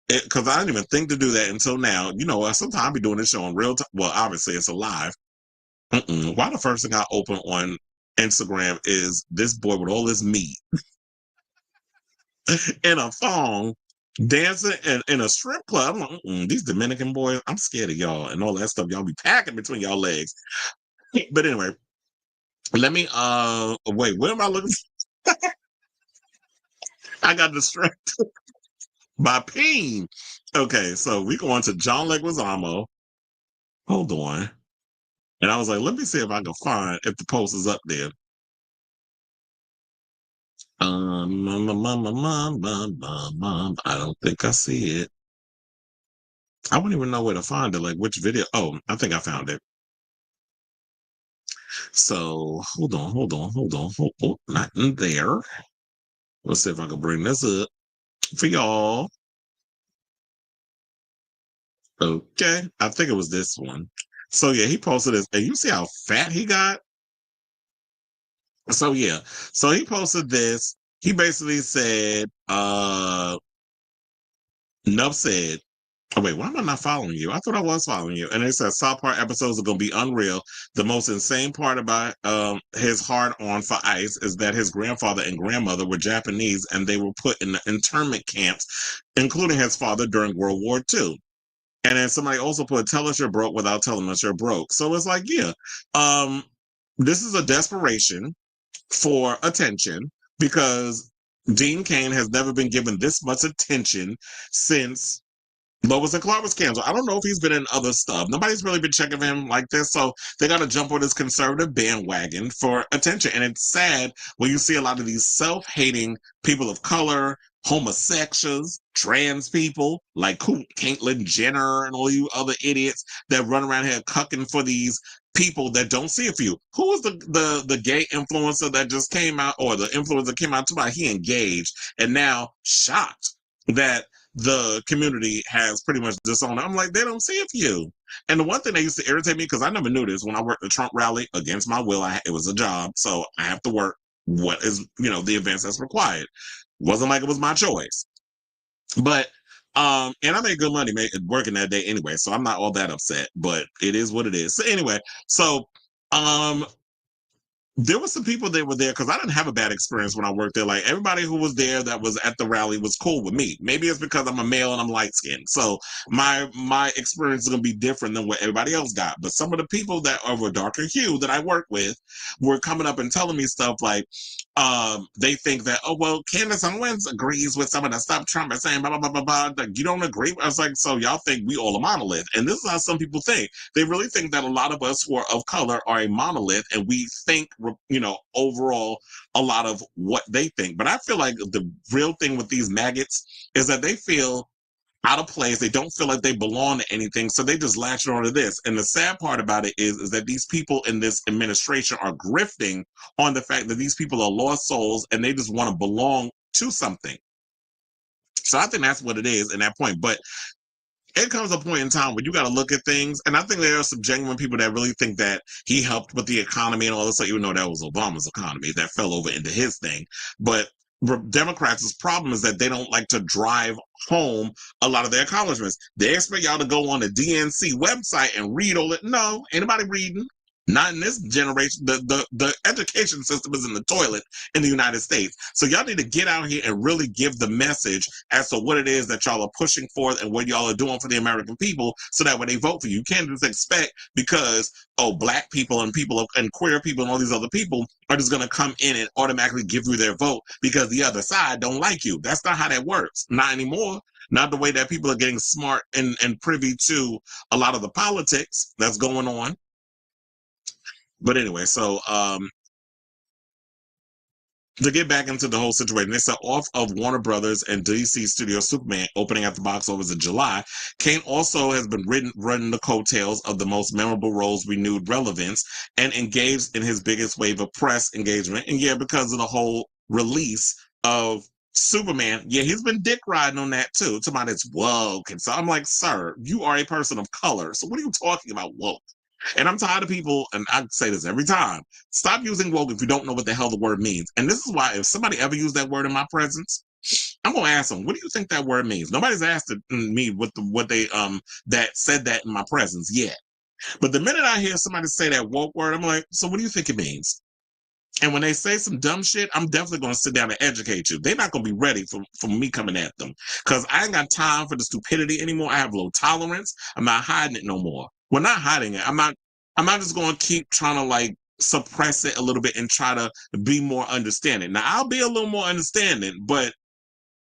it, because I didn't even think to do that until now. Sometimes I'll be doing this show in real time. Well, obviously it's a live. Why the first thing I open on Instagram is this boy with all this meat in a thong dancing in a strip club. I'm like, these Dominican boys, I'm scared of y'all and all that stuff y'all be packing between y'all legs. But anyway, let me wait, where am I looking? I got distracted by Peen. Okay, so we go on to John Leguizamo. Hold on. And I was like, let me see if I can find if the post is up there. I don't think I see it. I wouldn't even know where to find it. Like which video? Oh, I think I found it. So hold on. Not in there. Let's see if I can bring this up for y'all. Okay, I think it was this one. So yeah, he posted this, and you see how fat he got? So yeah, so he posted this. He basically said, Nuff said, oh wait, why am I not following you? I thought I was following you. And it says South Park episodes are gonna be unreal. The most insane part about his hard on for Ice is that his grandfather and grandmother were Japanese and they were put in the internment camps, including his father during World War II. And then somebody also put, tell us you're broke without telling us you're broke. So it's like, yeah, this is a desperation for attention because Dean Cain has never been given this much attention since Lois and Clark was canceled. I don't know if he's been in other stuff. Nobody's really been checking him like this, so they got to jump on this conservative bandwagon for attention. And it's sad when you see a lot of these self-hating people of color, homosexuals, trans people, like Caitlyn Jenner and all you other idiots that run around here cucking for these people that don't see it for you. Who was the gay influencer that just came out, or the influencer came out to he engaged and now shocked that the community has pretty much disowned. I'm like, they don't see it for you. And the one thing that used to irritate me, because I never knew this, when I worked the Trump rally against my will, it was a job, so I have to work what is, the events that's required. Wasn't like it was my choice. But and I made good money working that day anyway, so I'm not all that upset, but it is what it is. So anyway, there were some people that were there because I didn't have a bad experience when I worked there. Like everybody who was there that was at the rally was cool with me. Maybe it's because I'm a male and I'm light skinned. So my experience is going to be different than what everybody else got. But some of the people that are of a darker hue that I work with were coming up and telling me stuff like, they think that, oh, well, Candace Owens agrees with some of the stuff Trump is saying, blah, blah, blah, blah, blah. Like, you don't agree? I was like, so y'all think we all a monolith. And this is how some people think. They really think that a lot of us who are of color are a monolith and we think, overall a lot of what they think. But I feel like the real thing with these maggots is that they feel out of place. They don't feel like they belong to anything. So they just latch on to this. And the sad part about it is that these people in this administration are grifting on the fact that these people are lost souls and they just want to belong to something. So I think that's what it is in that point. But it comes a point in time where you got to look at things. And I think there are some genuine people that really think that he helped with the economy and all this stuff, even though that was Obama's economy that fell over into his thing. But Democrats' problem is that they don't like to drive home a lot of their accomplishments. They expect y'all to go on the DNC website and read all it. No, anybody reading? Not in this generation. The education system is in the toilet in the United States. So y'all need to get out here and really give the message as to what it is that y'all are pushing for and what y'all are doing for the American people, so that when they vote for you, you can't just expect because, black people and queer people and all these other people are just going to come in and automatically give you their vote because the other side don't like you. That's not how that works. Not anymore. Not the way that people are getting smart and privy to a lot of the politics that's going on. But anyway, so to get back into the whole situation, they said off of Warner Brothers and DC Studio Superman opening at the box office in July, Cain also has been running the coattails of the most memorable roles, renewed relevance, and engaged in his biggest wave of press engagement. And yeah, because of the whole release of Superman, yeah, he's been dick riding on that too. Somebody that's woke. And so I'm like, sir, you are a person of color. So what are you talking about woke? And I'm tired of people, and I say this every time, stop using woke if you don't know what the hell the word means. And this is why if somebody ever used that word in my presence, I'm going to ask them, what do you think that word means? Nobody's asked me what they that said that in my presence yet. But the minute I hear somebody say that woke word, I'm like, so what do you think it means? And when they say some dumb shit, I'm definitely going to sit down and educate you. They're not going to be ready for me coming at them because I ain't got time for the stupidity anymore. I have low tolerance. I'm not hiding it no more. We're not hiding it. I'm not just going to keep trying to like suppress it a little bit and try to be more understanding. Now, I'll be a little more understanding, but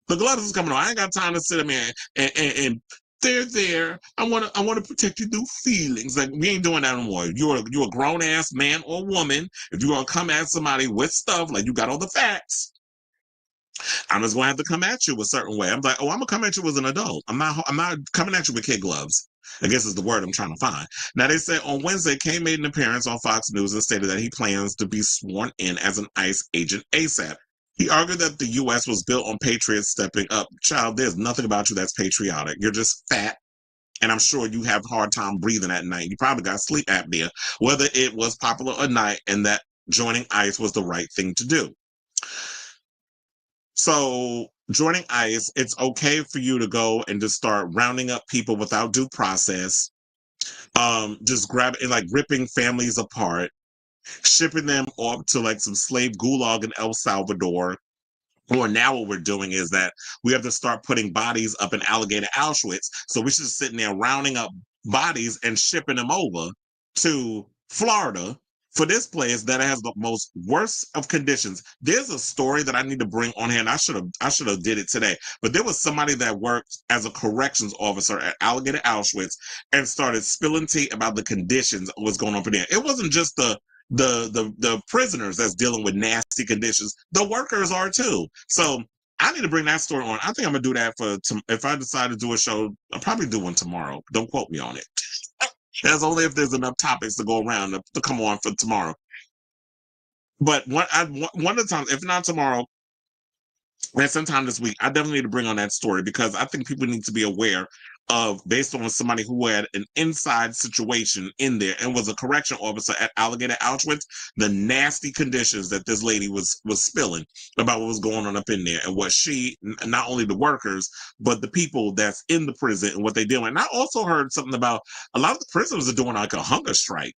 the gloves is coming on. I ain't got time to sit there and they're there. I want to protect your new feelings. Like, we ain't doing that anymore. You're a grown ass man or woman. If you're gonna come at somebody with stuff like you got all the facts, I'm just gonna have to come at you a certain way. I'm like, oh, I'm gonna come at you as an adult. I'm not coming at you with kid gloves. I guess is the word I'm trying to find. Now, they said on Wednesday, Cain made an appearance on Fox News and stated that he plans to be sworn in as an ICE agent ASAP. He argued that the U.S. was built on patriots stepping up. Child, there's nothing about you that's patriotic. You're just fat, and I'm sure you have a hard time breathing at night. You probably got sleep apnea, whether it was popular or not, and that joining ICE was the right thing to do. So joining ICE, it's okay for you to go and just start rounding up people without due process, just grabbing, like ripping families apart, shipping them off to like some slave gulag in El Salvador. Or now what we're doing is that we have to start putting bodies up in alligator Auschwitz. So we're just sitting there rounding up bodies and shipping them over to Florida for this place that has the most worst of conditions. There's a story that I need to bring on here, and I should have did it today. But there was somebody that worked as a corrections officer at alligator Auschwitz and started spilling tea about the conditions of what's going on in there. It wasn't just the prisoners that's dealing with nasty conditions. The workers are too. So I need to bring that story on. I think I'm gonna do that if I decide to do a show. I'll probably do one tomorrow. Don't quote me on it. That's only if there's enough topics to go around to come on for tomorrow. But one of the times, if not tomorrow, and sometime this week, I definitely need to bring on that story because I think people need to be aware of, based on somebody who had an inside situation in there and was a correction officer at alligator Auschwitz, the nasty conditions that this lady was spilling about what was going on up in there and what she, not only the workers, but the people that's in the prison and what they doing. And I also heard something about a lot of the prisoners are doing like a hunger strike.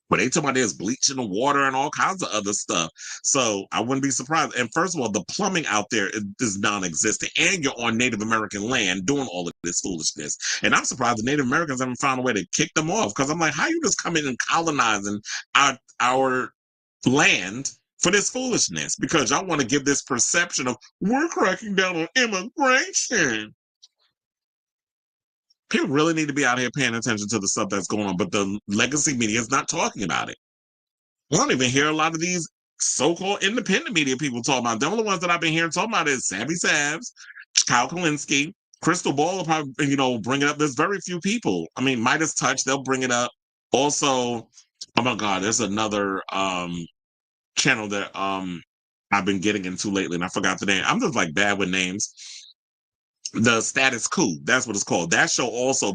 But they talking about there's bleach in the water and all kinds of other stuff. So I wouldn't be surprised. And first of all, the plumbing out there is non-existent. And you're on Native American land doing all of this foolishness. And I'm surprised the Native Americans haven't found a way to kick them off. Because I'm like, how you just come in and colonizing our land for this foolishness? Because y'all want to give this perception of we're cracking down on immigration. People really need to be out here paying attention to the stuff that's going on, but the legacy media is not talking about it. I don't even hear a lot of these so-called independent media people talking about it. The only ones that I've been hearing talking about is Savvy Savs, Kyle Kalinske, Crystal Ball will probably, bring it up. There's very few people. I mean, Midas Touch, they'll bring it up. Also, oh my God, there's another channel that I've been getting into lately, and I forgot the name. I'm just like bad with names. The Status Quo, that's what it's called. That show also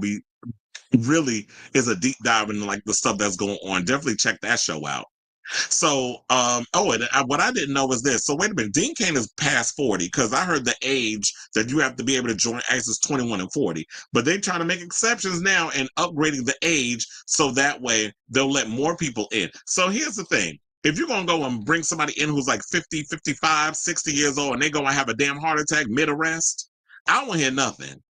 really is a deep dive into like the stuff that's going on. Definitely check that show out. So, what I didn't know was this. So wait a minute, Dean Cain is past 40 because I heard the age that you have to be able to join ICE is 21 and 40. But they're trying to make exceptions now and upgrading the age so that way they'll let more people in. So here's the thing. If you're going to go and bring somebody in who's like 50, 55, 60 years old and they're going to have a damn heart attack mid-arrest, I don't want to hear nothing.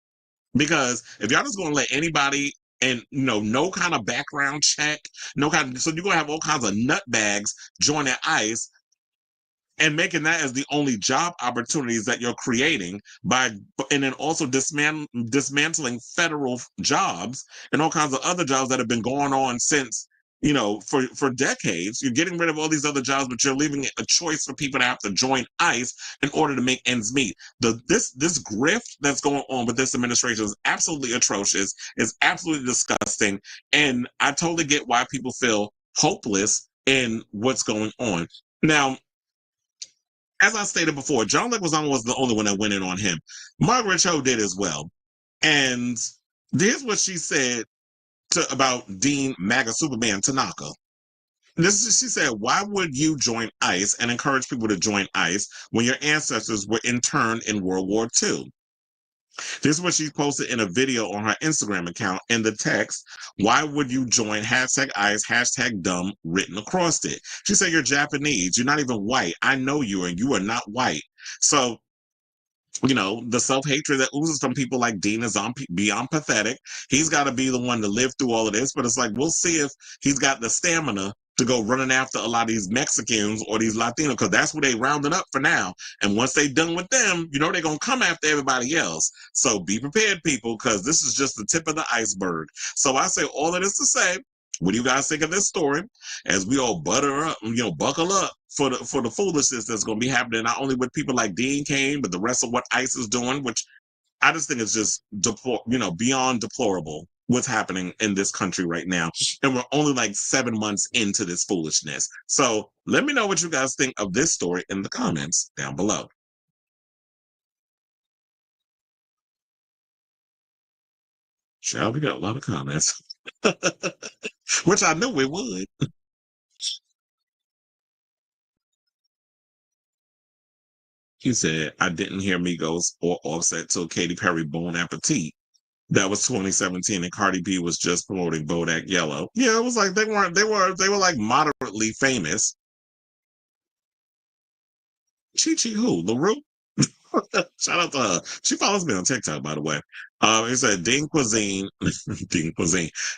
Because if y'all just going to let anybody and, no kind of background check, so you're going to have all kinds of nutbags joining ICE and making that as the only job opportunities that you're creating and then also dismantling federal jobs and all kinds of other jobs that have been going on since, for decades. You're getting rid of all these other jobs, but you're leaving a choice for people to have to join ICE in order to make ends meet. This grift that's going on with this administration is absolutely atrocious. It's absolutely disgusting. And I totally get why people feel hopeless in what's going on. Now, as I stated before, John Leguizamo was the only one that went in on him. Margaret Cho did as well. And here's what she said about Dean MAGA Superman Tanaka. She said, why would you join ICE and encourage people to join ICE when your ancestors were interned in World War II? This is what she posted in a video on her Instagram account. In the text, why would you join hashtag ICE, hashtag dumb written across it? She said, you're Japanese. You're not even white. I know you, and you are not white. So, you know, the self-hatred that oozes from people like Dean is beyond pathetic. He's got to be the one to live through all of this. But it's like, we'll see if he's got the stamina to go running after a lot of these Mexicans or these Latinos, because that's what they rounding up for now. And once they done with them, you know, they're going to come after everybody else. So be prepared, people, because this is just the tip of the iceberg. So I say all of this to say, what do you guys think of this story? As we all butter up, you know, buckle up for the foolishness that's going to be happening, not only with people like Dean Cain, but the rest of what ICE is doing, which I just think is just, beyond deplorable what's happening in this country right now. And we're only like 7 months into this foolishness. So let me know what you guys think of this story in the comments down below. Child, we got a lot of comments, which I knew we would. He said, I didn't hear Migos or Offset till Katy Perry Bon Appetit. That was 2017, and Cardi B was just promoting Bodak Yellow. Yeah, it was like they were like moderately famous. Chi who? LaRue? Shout out to her. She follows me on TikTok, by the way. It said Dean Cuisine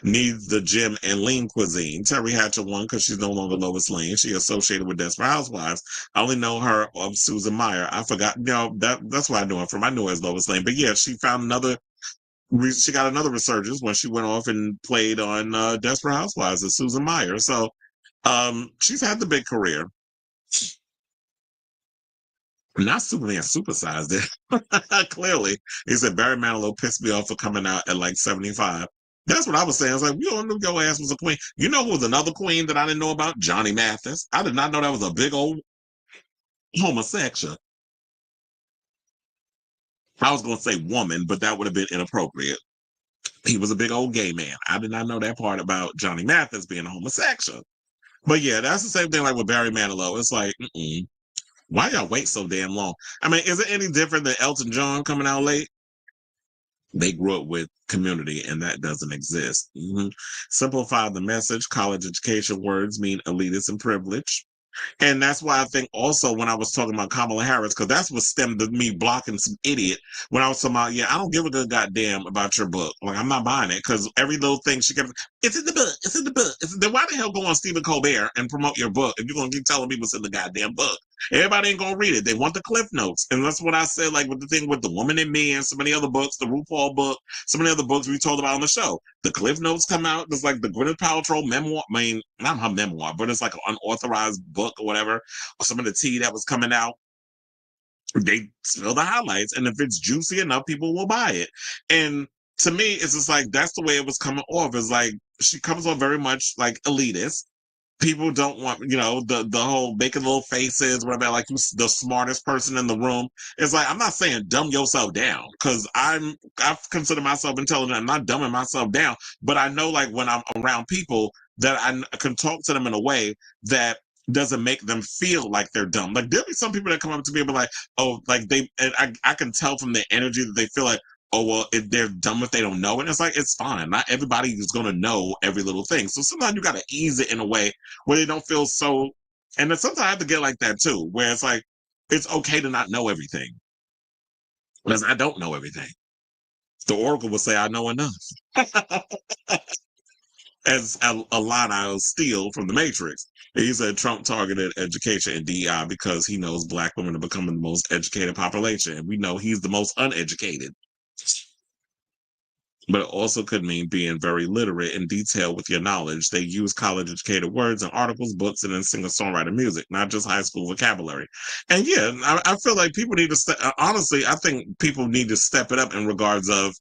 needs the gym and lean cuisine. Terry Hatcher won because she's no longer Lois Lane. She associated with Desperate Housewives. I only know her of Susan Meyer. I forgot. That's where I knew her from. I knew her as Lois Lane. But yeah, she got another resurgence when she went off and played on Desperate Housewives as Susan Meyer. So she's had the big career. Not Superman supersized it. Clearly. He said Barry Manilow pissed me off for coming out at like 75. That's what I was saying. I was like, we all knew your ass was a queen. You know who was another queen that I didn't know about? Johnny Mathis. I did not know that was a big old homosexual. I was going to say woman, but that would have been inappropriate. He was a big old gay man. I did not know that part about Johnny Mathis being a homosexual. But yeah, that's the same thing like with Barry Manilow. It's like, why y'all wait so damn long? I mean, is it any different than Elton John coming out late? They grew up with Community, and that doesn't exist. Simplify the message. College education words mean elitist and privilege. And that's why I think also when I was talking about Kamala Harris, because that's what stemmed to me blocking some idiot when I was talking about, I don't give a good goddamn about your book. Like, I'm not buying it because every little thing she kept, it's in the book, it's in the book. Then why the hell go on Stephen Colbert and promote your book if you're going to keep telling people it's in the goddamn book? Everybody ain't going to read it. They want the cliff notes. And that's what I said, like with the thing with The Woman in Me and so many other books, the RuPaul book, so many other books we told about on the show. The cliff notes come out. There's like the Gwyneth Paltrow memoir. I mean, not her memoir, but it's like an unauthorized book or whatever. Or some of the tea that was coming out. They spill the highlights. And if it's juicy enough, people will buy it. And to me, it's just like, that's the way it was coming off. It's like, she comes off very much like elitist. People don't want, the whole making little faces, whatever, like you the smartest person in the room. It's like, I'm not saying dumb yourself down, because I consider myself intelligent. I'm not dumbing myself down, but I know, like, when I'm around people that I can talk to them in a way that doesn't make them feel like they're dumb. Like, there'll be some people that come up to me and be like, oh, like I can tell from their energy that they feel like, oh, well, if they're dumb if they don't know. And it's like, it's fine. Not everybody is going to know every little thing. So sometimes you got to ease it in a way where they don't feel so. And then sometimes I have to get like that too, where it's like, it's okay to not know everything. Because I don't know everything. The Oracle will say, I know enough. As a line I'll steal from the Matrix. He said Trump targeted education and DEI because he knows Black women are becoming the most educated population. And we know he's the most uneducated. But it also could mean being very literate and detailed with your knowledge. They use college-educated words in articles, books, and in singer-songwriter music, not just high school vocabulary. And yeah, I feel like people need to honestly, I think people need to step it up in regards of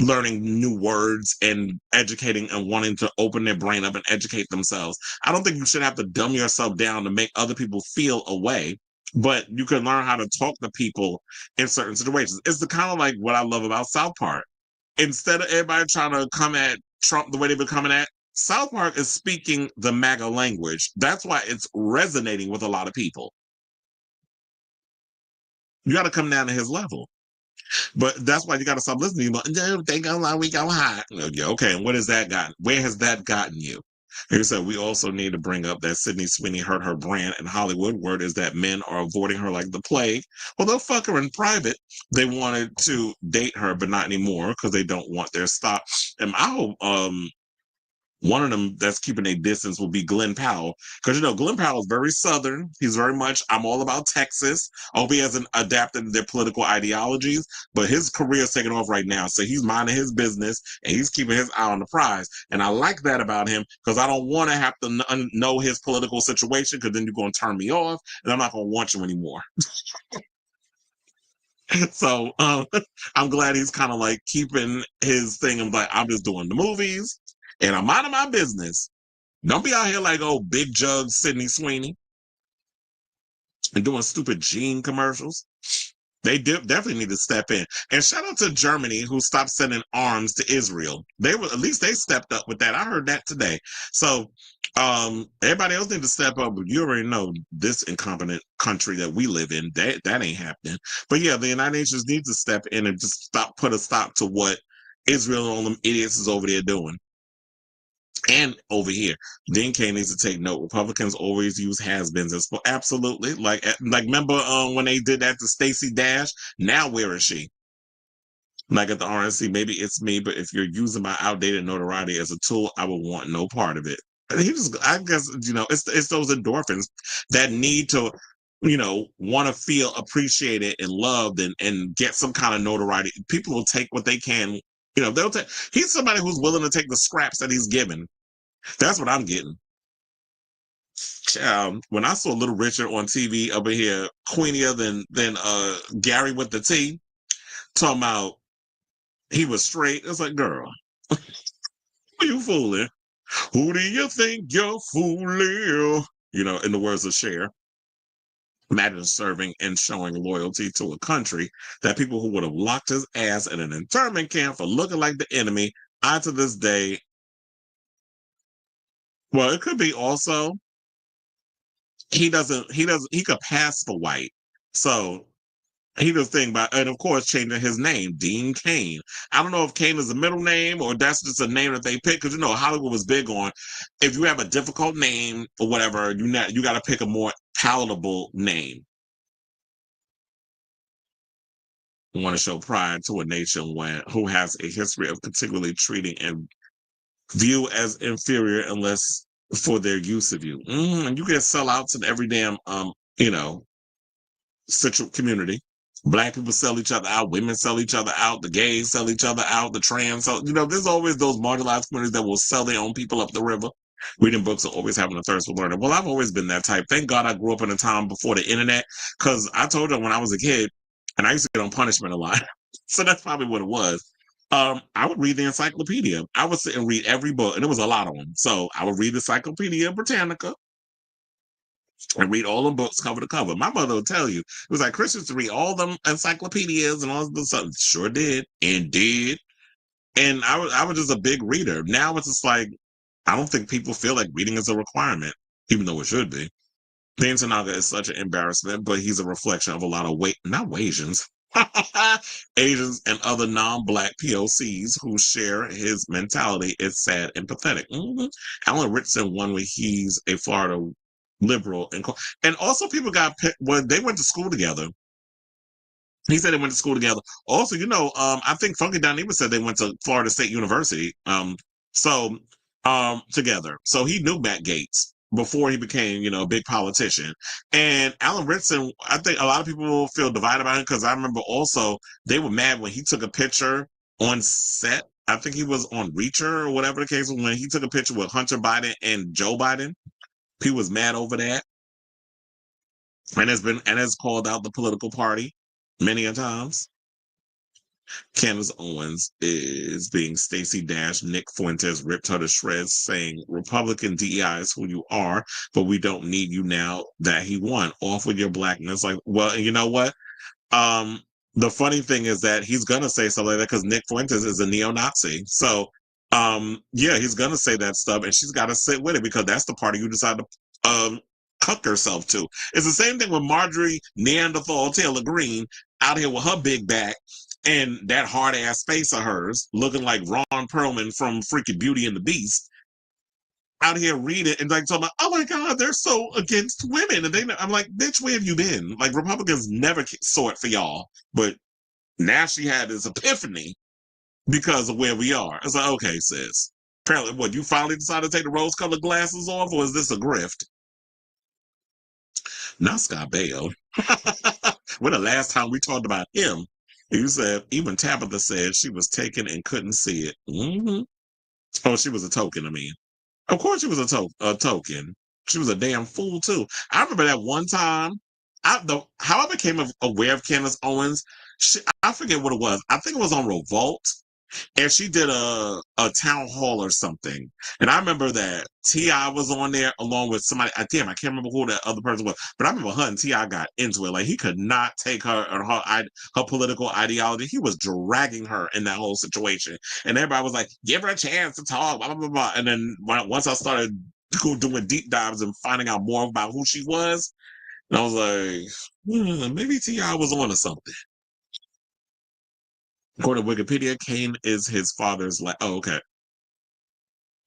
learning new words and educating and wanting to open their brain up and educate themselves. I don't think you should have to dumb yourself down to make other people feel a way. But you can learn how to talk to people in certain situations. It's the kind of like what I love about South Park. Instead of everybody trying to come at Trump the way they've been coming at, South Park is speaking the MAGA language. That's why it's resonating with a lot of people. You got to come down to his level. But that's why you got to stop listening. But they go low, we go high. Yeah, okay, and what has that gotten? Where has that gotten you? Like I said, we also need to bring up that Sydney Sweeney hurt her brand in Hollywood. Word is that men are avoiding her like the plague. Well, they'll fuck her in private. They wanted to date her, but not anymore because they don't want their stock. And I hope one of them that's keeping a distance will be Glenn Powell. Because, Glenn Powell is very Southern. He's very much, I'm all about Texas. I hope he hasn't adapted their political ideologies, but his career is taking off right now. So he's minding his business, and he's keeping his eye on the prize. And I like that about him, because I don't want to have to know his political situation, because then you're going to turn me off, and I'm not going to want you anymore. So I'm glad he's kind of like keeping his thing. I'm like, I'm just doing the movies. And I'm minding my business. Don't be out here like, oh, Big Jug Sydney Sweeney and doing stupid Gene commercials. They definitely need to step in. And shout out to Germany, who stopped sending arms to Israel. At least they stepped up with that. I heard that today. So everybody else need to step up. But you already know this incompetent country that we live in, that ain't happening. But yeah, the United Nations needs to step in and just put a stop to what Israel and all them idiots is over there doing. And over here, Dean Cain needs to take note. Republicans always use has-beens as well. Absolutely. Like remember when they did that to Stacey Dash? Now where is she? Like at the RNC, maybe it's me, but if you're using my outdated notoriety as a tool, I would want no part of it. I guess, it's those endorphins that need to, want to feel appreciated and loved and get some kind of notoriety. People will take what they can. They'll take. He's somebody who's willing to take the scraps that he's given. That's what I'm getting. When I saw Little Richard on TV over here, queenier than Gary with the T, talking about he was straight. It's like, girl, who are you fooling? Who do you think you're fooling? In the words of Cher. Imagine serving and showing loyalty to a country that people who would have locked his ass in an internment camp for looking like the enemy. I, to this day, well, it could be also he could pass for white. So he does thing by, and of course, changing his name, Dean Cain. I don't know if Cain is a middle name or that's just a name that they pick, because Hollywood was big on, if you have a difficult name or whatever, you got to pick a more palatable name. I want to show pride to a nation who has a history of particularly treating and view as inferior unless for their use of you. And you can sell out to every damn community. Black people sell each other out, women sell each other out, the gays sell each other out, the trans. So, there's always those marginalized communities that will sell their own people up the river. Reading books are always having a thirst for learning. Well, I've always been that type. Thank God I grew up in a time before the internet, because I told you when I was a kid, and I used to get on punishment a lot. So that's probably what it was. I would read the encyclopedia. I would sit and read every book, and there was a lot of them. So I would read the Encyclopedia Britannica and read all the books cover to cover. My mother would tell you, it was like Christians to read all them encyclopedias and all this stuff. Sure did. And did. And I was just a big reader. Now it's just like, I don't think people feel like reading is a requirement, even though it should be. Dan Tanaga is such an embarrassment, but he's a reflection of a lot of Asians and other non-Black POCs who share his mentality. It's sad and pathetic. Alan Richardson won when he's a Florida liberal. And also people got picked when they went to school together. He said they went to school together. Also, I think Funky Don even said they went to Florida State University. Together. So he knew Matt Gaetz before he became, a big politician. And Alan Richardson, I think a lot of people will feel divided about him, because I remember also they were mad when he took a picture on set. I think he was on Reacher or whatever the case was, when he took a picture with Hunter Biden and Joe Biden. He was mad over that. And has called out the political party many a times. Candace Owens is being Stacey Dash. Nick Fuentes ripped her to shreds, saying Republican DEI is who you are, but we don't need you now that he won. Off with your blackness. Like, well, you know what? The funny thing is that he's gonna say something like that because Nick Fuentes is a neo-Nazi. So he's gonna say that stuff, and she's gotta sit with it, because that's the party you decide to cuck herself to. It's the same thing with Marjorie Neanderthal Taylor Greene out here with her big back. and that hard ass face of hers, looking like Ron Perlman from freaking Beauty and the Beast, out here reading and like talking about, oh my God, they're so against women. And I'm like, bitch, where have you been? Like, Republicans never saw it for y'all. But now she had this epiphany because of where we are. It's like, okay, sis. Apparently, what, you finally decided to take the rose-colored glasses off, or is this a grift? Not Scott Baio. When the last time we talked about him, you said, even Tabitha said she was taken and couldn't see it. Mm-hmm. Oh, she was a token, I mean. Of course she was a token. She was a damn fool, too. I remember that one time, how I became aware of Candace Owens, I forget what it was. I think it was on Revolt. And she did a town hall or something. And I remember that T.I. was on there along with somebody. I can't remember who that other person was. But I remember her and T.I. got into it. Like, he could not take her or her political ideology. He was dragging her in that whole situation. And everybody was like, give her a chance to talk, blah, blah, blah, blah. And then once I started doing deep dives and finding out more about who she was, and I was like, maybe T.I. was on to something. According to Wikipedia, Cain is his father's oh, okay.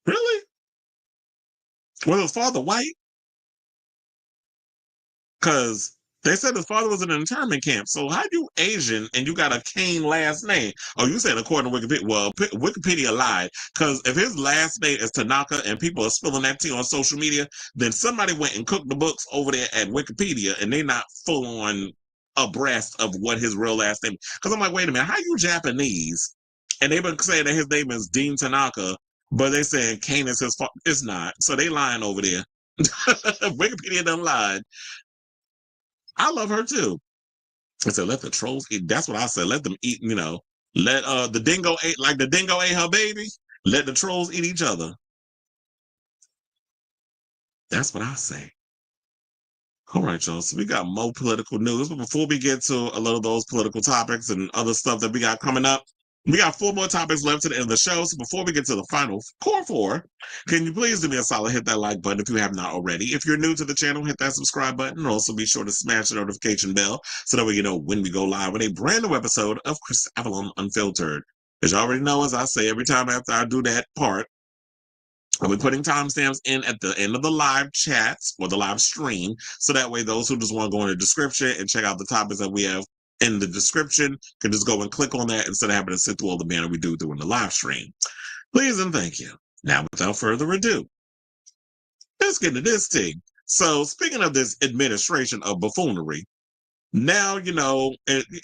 Really? Was his father white? Because they said his father was in an internment camp. So how you Asian and you got a Cain last name? Oh, you said according to Wikipedia. Well, Wikipedia lied. Because if his last name is Tanaka and people are spilling that tea on social media, then somebody went and cooked the books over there at Wikipedia and they're not full on abreast of what his real last name is. Because I'm like, wait a minute, how you Japanese? And they've been saying that his name is Dean Tanaka, but they saying Cain is his father. It's not. So they lying over there. Wikipedia done lied. I love her too. I said, let the trolls eat. That's what I said. Let them eat, let the dingo ate like the dingo ate her baby. Let the trolls eat each other. That's what I say. All right, y'all. So we got more political news. But before we get to a lot of those political topics and other stuff that we got coming up, we got 4 more topics left to the end of the show. So before we get to the final core 4, can you please do me a solid, hit that like button if you have not already. If you're new to the channel, hit that subscribe button. And also be sure to smash the notification bell so that way you know when we go live with a brand new episode of Chris Avalon Unfiltered. As you already know, as I say every time after I do that part, I'll be putting timestamps in at the end of the live chats or the live stream. So that way those who just want to go in the description and check out the topics that we have in the description can just go and click on that instead of having to sit through all the banner we do during the live stream. Please and thank you. Now, without further ado, let's get into this thing. So speaking of this administration of buffoonery, now,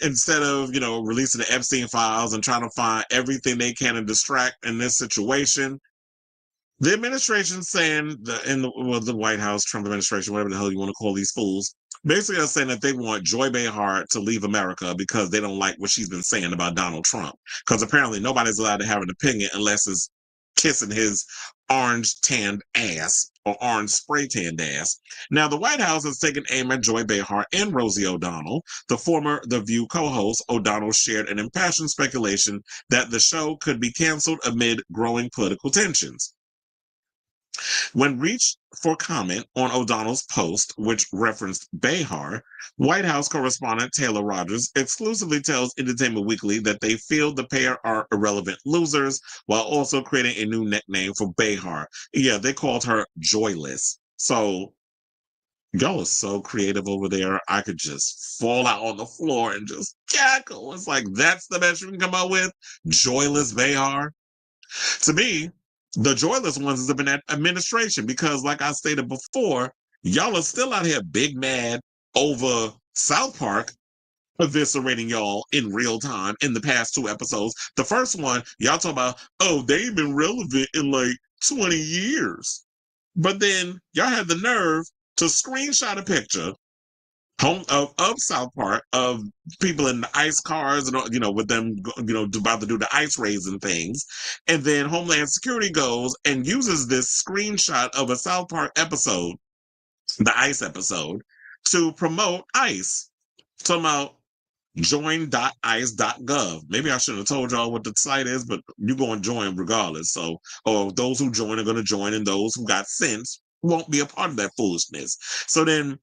instead of, releasing the Epstein files and trying to find everything they can to distract in this situation, the administration saying the White House, Trump administration, whatever the hell you want to call these fools, basically are saying that they want Joy Behar to leave America because they don't like what she's been saying about Donald Trump. Because apparently nobody's allowed to have an opinion unless it's kissing his orange tanned ass or orange spray tanned ass. Now, the White House has taken aim at Joy Behar and Rosie O'Donnell. The former The View co-host, O'Donnell shared an impassioned speculation that the show could be canceled amid growing political tensions. When reached for comment on O'Donnell's post, which referenced Behar, White House correspondent Taylor Rogers exclusively tells Entertainment Weekly that they feel the pair are irrelevant losers while also creating a new nickname for Behar. Yeah, they called her Joyless. So y'all are so creative over there. I could just fall out on the floor and just cackle. It's like, that's the best you can come up with? Joyless Behar? To me, the joyless ones has been that administration because, like I stated before, y'all are still out here big mad over South Park eviscerating y'all in real time in the past 2 episodes. The first one, y'all talk about, oh, they ain't been relevant in like 20 years. But then y'all had the nerve to screenshot a picture of South Park, of people in the ice cars and with them about to do the ice raising things, and then Homeland Security goes and uses this screenshot of a South Park episode, the ice episode, to promote ICE. Talking about join.ice.gov. Maybe I shouldn't have told y'all what the site is, but you're going to join regardless. So, or those who join are going to join, and those who got sense won't be a part of that foolishness. So then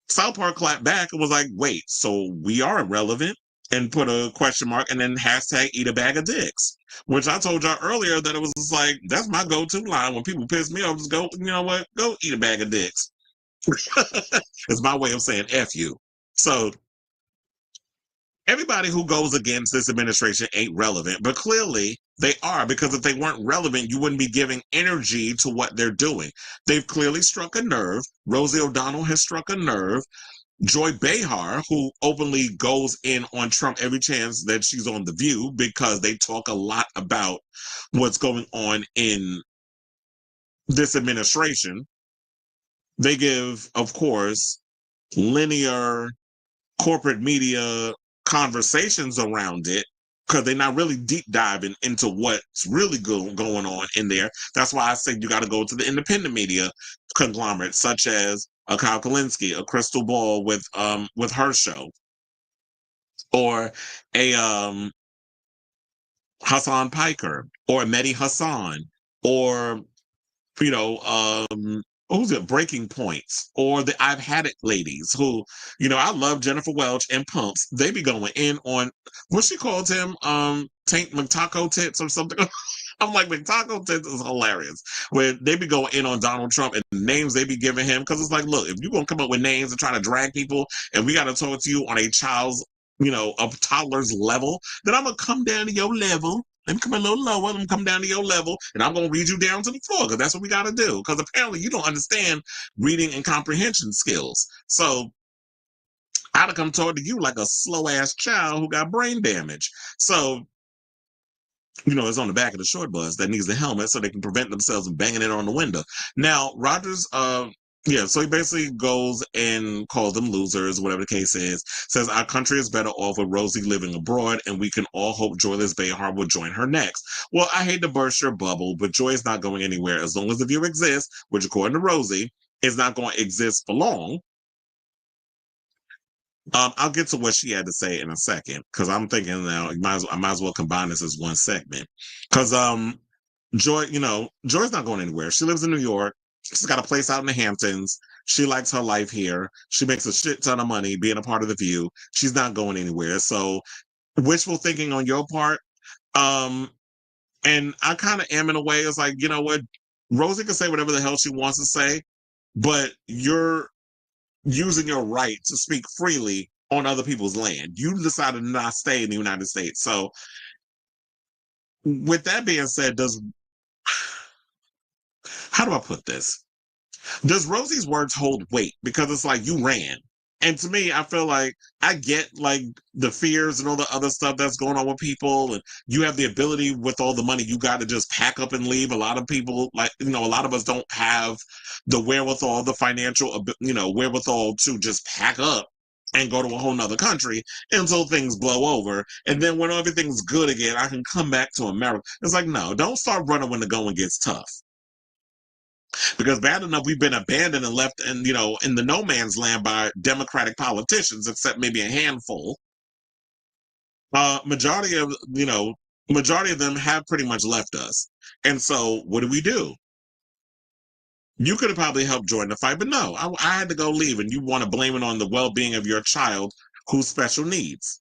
South Park clapped back and was like, wait, so we are irrelevant? and put a question mark and then hashtag eat a bag of dicks, which I told y'all earlier that it was just like, that's my go-to line. When people piss me off, just go, you know what? Go eat a bag of dicks. It's my way of saying F you. So everybody who goes against this administration ain't relevant, but clearly they are, because if they weren't relevant, you wouldn't be giving energy to what they're doing. They've clearly struck a nerve. Rosie O'Donnell has struck a nerve. Joy Behar, who openly goes in on Trump every chance that she's on The View, because they talk a lot about what's going on in this administration. They give, of course, linear corporate media conversations around it, because they're not really deep diving into what's really going on in there. That's why I said you got to go to the independent media conglomerates, such as a Kyle Kalinske, a Crystal Ball with her show, or a Hassan Piker, or Mehdi Hassan, or who's it? Breaking Points, or the I've Had It ladies, who, I love Jennifer Welch and Pumps. They be going in on what she called him, Tank McTaco Tits or something. I'm like, McTaco Tits is hilarious. Where they be going in on Donald Trump and the names they be giving him, because it's like, look, if you're gonna come up with names and try to drag people, and we got to talk to you on a child's, a toddler's level, then I'm gonna come down to your level. Let me come a little lower. Let me come down to your level, and I'm going to read you down to the floor, because that's what we got to do. Because apparently you don't understand reading and comprehension skills. So I'd have come toward you like a slow-ass child who got brain damage. So, it's on the back of the short bus that needs the helmet so they can prevent themselves from banging it on the window. Now, Rogers, so he basically goes and calls them losers, whatever the case is, says our country is better off with Rosie living abroad, and we can all hope Joyless Behar will join her next. Well, I hate to burst your bubble, but Joy is not going anywhere as long as The View exists, which according to Rosie, is not going to exist for long. I'll get to what she had to say in a second, because I'm thinking now I might as well combine this as one segment. Because Joy, Joy's not going anywhere. She lives in New York. She's got a place out in the Hamptons. She likes her life here. She makes a shit ton of money being a part of The View. She's not going anywhere. So wishful thinking on your part. And I kind of am in a way. It's like, you know what? Rosie can say whatever the hell she wants to say, but you're using your right to speak freely on other people's land. You decided to not stay in the United States. So with that being said, how do I put this? Does Rosie's words hold weight? Because it's like, you ran. And to me, I feel like I get like the fears and all the other stuff that's going on with people. And you have the ability with all the money you got to just pack up and leave. A lot of people, a lot of us don't have the wherewithal, the financial, wherewithal to just pack up and go to a whole nother country until things blow over. And then when everything's good again, I can come back to America. It's like, no, don't start running when the going gets tough. Because bad enough we've been abandoned and left in the no man's land by Democratic politicians, except maybe a handful. Majority of them have pretty much left us. And so what do? You could have probably helped join the fight, but no, I had to go leave, and you want to blame it on the well-being of your child who's special needs.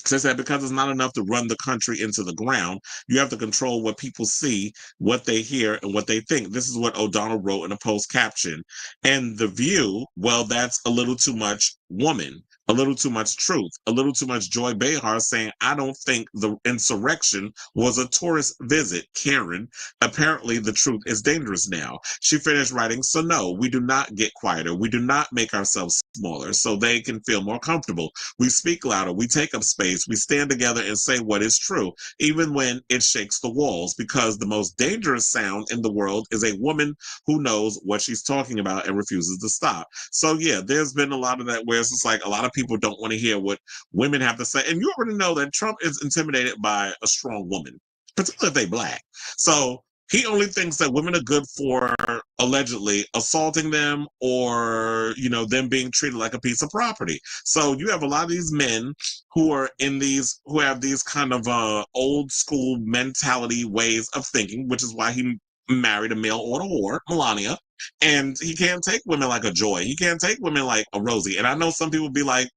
Says that because it's not enough to run the country into the ground, you have to control what people see, what they hear, and what they think. This is what O'Donnell wrote in a post caption. And The View, well, that's a little too much woman, a little too much truth, a little too much Joy Behar saying, I don't think the insurrection was a tourist visit, Karen. Apparently, the truth is dangerous now. She finished writing, so no, we do not get quieter. We do not make ourselves smaller so they can feel more comfortable. We speak louder. We take up space. We stand together and say what is true, even when it shakes the walls, because the most dangerous sound in the world is a woman who knows what she's talking about and refuses to stop. So yeah, there's been a lot of that where it's just like a lot of people don't want to hear what women have to say. And you already know that Trump is intimidated by a strong woman, particularly if they black. So he only thinks that women are good for allegedly assaulting them or, them being treated like a piece of property. So you have a lot of these men who have these kind of old school mentality ways of thinking, which is why he married a mail order whore, Melania. And he can't take women like a Joy. He can't take women like a Rosie. And I know some people be like,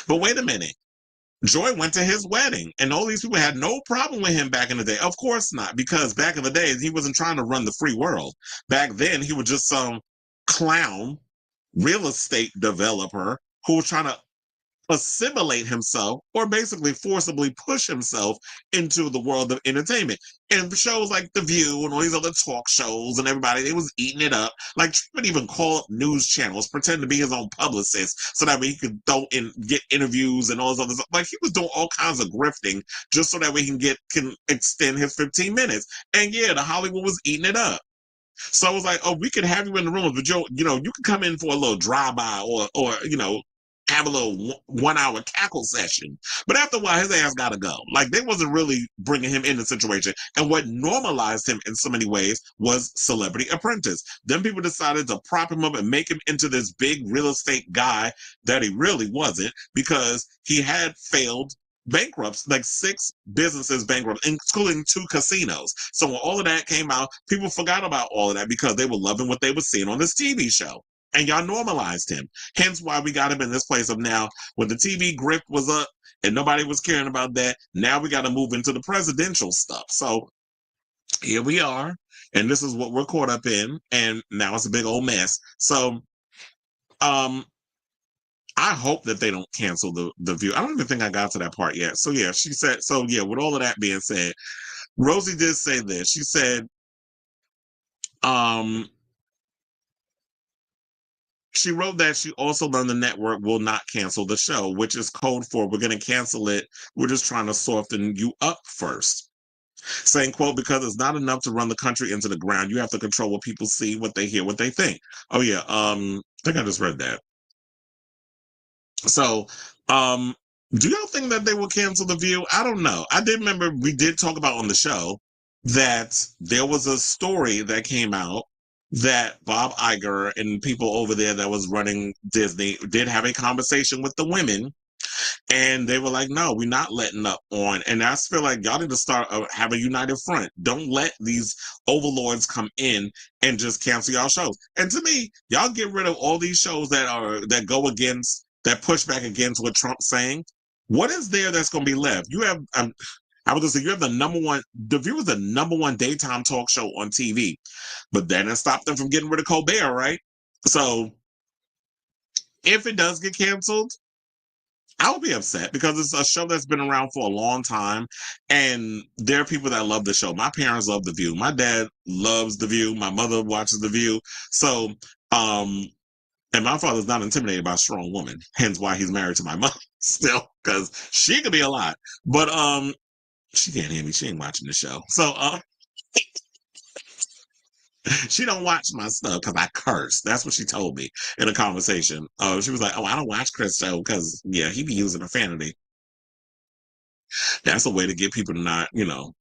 But wait a minute. Joy went to his wedding, and all these people had no problem with him back in the day. Of course not, because back in the day, he wasn't trying to run the free world. Back then, he was just some clown real estate developer who was trying to assimilate himself or basically forcibly push himself into the world of entertainment. And shows like The View and all these other talk shows and everybody, they was eating it up. Like, Trump would even call up news channels, pretend to be his own publicist so that way he could get interviews and all this other stuff. Like, he was doing all kinds of grifting just so that way he can extend his 15 minutes. And yeah, the Hollywood was eating it up. So it was like, oh, we could have you in the rooms, but you could come in for a little drive-by or have a little 1 hour tackle session. But after a while, his ass got to go. Like, they wasn't really bringing him in the situation. And what normalized him in so many ways was Celebrity Apprentice. Then people decided to prop him up and make him into this big real estate guy that he really wasn't, because he had failed bankrupts, like 6 businesses bankrupt, including 2 casinos. So when all of that came out, people forgot about all of that because they were loving what they were seeing on this TV show. And y'all normalized him. Hence why we got him in this place of now, when the TV grift was up and nobody was caring about that, now we got to move into the presidential stuff. So here we are, and this is what we're caught up in, and now it's a big old mess. So I hope that they don't cancel the View. I don't even think I got to that part yet. So yeah, she said, so yeah, with all of that being said, Rosie did say this. She said, she wrote that she also learned the network will not cancel the show, which is code for we're going to cancel it. We're just trying to soften you up first. Saying, quote, because it's not enough to run the country into the ground. You have to control what people see, what they hear, what they think. Oh yeah, I think I just read that. So, do y'all think that they will cancel The View? I don't know. I did remember we did talk about on the show that there was a story that came out that Bob Iger and people over there that was running Disney did have a conversation with the women, and they were like, no, we're not letting up on. And I feel like y'all need to start have a united front. Don't let these overlords come in and just cancel y'all shows. And to me, y'all get rid of all these shows that go against, that push back against what Trump's saying. What is there that's going to be left? You have I was going to say, you have The View is the #1 daytime talk show on TV, but that didn't stop them from getting rid of Colbert, right? So if it does get canceled, I would be upset because it's a show that's been around for a long time, and there are people that love the show. My parents love The View. My dad loves The View. My mother watches The View. So, and my father's not intimidated by a strong woman, hence why he's married to my mother still, because she could be a lot. But she can't hear me. She ain't watching the show. So she don't watch my stuff because I curse. That's what she told me in a conversation. She was like, oh, I don't watch Chris show because, yeah, he be using profanity. That's a way to get people to not,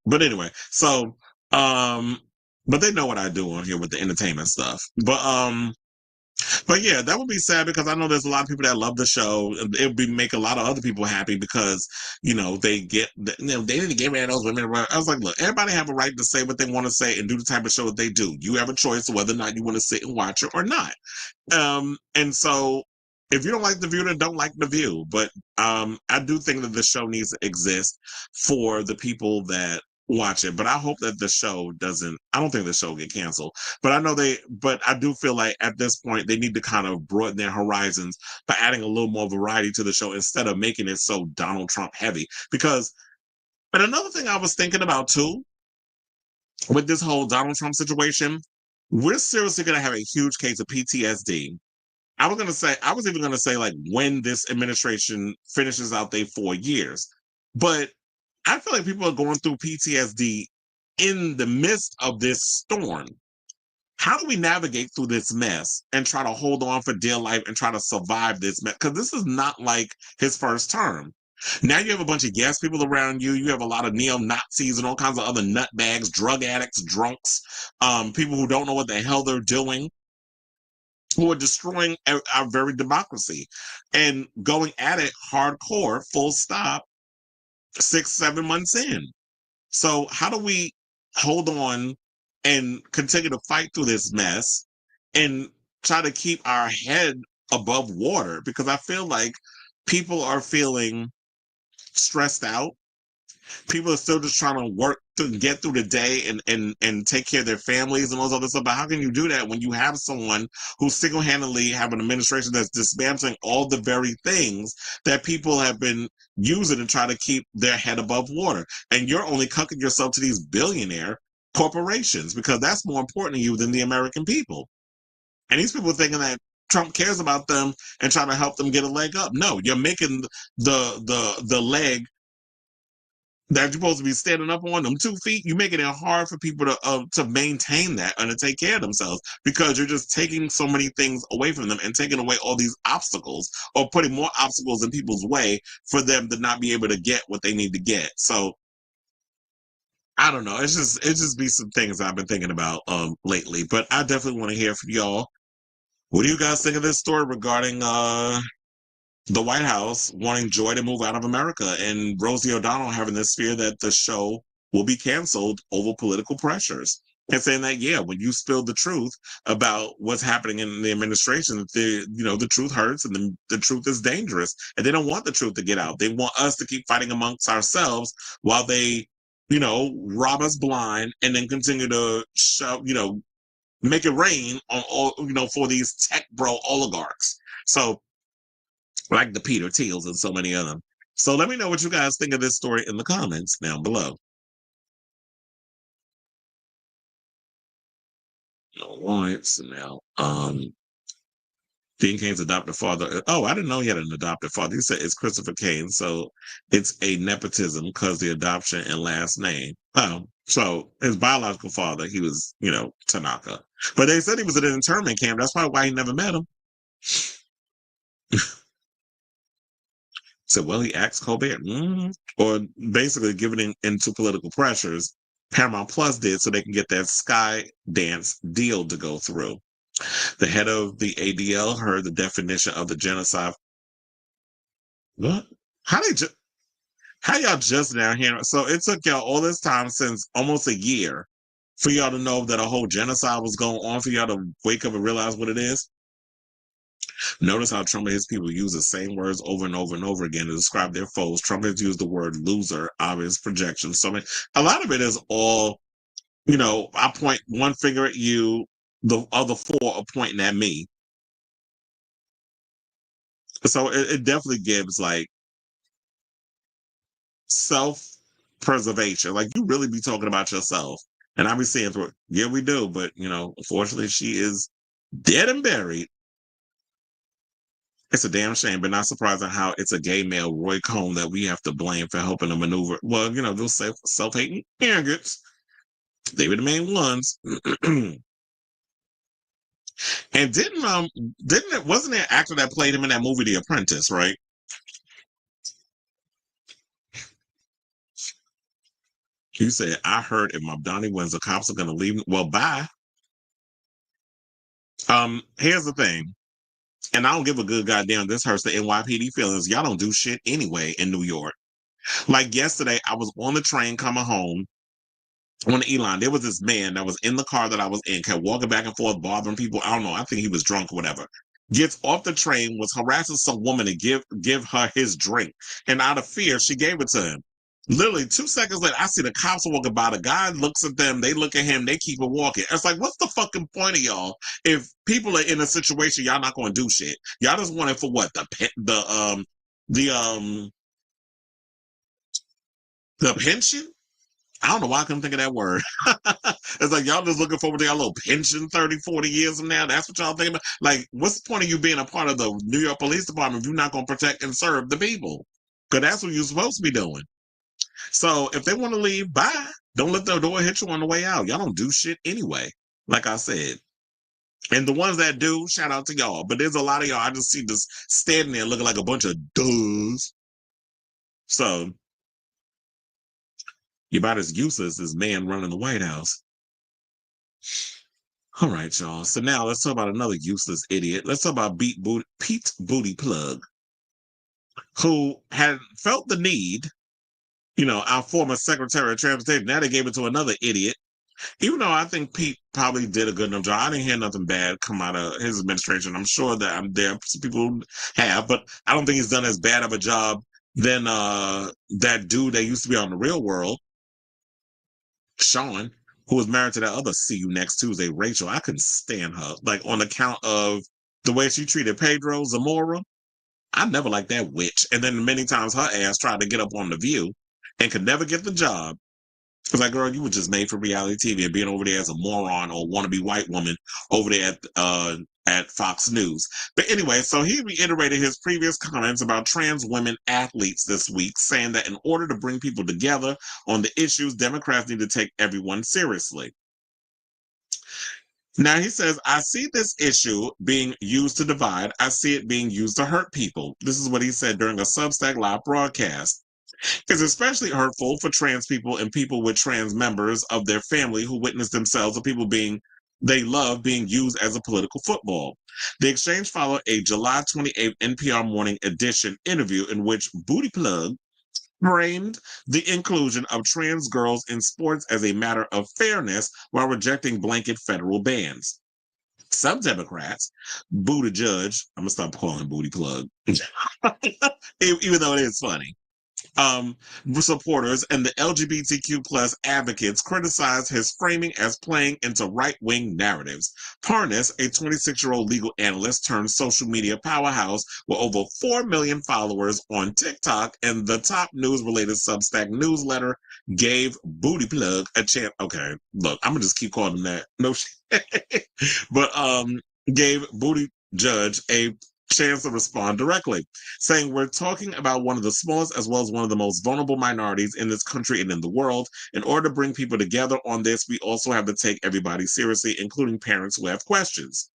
But anyway, so, but they know what I do on here with the entertainment stuff. But yeah, that would be sad because I know there's a lot of people that love the show. It would make a lot of other people happy because, they get, they need to get rid of those women. I was like, look, everybody have a right to say what they want to say and do the type of show that they do. You have a choice of whether or not you want to sit and watch it or not. And so if you don't like The View, then don't like The View. But I do think that the show needs to exist for the people that watch it. But I hope that the show doesn't, I don't think the show will get canceled. But I do feel like at this point they need to kind of broaden their horizons by adding a little more variety to the show instead of making it so Donald Trump heavy. Because, and another thing I was thinking about too, with this whole Donald Trump situation, we're seriously going to have a huge case of PTSD. I was even going to say like when this administration finishes out their 4 years. But I feel like people are going through PTSD in the midst of this storm. How do we navigate through this mess and try to hold on for dear life and try to survive this mess? Because this is not like his first term. Now you have a bunch of yes people around you. You have a lot of neo-Nazis and all kinds of other nutbags, drug addicts, drunks, people who don't know what the hell they're doing, who are destroying our very democracy and going at it hardcore, full stop, 6-7 months in. So how do we hold on and continue to fight through this mess and try to keep our head above water? Because I feel like people are feeling stressed out. People are still just trying to work to get through the day and take care of their families and all this other stuff. But how can you do that when you have someone who single-handedly have an administration that's dismantling all the very things that people have been using to try to keep their head above water? And you're only cucking yourself to these billionaire corporations because that's more important to you than the American people. And these people thinking that Trump cares about them and trying to help them get a leg up. No, you're making the leg that you're supposed to be standing up on, them 2 feet. You're making it hard for people to maintain that and to take care of themselves because you're just taking so many things away from them and taking away all these obstacles or putting more obstacles in people's way for them to not be able to get what they need to get. So I don't know. It's just be some things I've been thinking about lately. But I definitely want to hear from y'all. What do you guys think of this story regarding the White House wanting Joy to move out of America and Rosie O'Donnell having this fear that the show will be canceled over political pressures and saying that, yeah, when you spill the truth about what's happening in the administration, the truth hurts and the truth is dangerous. And they don't want the truth to get out. They want us to keep fighting amongst ourselves while they, rob us blind and then continue to make it rain on all, for these tech bro oligarchs. So, like the Peter Thiels and so many of them. So let me know what you guys think of this story in the comments down below. All right, so now, Dean Cain's adopted father. Oh, I didn't know he had an adopted father. He said it's Christopher Cain, so it's a nepotism because the adoption and last name. Oh, so his biological father, he was, Tanaka. But they said he was at an internment camp. That's probably why he never met him. So, well, he asked Colbert, or basically giving into political pressures. Paramount Plus did so they can get that Sky Dance deal to go through. The head of the ADL heard the definition of the genocide. What? How y'all just now hearing? So it took y'all all this time, since almost a year, for y'all to know that a whole genocide was going on, for y'all to wake up and realize what it is? Notice how Trump and his people use the same words over and over and over again to describe their foes. Trump has used the word loser, obvious projection. So a lot of it is all, I point one finger at you, the other 4 are pointing at me. So it definitely gives like self-preservation. Like you really be talking about yourself. And I be saying, yeah, we do. But, unfortunately, she is dead and buried. It's a damn shame, but not surprising how it's a gay male, Roy Cohn, that we have to blame for helping to maneuver. Well, those self-hating arrogants. They were the main ones. And wasn't there an actor that played him in that movie, The Apprentice, right? He said, I heard if Mabdani wins, the cops are going to leave. Well, bye. Here's the thing. And I don't give a good goddamn. This hurts the NYPD feelings. Y'all don't do shit anyway in New York. Like yesterday, I was on the train coming home on the E-line. There was this man that was in the car that I was in, kept walking back and forth, bothering people. I don't know. I think he was drunk or whatever. Gets off the train, was harassing some woman to give her his drink. And out of fear, she gave it to him. Literally 2 seconds later, I see the cops walking by. The guy looks at them. They look at him. They keep it walking. It's like, what's the fucking point of y'all? If people are in a situation, y'all not going to do shit. Y'all just want it for what? The pension? I don't know why I couldn't think of that word. It's like y'all just looking forward to y'all little pension 30, 40 years from now. That's what y'all think about. Like, what's the point of you being a part of the New York Police Department if you're not going to protect and serve the people? Because that's what you're supposed to be doing. So if they want to leave, bye. Don't let the door hit you on the way out. Y'all don't do shit anyway, like I said. And the ones that do, shout out to y'all. But there's a lot of y'all I just see just standing there looking like a bunch of dudes. So you're about as useless as man running the White House. All right, y'all. So now let's talk about another useless idiot. Let's talk about Pete Booty Plug, who had felt the need, our former Secretary of Transportation. Now they gave it to another idiot Even though I think Pete probably did a good enough job, I didn't hear nothing bad come out of his administration. I'm sure that there are some people who have, but I don't think he's done as bad of a job than that dude that used to be on The Real World, Sean, who was married to that other See You Next Tuesday, Rachel. I couldn't stand her, like on account of the way she treated Pedro Zamora. I never liked that witch. And then many times her ass tried to get up on The View and could never get the job. It's like, girl, you were just made for reality TV and being over there as a moron or wannabe white woman over there at Fox News. But anyway, so he reiterated his previous comments about trans women athletes this week, saying that in order to bring people together on the issues, Democrats need to take everyone seriously. Now he says, I see this issue being used to divide. I see it being used to hurt people. This is what he said during a Substack live broadcast. It's especially hurtful for trans people and people with trans members of their family who witness themselves or people they love being used as a political football. The exchange followed a July 28th NPR Morning Edition interview in which Booty Plug framed the inclusion of trans girls in sports as a matter of fairness while rejecting blanket federal bans. Some Democrats, Buttigieg, I'm going to stop calling Booty Plug, even though it is funny, supporters and the LGBTQ plus advocates criticized his framing as playing into right-wing narratives. Parnas, a 26-year-old legal analyst turned social media powerhouse with over 4 million followers on TikTok and the top news-related Substack newsletter, gave Booty Plug a chance. Okay, look, I'm gonna just keep calling him that. No shit. But gave Buttigieg a chance to respond directly, saying, we're talking about one of the smallest as well as one of the most vulnerable minorities in this country and in the world. In order to bring people together on this, we also have to take everybody seriously, including parents who have questions.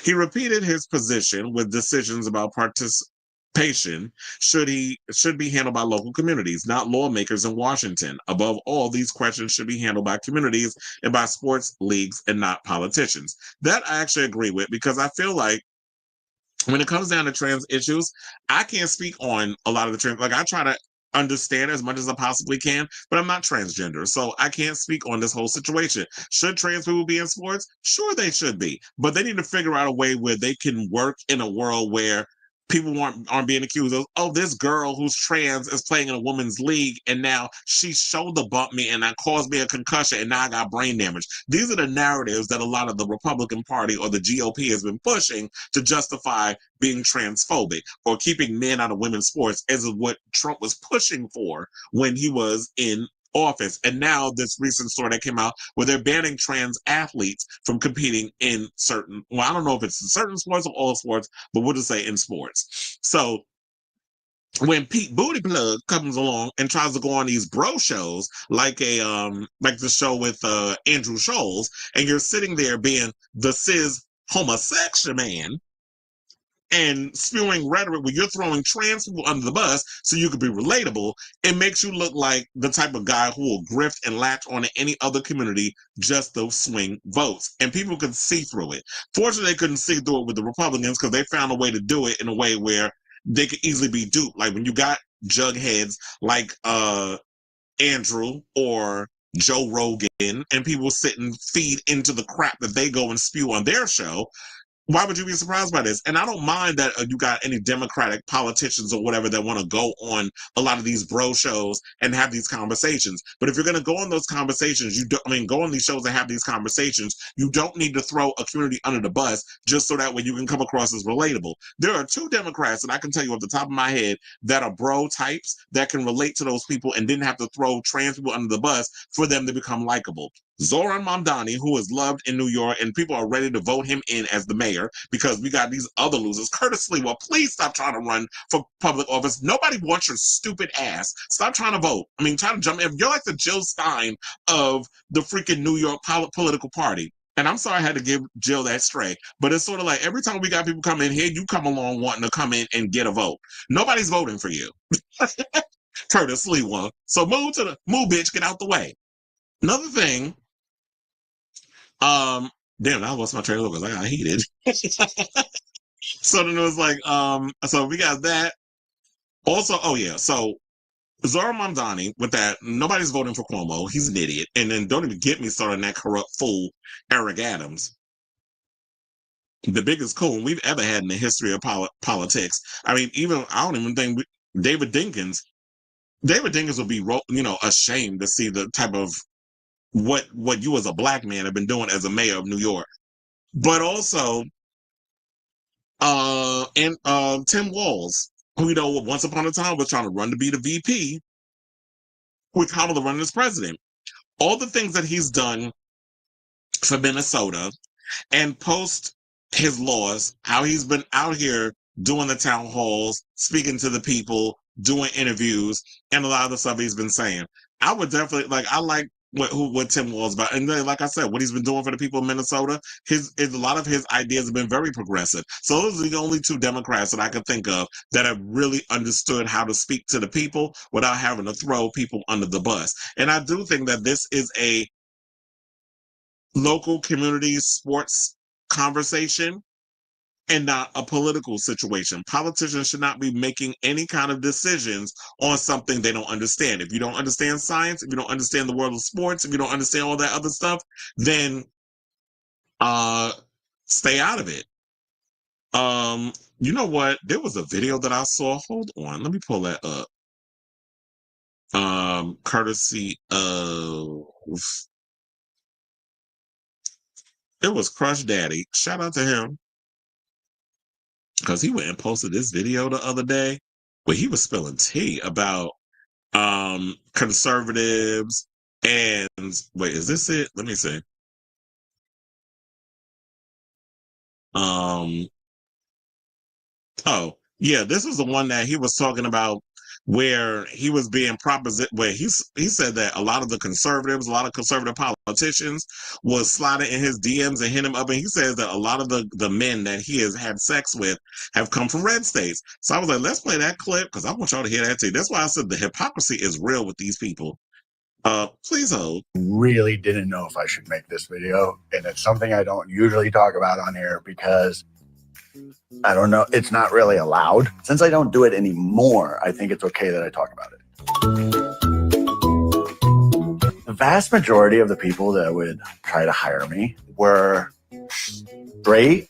He repeated his position with decisions about participation should be handled by local communities, not lawmakers in Washington. Above all, these questions should be handled by communities and by sports leagues and not politicians. That I actually agree with, because I feel like when it comes down to trans issues, I can't speak on a lot of the trans. Like, I try to understand as much as I possibly can, but I'm not transgender, so I can't speak on this whole situation. Should trans people be in sports? Sure, they should be, but they need to figure out a way where they can work in a world where people aren't being accused of, oh, this girl who's trans is playing in a women's league and now she shoulder bumped me and that caused me a concussion and now I got brain damage. These are the narratives that a lot of the Republican Party or the GOP has been pushing to justify being transphobic or keeping men out of women's sports, as of what Trump was pushing for when he was in office. And now this recent story that came out where they're banning trans athletes from competing in certain, well, I don't know if it's in certain sports or all sports, but we'll just say in sports. So when Pete Booty Plug comes along and tries to go on these bro shows, like the show with Andrew Scholes, and you're sitting there being the cis homosexual man and spewing rhetoric where you're throwing trans people under the bus so you could be relatable, it makes you look like the type of guy who will grift and latch on to any other community just to swing votes. And people could see through it. Fortunately, they couldn't see through it with the Republicans because they found a way to do it in a way where they could easily be duped. Like when you got jugheads like Andrew or Joe Rogan and people sit and feed into the crap that they go and spew on their show, why would you be surprised by this? And I don't mind that you got any Democratic politicians or whatever that want to go on a lot of these bro shows and have these conversations. But if you're going to go on those conversations, go on these shows and have these conversations, you don't need to throw a community under the bus just so that way you can come across as relatable. There are 2 Democrats that I can tell you off the top of my head that are bro types that can relate to those people and didn't have to throw trans people under the bus for them to become likable. Zoran Mamdani, who is loved in New York, and people are ready to vote him in as the mayor because we got these other losers. Curtis Lewa, please stop trying to run for public office. Nobody wants your stupid ass. Stop trying to vote. Try to jump in. You're like the Jill Stein of the freaking New York political party. And I'm sorry I had to give Jill that straight, but it's sort of like every time we got people come in here, you come along wanting to come in and get a vote. Nobody's voting for you. Curtis Lewa. So move, bitch, get out the way. Another thing, damn, I lost my train of thought because I got heated. So then it was like, so we got that. Also, oh yeah, so Zora Mamdani, with that, nobody's voting for Cuomo. He's an idiot. And then don't even get me started on that corrupt fool, Eric Adams. The biggest coon we've ever had in the history of politics. I mean, I don't even think David Dinkins would be, ashamed to see the type of what you as a black man have been doing as a mayor of New York. But also, Tim Walz, who, once upon a time was trying to run to be the VP with Kamala running as president. All the things that he's done for Minnesota and post his laws, how he's been out here doing the town halls, speaking to the people, doing interviews, and a lot of the stuff he's been saying. I would definitely, I like what Tim Walz about. And then, like I said, what he's been doing for the people of Minnesota, a lot of his ideas have been very progressive. So those are the only two Democrats that I could think of that have really understood how to speak to the people without having to throw people under the bus. And I do think that this is a local community sports conversation and not a political situation. Politicians should not be making any kind of decisions on something they don't understand. If you don't understand science, if you don't understand the world of sports, if you don't understand all that other stuff, then stay out of it. You know what? There was a video that I saw. Hold on. Let me pull that up. Courtesy of... It was Crush Daddy. Shout out to him. Because he went and posted this video the other day where he was spilling tea about conservatives and... Wait, is this it? Let me see. Oh, yeah, this was the one that he was talking about where he was being where he said that a lot of the conservatives, a lot of conservative politicians was sliding in his DMs and hit him up. And he says that a lot of the men that he has had sex with have come from red states. So I was like, let's play that clip because I want y'all to hear that too. That's why I said the hypocrisy is real with these people. Please hold. Really didn't know if I should make this video. And it's something I don't usually talk about on here because I don't know. It's not really allowed. Since I don't do it anymore, I think it's okay that I talk about it. The vast majority of the people that would try to hire me were straight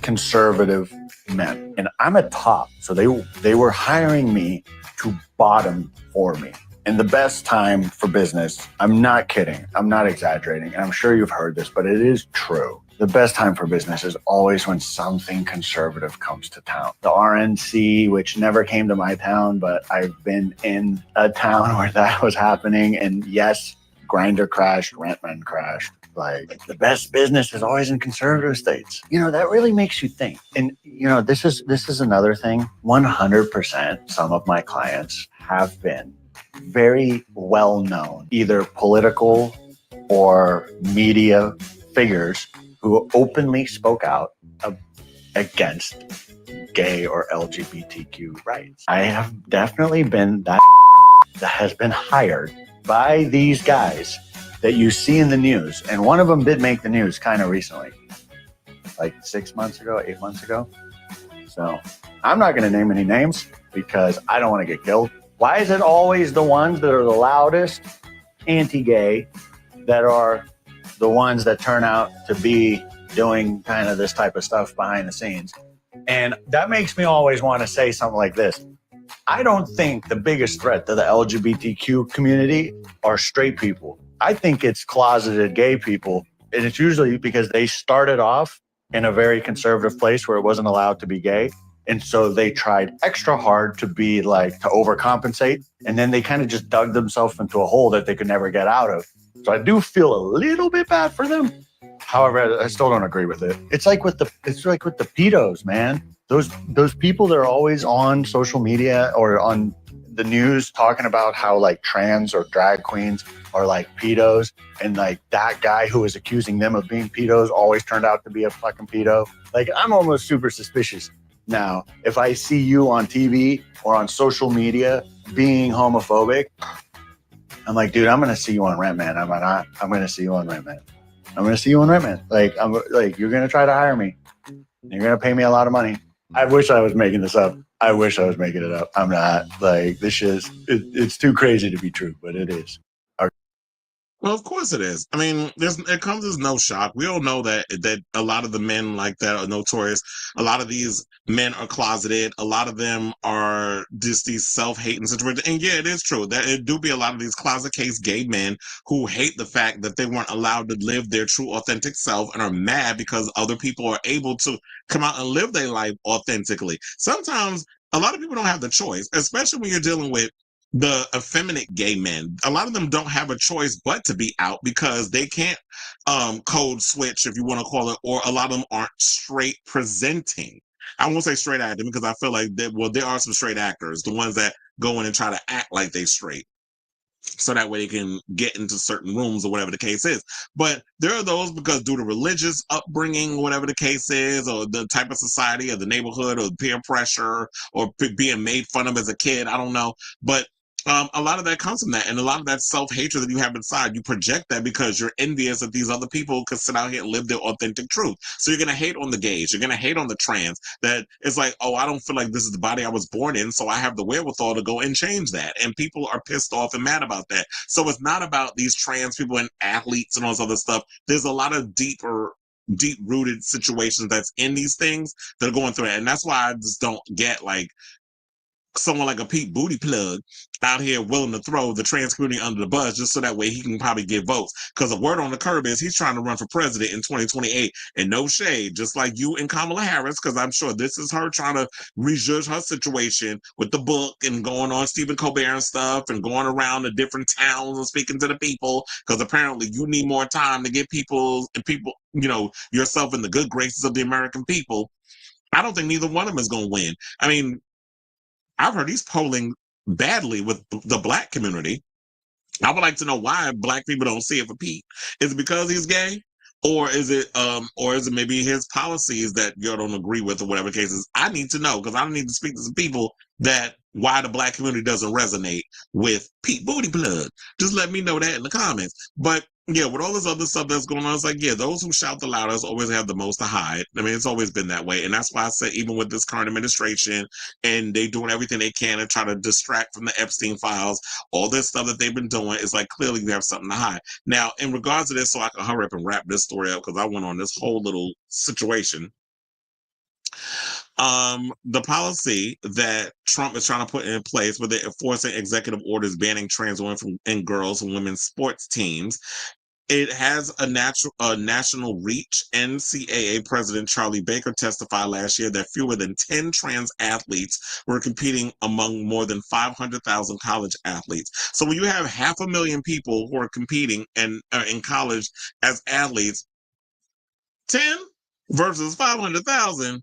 conservative men. And I'm a top. So they were hiring me to bottom for me. And the best time for business, I'm not kidding. I'm not exaggerating. And I'm sure you've heard this, but it is true. The best time for business is always when something conservative comes to town. The RNC, which never came to my town, but I've been in a town where that was happening. And yes, Grindr crashed, Rentman crashed. Like, the best business is always in conservative states. That really makes you think. And, this is another thing. 100% some of my clients have been very well-known, either political or media figures who openly spoke out against gay or LGBTQ rights. I have definitely been that has been hired by these guys that you see in the news. And one of them did make the news kind of recently, like 6 months ago, 8 months ago. So I'm not going to name any names because I don't want to get killed. Why is it always the ones that are the loudest anti-gay that are the ones that turn out to be doing kind of this type of stuff behind the scenes? And that makes me always want to say something like this. I don't think the biggest threat to the LGBTQ community are straight people. I think it's closeted gay people. And it's usually because they started off in a very conservative place where it wasn't allowed to be gay. And so they tried extra hard to be to overcompensate. And then they kind of just dug themselves into a hole that they could never get out of. So I do feel a little bit bad for them. However, I still don't agree with it. It's like with the pedos, man. Those people that are always on social media or on the news talking about how trans or drag queens are pedos, and that guy who was accusing them of being pedos always turned out to be a fucking pedo. I'm almost super suspicious. Now, if I see you on TV or on social media being homophobic, I'm like, dude, I'm going to see you on Rent Man. I'm going to see you on Rent Man. I'm going to see you on Rent Man. You're going to try to hire me. You're going to pay me a lot of money. I wish I was making this up. I wish I was making it up. I'm not. Like, this is, it's too crazy to be true, but it is. Well, of course it is. I mean, it comes as no shock. We all know that a lot of the men like that are notorious. A lot of these men are closeted. A lot of them are just these self-hating situations. And yeah, it is true that it do be a lot of these closet case gay men who hate the fact that they weren't allowed to live their true authentic self and are mad because other people are able to come out and live their life authentically. Sometimes a lot of people don't have the choice, especially when you're dealing with the effeminate gay men. A lot of them don't have a choice but to be out because they can't code switch, if you want to call it, or a lot of them aren't straight presenting. I won't say straight acting because I feel like there are some straight actors, the ones that go in and try to act like they straight, so that way they can get into certain rooms or whatever the case is. But there are those because due to religious upbringing, whatever the case is, or the type of society or the neighborhood or peer pressure or being made fun of as a kid, I don't know. But a lot of that comes from that, and a lot of that self-hatred that you have inside, you project that because you're envious that these other people can sit out here and live their authentic truth. So you're going to hate on the gays, you're going to hate on the trans, that it's like, oh, I don't feel like this is the body I was born in, so I have the wherewithal to go and change that. And people are pissed off and mad about that. So it's not about these trans people and athletes and all this other stuff. There's a lot of deep-rooted situations that's in these things that are going through it. And that's why I just don't get, like, someone like a Pete Booty Plug out here willing to throw the trans community under the bus just so that way he can probably get votes. Because the word on the curb is he's trying to run for president in 2028. And no shade, just like you and Kamala Harris, because I'm sure this is her trying to rejudge her situation with the book and going on Stephen Colbert and stuff and going around to different towns and speaking to the people. Because apparently you need more time to get people, yourself in the good graces of the American people. I don't think neither one of them is going to win. I mean, I've heard he's polling badly with the black community. I would like to know why black people don't see it for Pete. Is it because he's gay? Or is it maybe his policies that you don't agree with or whatever the case is? I need to know because I need to speak to some people that why the black community doesn't resonate with Pete Booty Plug. Just let me know that in the comments. But yeah, with all this other stuff that's going on, it's like, yeah, those who shout the loudest always have the most to hide. I mean, it's always been that way. And that's why I say even with this current administration and they doing everything they can to try to distract from the Epstein files, all this stuff that they've been doing is like clearly they have something to hide. Now, in regards to this, so I can hurry up and wrap this story up because I went on this whole little situation. The policy that Trump is trying to put in place where they're enforcing executive orders banning trans women and girls and women's sports teams, it has a national reach. NCAA President Charlie Baker testified last year that fewer than 10 trans athletes were competing among more than 500,000 college athletes. So when you have 500,000 people who are competing in college as athletes, 10 versus 500,000,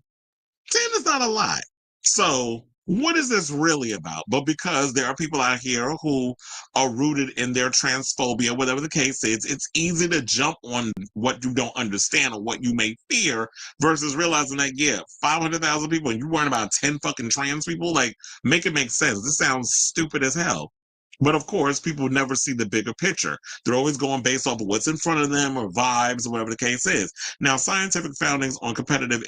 10 is not a lot. So what is this really about? But because there are people out here who are rooted in their transphobia, whatever the case is, it's easy to jump on what you don't understand or what you may fear versus realizing that, yeah, 500,000 people and you worrying about 10 fucking trans people, like, make it make sense. This sounds stupid as hell. But of course, people never see the bigger picture. They're always going based off of what's in front of them or vibes or whatever the case is. Now, scientific findings on competitive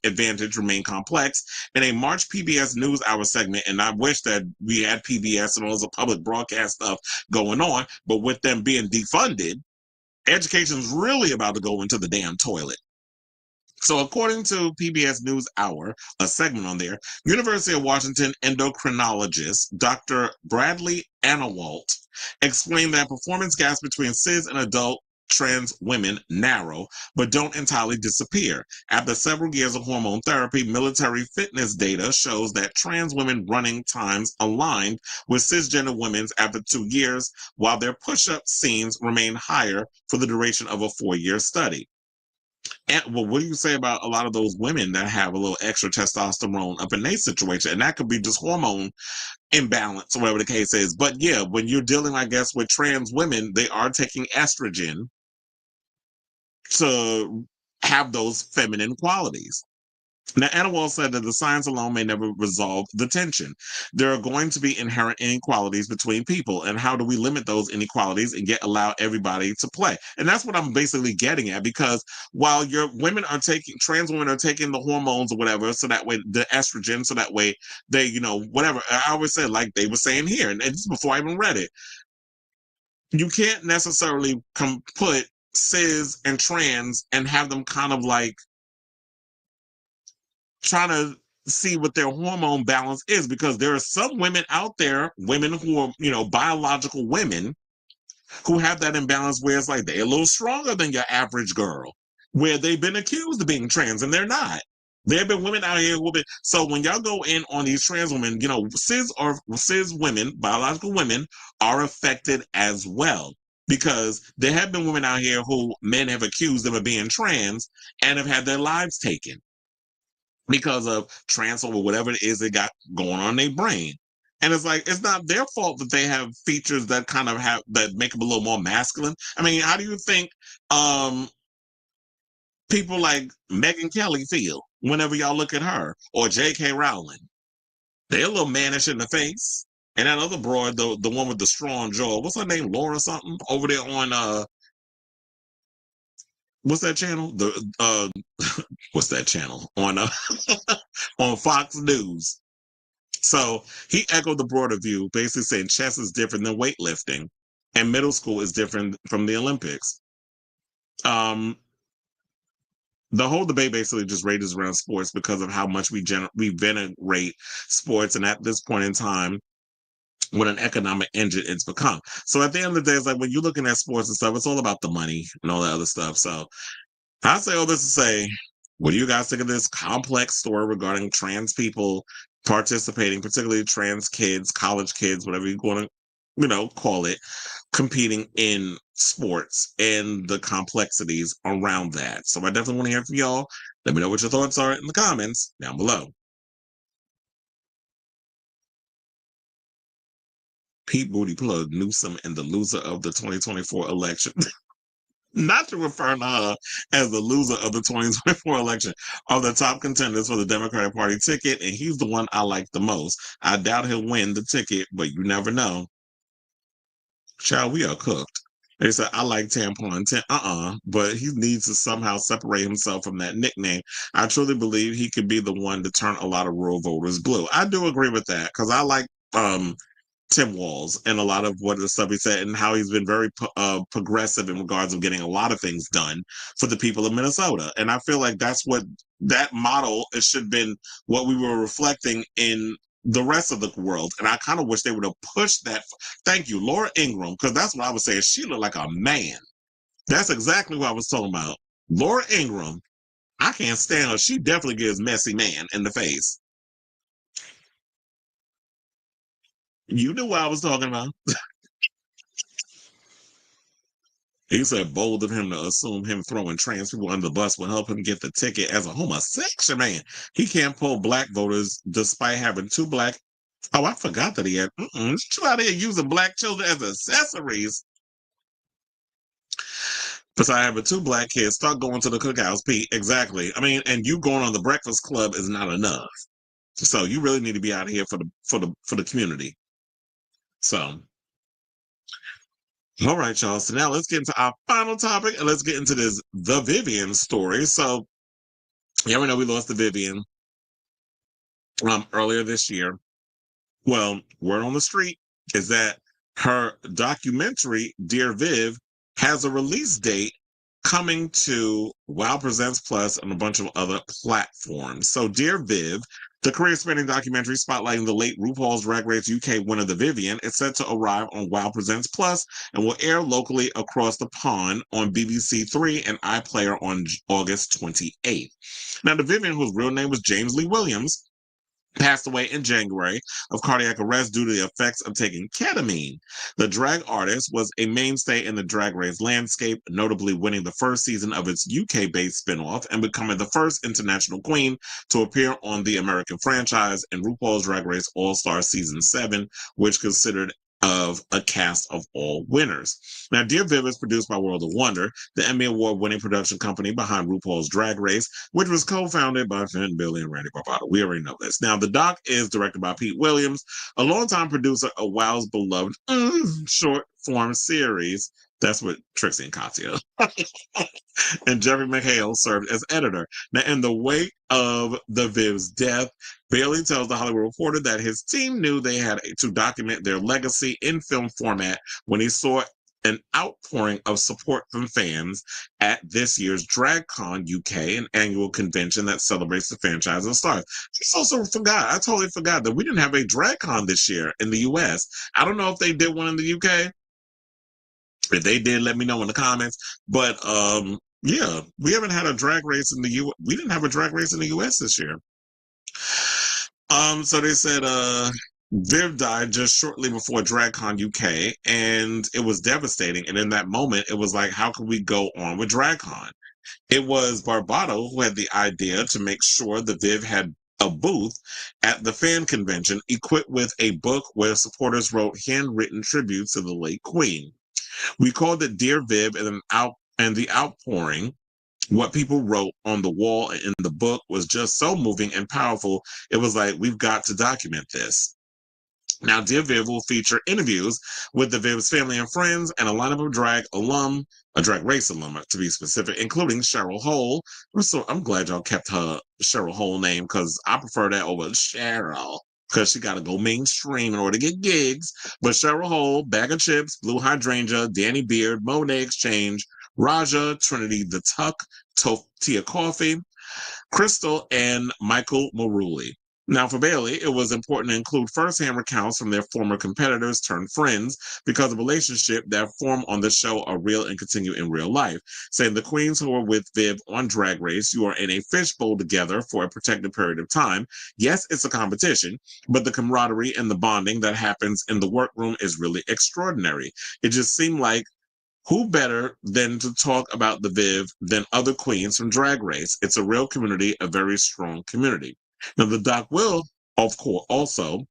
advantage remain complex. In a March PBS NewsHour segment, and I wish that we had PBS and all this public broadcast stuff going on, but with them being defunded, education's really about to go into the damn toilet. So according to PBS NewsHour, a segment on there, University of Washington endocrinologist Dr. Bradley Anawalt explained that performance gaps between cis and adult trans women narrow, but don't entirely disappear. After several years of hormone therapy, military fitness data shows that trans women running times aligned with cisgender women's after 2 years, while their push-up scenes remain higher for the duration of a 4-year study. And well, what do you say about a lot of those women that have a little extra testosterone up in their situation? And that could be just hormone imbalance or whatever the case is. But yeah, when you're dealing, I guess, with trans women, they are taking estrogen to have those feminine qualities. Now, Annawal said that the science alone may never resolve the tension. There are going to be inherent inequalities between people, and how do we limit those inequalities and allow everybody to play? And that's what I'm basically getting at, because while trans women are taking the hormones or whatever, so that way the estrogen, so that way they, whatever. I always said, like they were saying here, and this is before I even read it, you can't necessarily put cis and trans and have them kind of like trying to see what their hormone balance is, because there are some women out there, women who are, biological women, who have that imbalance where it's like they're a little stronger than your average girl, where they've been accused of being trans and they're not. There have been women out here who have been. So when y'all go in on these trans women, cis women, biological women, are affected as well. Because there have been women out here who men have accused them of being trans and have had their lives taken because of trans or whatever it is they got going on in their brain. And it's like, it's not their fault that they have features that kind of that make them a little more masculine. I mean, how do you think people like Megyn Kelly feel whenever y'all look at her, or J.K. Rowling? They're a little mannish in the face. And that other broad, the one with the strong jaw, what's her name? Laura something? Over there on what's that channel? What's that channel? On on Fox News. So he echoed the broader view, basically saying chess is different than weightlifting, and middle school is different from the Olympics. The whole debate basically just rages around sports because of how much we venerate sports, and at this point in time, what an economic engine it's become. So at the end of the day, it's like when you're looking at sports and stuff, it's all about the money and all that other stuff. So I say all this to say, what do you guys think of this complex story regarding trans people participating, particularly trans kids, college kids, whatever you want to, call it, competing in sports and the complexities around that? So I definitely want to hear from y'all. Let me know what your thoughts are in the comments down below. Pete Booty Plug Newsom and the loser of the 2024 election. Not to refer to her as the loser of the 2024 election, are the top contenders for the Democratic Party ticket, and he's the one I like the most. I doubt he'll win the ticket, but you never know. Child, we are cooked. They said, I like Tampon 10. But he needs to somehow separate himself from that nickname. I truly believe he could be the one to turn a lot of rural voters blue. I do agree with that, because I like Tim Walz and a lot of what the stuff he said, and how he's been very progressive in regards of getting a lot of things done for the people of Minnesota. And I feel like that's what that model, it should have been what we were reflecting in the rest of the world. And I kind of wish they would have pushed that. Thank you, Laura Ingraham, because that's what I was saying. She looked like a man. That's exactly what I was talking about. Laura Ingraham, I can't stand her. She definitely gives messy man in the face. You knew what I was talking about. He said bold of him to assume him throwing trans people under the bus will help him get the ticket as a homosexual man. He can't pull black voters despite having two black. Oh, I forgot that he had. You out here using black children as accessories. Besides having two black kids, start going to the cookhouse, Pete. Exactly. I mean, and you going on the Breakfast Club is not enough. So you really need to be out here for the community. So, all right, y'all. So now let's get into our final topic, and let's get into the Vivienne story. So, yeah, we know we lost the Vivienne earlier this year. Well, word on the street is that her documentary, Dear Viv, has a release date coming to Wow Presents Plus and a bunch of other platforms. So, Dear Viv, the career-spanning documentary spotlighting the late RuPaul's Drag Race UK winner, the Vivienne, is set to arrive on Wow Presents Plus and will air locally across the pond on BBC 3 and iPlayer on August 28th. Now, the Vivienne, whose real name was James Lee Williams, passed away in January of cardiac arrest due to the effects of taking ketamine. The drag artist was a mainstay in the Drag Race landscape, notably winning the first season of its UK-based spinoff and becoming the first international queen to appear on the American franchise in RuPaul's Drag Race All-Star Season 7, which considered of a cast of all winners. Now, Dear Viv is produced by World of Wonder, the Emmy Award-winning production company behind RuPaul's Drag Race, which was co-founded by Fenton, Billy, and Randy Barbato. We already know this. Now, the doc is directed by Pete Williams, a longtime producer of WOW's beloved short-form series. That's what Trixie and Katya. And Jerry McHale served as editor. Now, in the wake of the Viv's death, Bailey tells The Hollywood Reporter that his team knew they had to document their legacy in film format when he saw an outpouring of support from fans at this year's DragCon UK, an annual convention that celebrates the franchise of stars. Just also forgot, I totally forgot that we didn't have a DragCon this year in the US. I don't know if they did one in the UK. If they did, let me know in the comments. But yeah, we haven't had a drag race in the U. We didn't have a drag race in the US this year. So they said Viv died just shortly before DragCon UK, and it was devastating. And in that moment, it was like, how can we go on with DragCon? It was Barbato who had the idea to make sure that Viv had a booth at the fan convention equipped with a book where supporters wrote handwritten tributes to the late queen. We called it Dear Viv, and the outpouring, what people wrote on the wall in the book, was just so moving and powerful. It was like, we've got to document this. Now, Dear Viv will feature interviews with the Viv's family and friends and a lineup of drag race alum, to be specific, including Cheryl Hole. I'm glad y'all kept her Cheryl Hole name, because I prefer that over Cheryl, because she got to go mainstream in order to get gigs. But Cheryl Hole, Bag of Chips, Blue Hydrangea, Danny Beard, Monet Exchange, Raja, Trinity the Tuck, Tia Coffee, Crystal, and Michael Maruli. Now, for Bailey, it was important to include firsthand recounts from their former competitors turned friends, because the relationship that form on the show are real and continue in real life. Saying the queens who are with Viv on Drag Race, you are in a fishbowl together for a protected period of time. Yes, it's a competition, but the camaraderie and the bonding that happens in the workroom is really extraordinary. It just seemed like, who better than to talk about the Viv than other queens from Drag Race? It's a real community, a very strong community. Now, the doc will, of course, also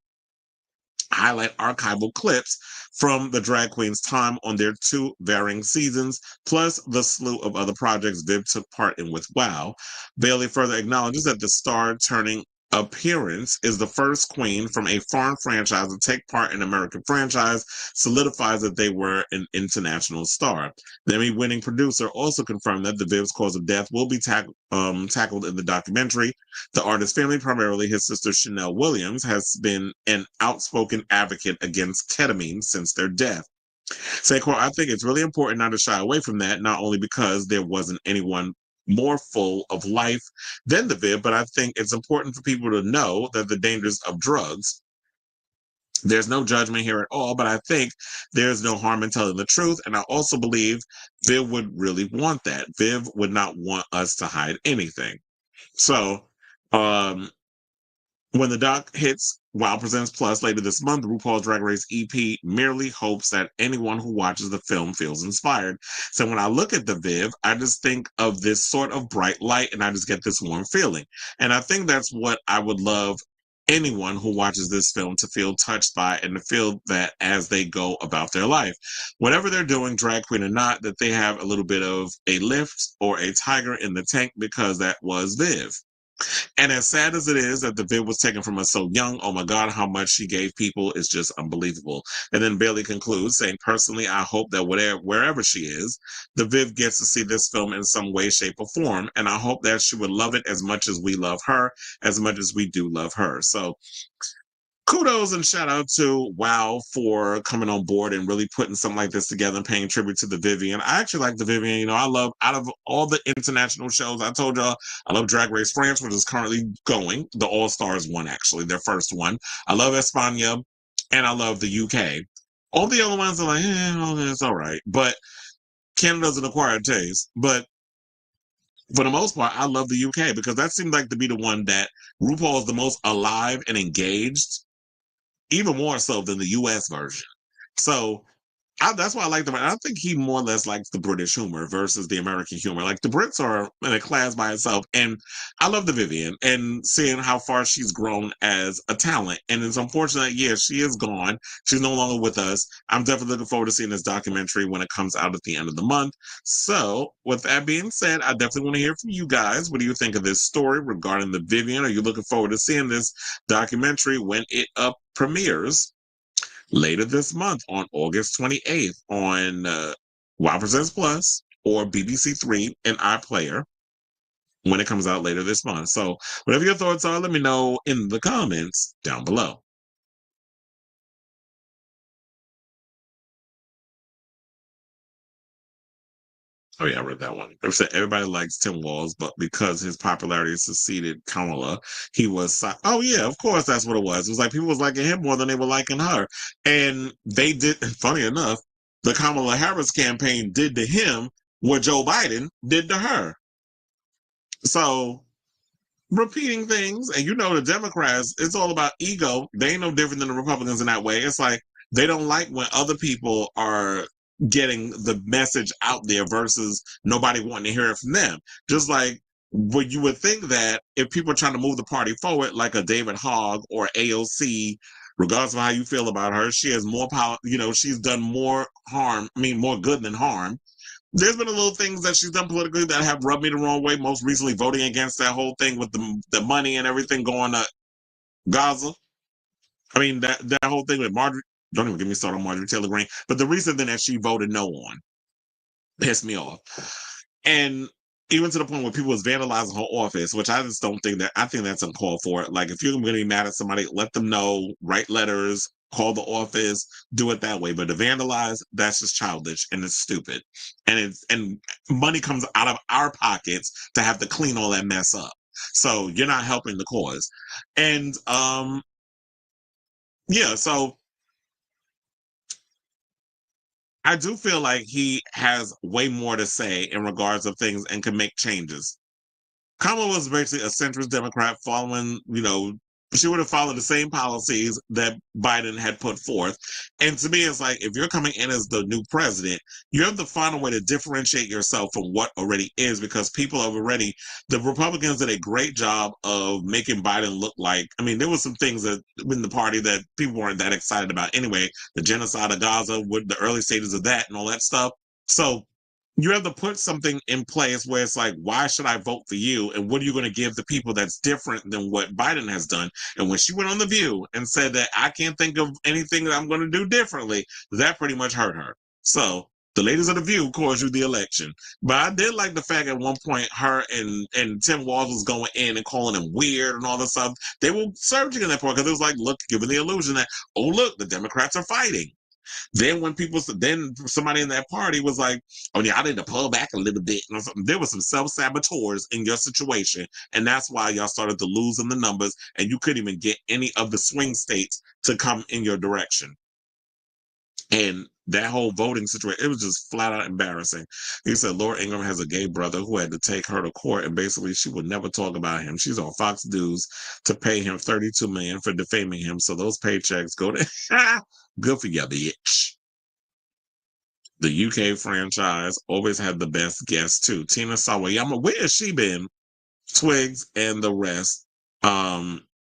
highlight archival clips from the drag queens' time on their 2 varying seasons, plus the slew of other projects Viv took part in with WOW. Bailey further acknowledges that the star-turning appearance is the first queen from a foreign franchise to take part in an American franchise, solidifies that they were an international star. The Emmy-winning producer also confirmed that the Viv's cause of death will be tackled in the documentary. The artist's family, primarily his sister Chanel Williams, has been an outspoken advocate against ketamine since their death. Say, quote, I think it's really important not to shy away from that, not only because there wasn't anyone more full of life than the Viv, but I think it's important for people to know that the dangers of drugs. There's no judgment here at all, but I think there's no harm in telling the truth. And I also believe Viv would really want that. Viv would not want us to hide anything. So, when the doc hits WOW Presents Plus later this month, RuPaul's Drag Race EP merely hopes that anyone who watches the film feels inspired. So when I look at the Viv, I just think of this sort of bright light, and I just get this warm feeling. And I think that's what I would love anyone who watches this film to feel touched by, and to feel that as they go about their life, whatever they're doing, drag queen or not, that they have a little bit of a lift or a tiger in the tank, because that was Viv. And as sad as it is that the Viv was taken from us so young, oh my God, how much she gave people is just unbelievable. And then Bailey concludes saying, personally, I hope that wherever she is, the Viv gets to see this film in some way, shape, or form. And I hope that she would love it as much as we love her, as much as we do love her. So kudos and shout out to WOW for coming on board and really putting something like this together and paying tribute to the Vivienne. I actually like the Vivienne. You know, I love, out of all the international shows, I told y'all, I love Drag Race France, which is currently going. The All-Stars one, actually, their first one. I love España, and I love the UK. All the other ones are like, it's all right. But Canada's an acquired taste. But for the most part, I love the UK, because that seemed like to be the one that RuPaul is the most alive and engaged, even more so than the US version. So That's why I like them. I think he more or less likes the British humor versus the American humor. Like the Brits are in a class by itself, and I love the Vivienne and seeing how far she's grown as a talent. And it's unfortunate, yes, she is gone. She's no longer with us. I'm definitely looking forward to seeing this documentary when it comes out at the end of the month. So, with that being said, I definitely want to hear from you guys. What do you think of this story regarding the Vivienne? Are you looking forward to seeing this documentary when it premieres later this month on August 28th on Wow Presents Plus or BBC Three and iPlayer when it comes out later this month? So whatever your thoughts are, let me know in the comments down below. Oh yeah, I read that one. It said everybody likes Tim Walz, but because his popularity succeeded Kamala, he was. Oh yeah, of course that's what it was. It was like people was liking him more than they were liking her, and they did. Funny enough, the Kamala Harris campaign did to him what Joe Biden did to her. So repeating things, and the Democrats, it's all about ego. They ain't no different than the Republicans in that way. It's like they don't like when other people are getting the message out there versus nobody wanting to hear it from them. Just like what you would think that if people are trying to move the party forward, like a David Hogg or AOC, regardless of how you feel about her, she has more power. She's done more more good than harm. There's been a little things that she's done politically that have rubbed me the wrong way. Most recently, voting against that whole thing with the money and everything going to Gaza. I mean, that whole thing with Marjorie. Don't even get me started on Marjorie Taylor Greene. But the reason that she voted no on pissed me off. And even to the point where people was vandalizing her office, which I just don't think I think that's uncalled for. Like, if you're going to be mad at somebody, let them know, write letters, call the office, do it that way. But to vandalize, that's just childish and it's stupid. And money comes out of our pockets to have to clean all that mess up. So you're not helping the cause. And yeah, so I do feel like he has way more to say in regards of things and can make changes. Kamala was basically a centrist Democrat following, she would have followed the same policies that Biden had put forth. And to me, it's like, if you're coming in as the new president, you have to find a way to differentiate yourself from what already is, because people have already, the Republicans did a great job of making Biden look like, there was some things that in the party that people weren't that excited about anyway, the genocide of Gaza with the early stages of that and all that stuff. So you have to put something in place where it's like, why should I vote for you? And what are you going to give the people that's different than what Biden has done? And when she went on The View and said that I can't think of anything that I'm going to do differently, that pretty much hurt her. So the ladies of The View caused you the election. But I did like the fact at one point her and Tim Walz was going in and calling him weird and all this stuff. They were surging in that point because it was like, look, giving the illusion that, oh, look, the Democrats are fighting. Then somebody in that party was like, oh yeah, I need to pull back a little bit. There was some self-saboteurs in your situation. And that's why y'all started to lose in the numbers and you couldn't even get any of the swing states to come in your direction. And that whole voting situation, it was just flat out embarrassing. He said Laura Ingraham has a gay brother who had to take her to court, and basically she would never talk about him. She's on Fox News to pay him $32 million for defaming him. So those paychecks go to good for you, bitch. The UK franchise always had the best guests too. Tina Sawayama, where has she been? Twigs and the rest.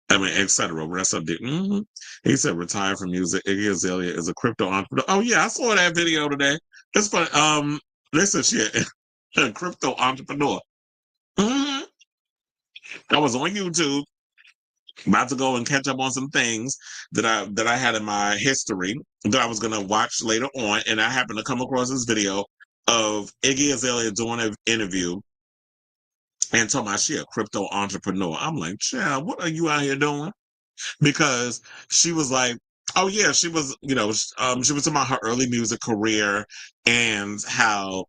etc. Rest of it. He said retire from music. Iggy Azalea is a crypto entrepreneur. Oh yeah, I saw that video today. It's funny. Listen, she a crypto entrepreneur. I was on YouTube, about to go and catch up on some things that I had in my history that I was gonna watch later on, and I happened to come across this video of Iggy Azalea doing an interview and talking about she a crypto entrepreneur. I'm like, child, what are you out here doing? Because she was like, oh yeah, she was, she was talking about her early music career and how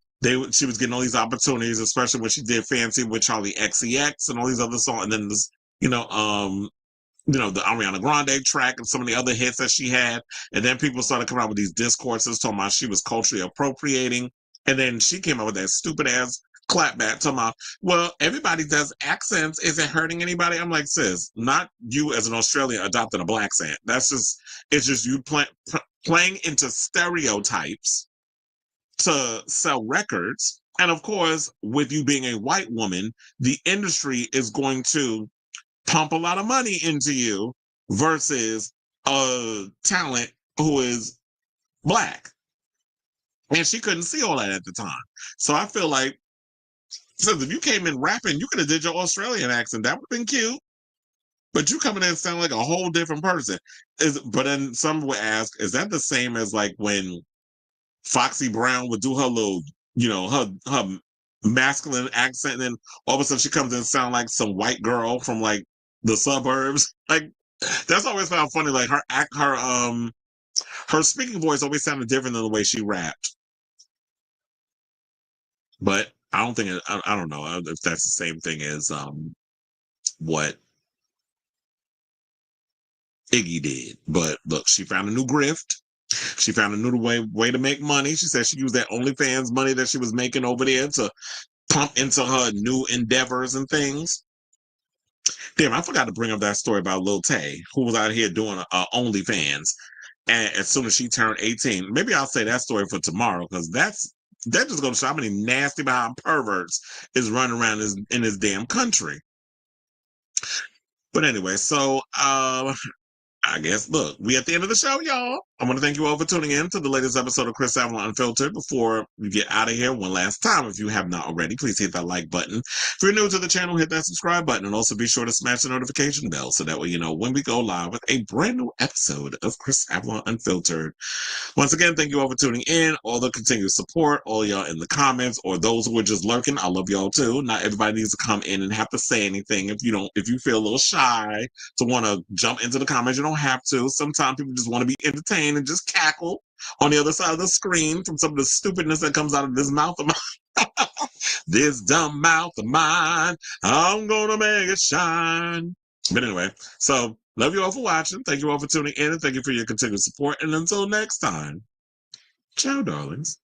she was getting all these opportunities, especially when she did Fancy with Charlie XCX and all these other songs, and then this, the Ariana Grande track and some of the other hits that she had. And then people started coming out with these discourses talking about she was culturally appropriating. And then she came out with that stupid ass clapback talking about, well, everybody does accents. Is it hurting anybody? I'm like, sis, not you as an Australian adopting a black accent. It's just you playing into stereotypes to sell records. And of course, with you being a white woman, the industry is going to pump a lot of money into you versus a talent who is Black. And she couldn't see all that at the time. So I feel like, since if you came in rapping, you could have did your Australian accent. That would have been cute. But you coming in sound like a whole different person. But then some would ask, is that the same as like when Foxy Brown would do her little, her masculine accent, and then all of a sudden she comes in and sound like some white girl from like the suburbs? Like, that's always found funny. Like her speaking voice always sounded different than the way she rapped. But I don't think I don't know if that's the same thing as what Iggy did. But look, she found a new grift. She found a new way to make money. She said she used that OnlyFans money that she was making over there to pump into her new endeavors and things. Damn, I forgot to bring up that story about Lil Tay, who was out here doing OnlyFans. And as soon as she turned 18, maybe I'll say that story for tomorrow, because that's just going to show how many nasty behind perverts is running around in this damn country. But anyway, so I guess, look, we at the end of the show, y'all. I want to thank you all for tuning in to the latest episode of Chris Avalon Unfiltered. Before you get out of here, one last time, if you have not already, please hit that like button. If you're new to the channel, hit that subscribe button, and also be sure to smash the notification bell so that way you know when we go live with a brand new episode of Chris Avalon Unfiltered. Once again, thank you all for tuning in, all the continued support, all y'all in the comments, or those who are just lurking. I love y'all too. Not everybody needs to come in and have to say anything. If you feel a little shy to want to jump into the comments, you don't have to. Sometimes people just want to be entertained and just cackle on the other side of the screen from some of the stupidness that comes out of this mouth of mine. This dumb mouth of mine, I'm gonna make it shine. But anyway, so love you all for watching. Thank you all for tuning in, and thank you for your continued support. And until next time, ciao, darlings.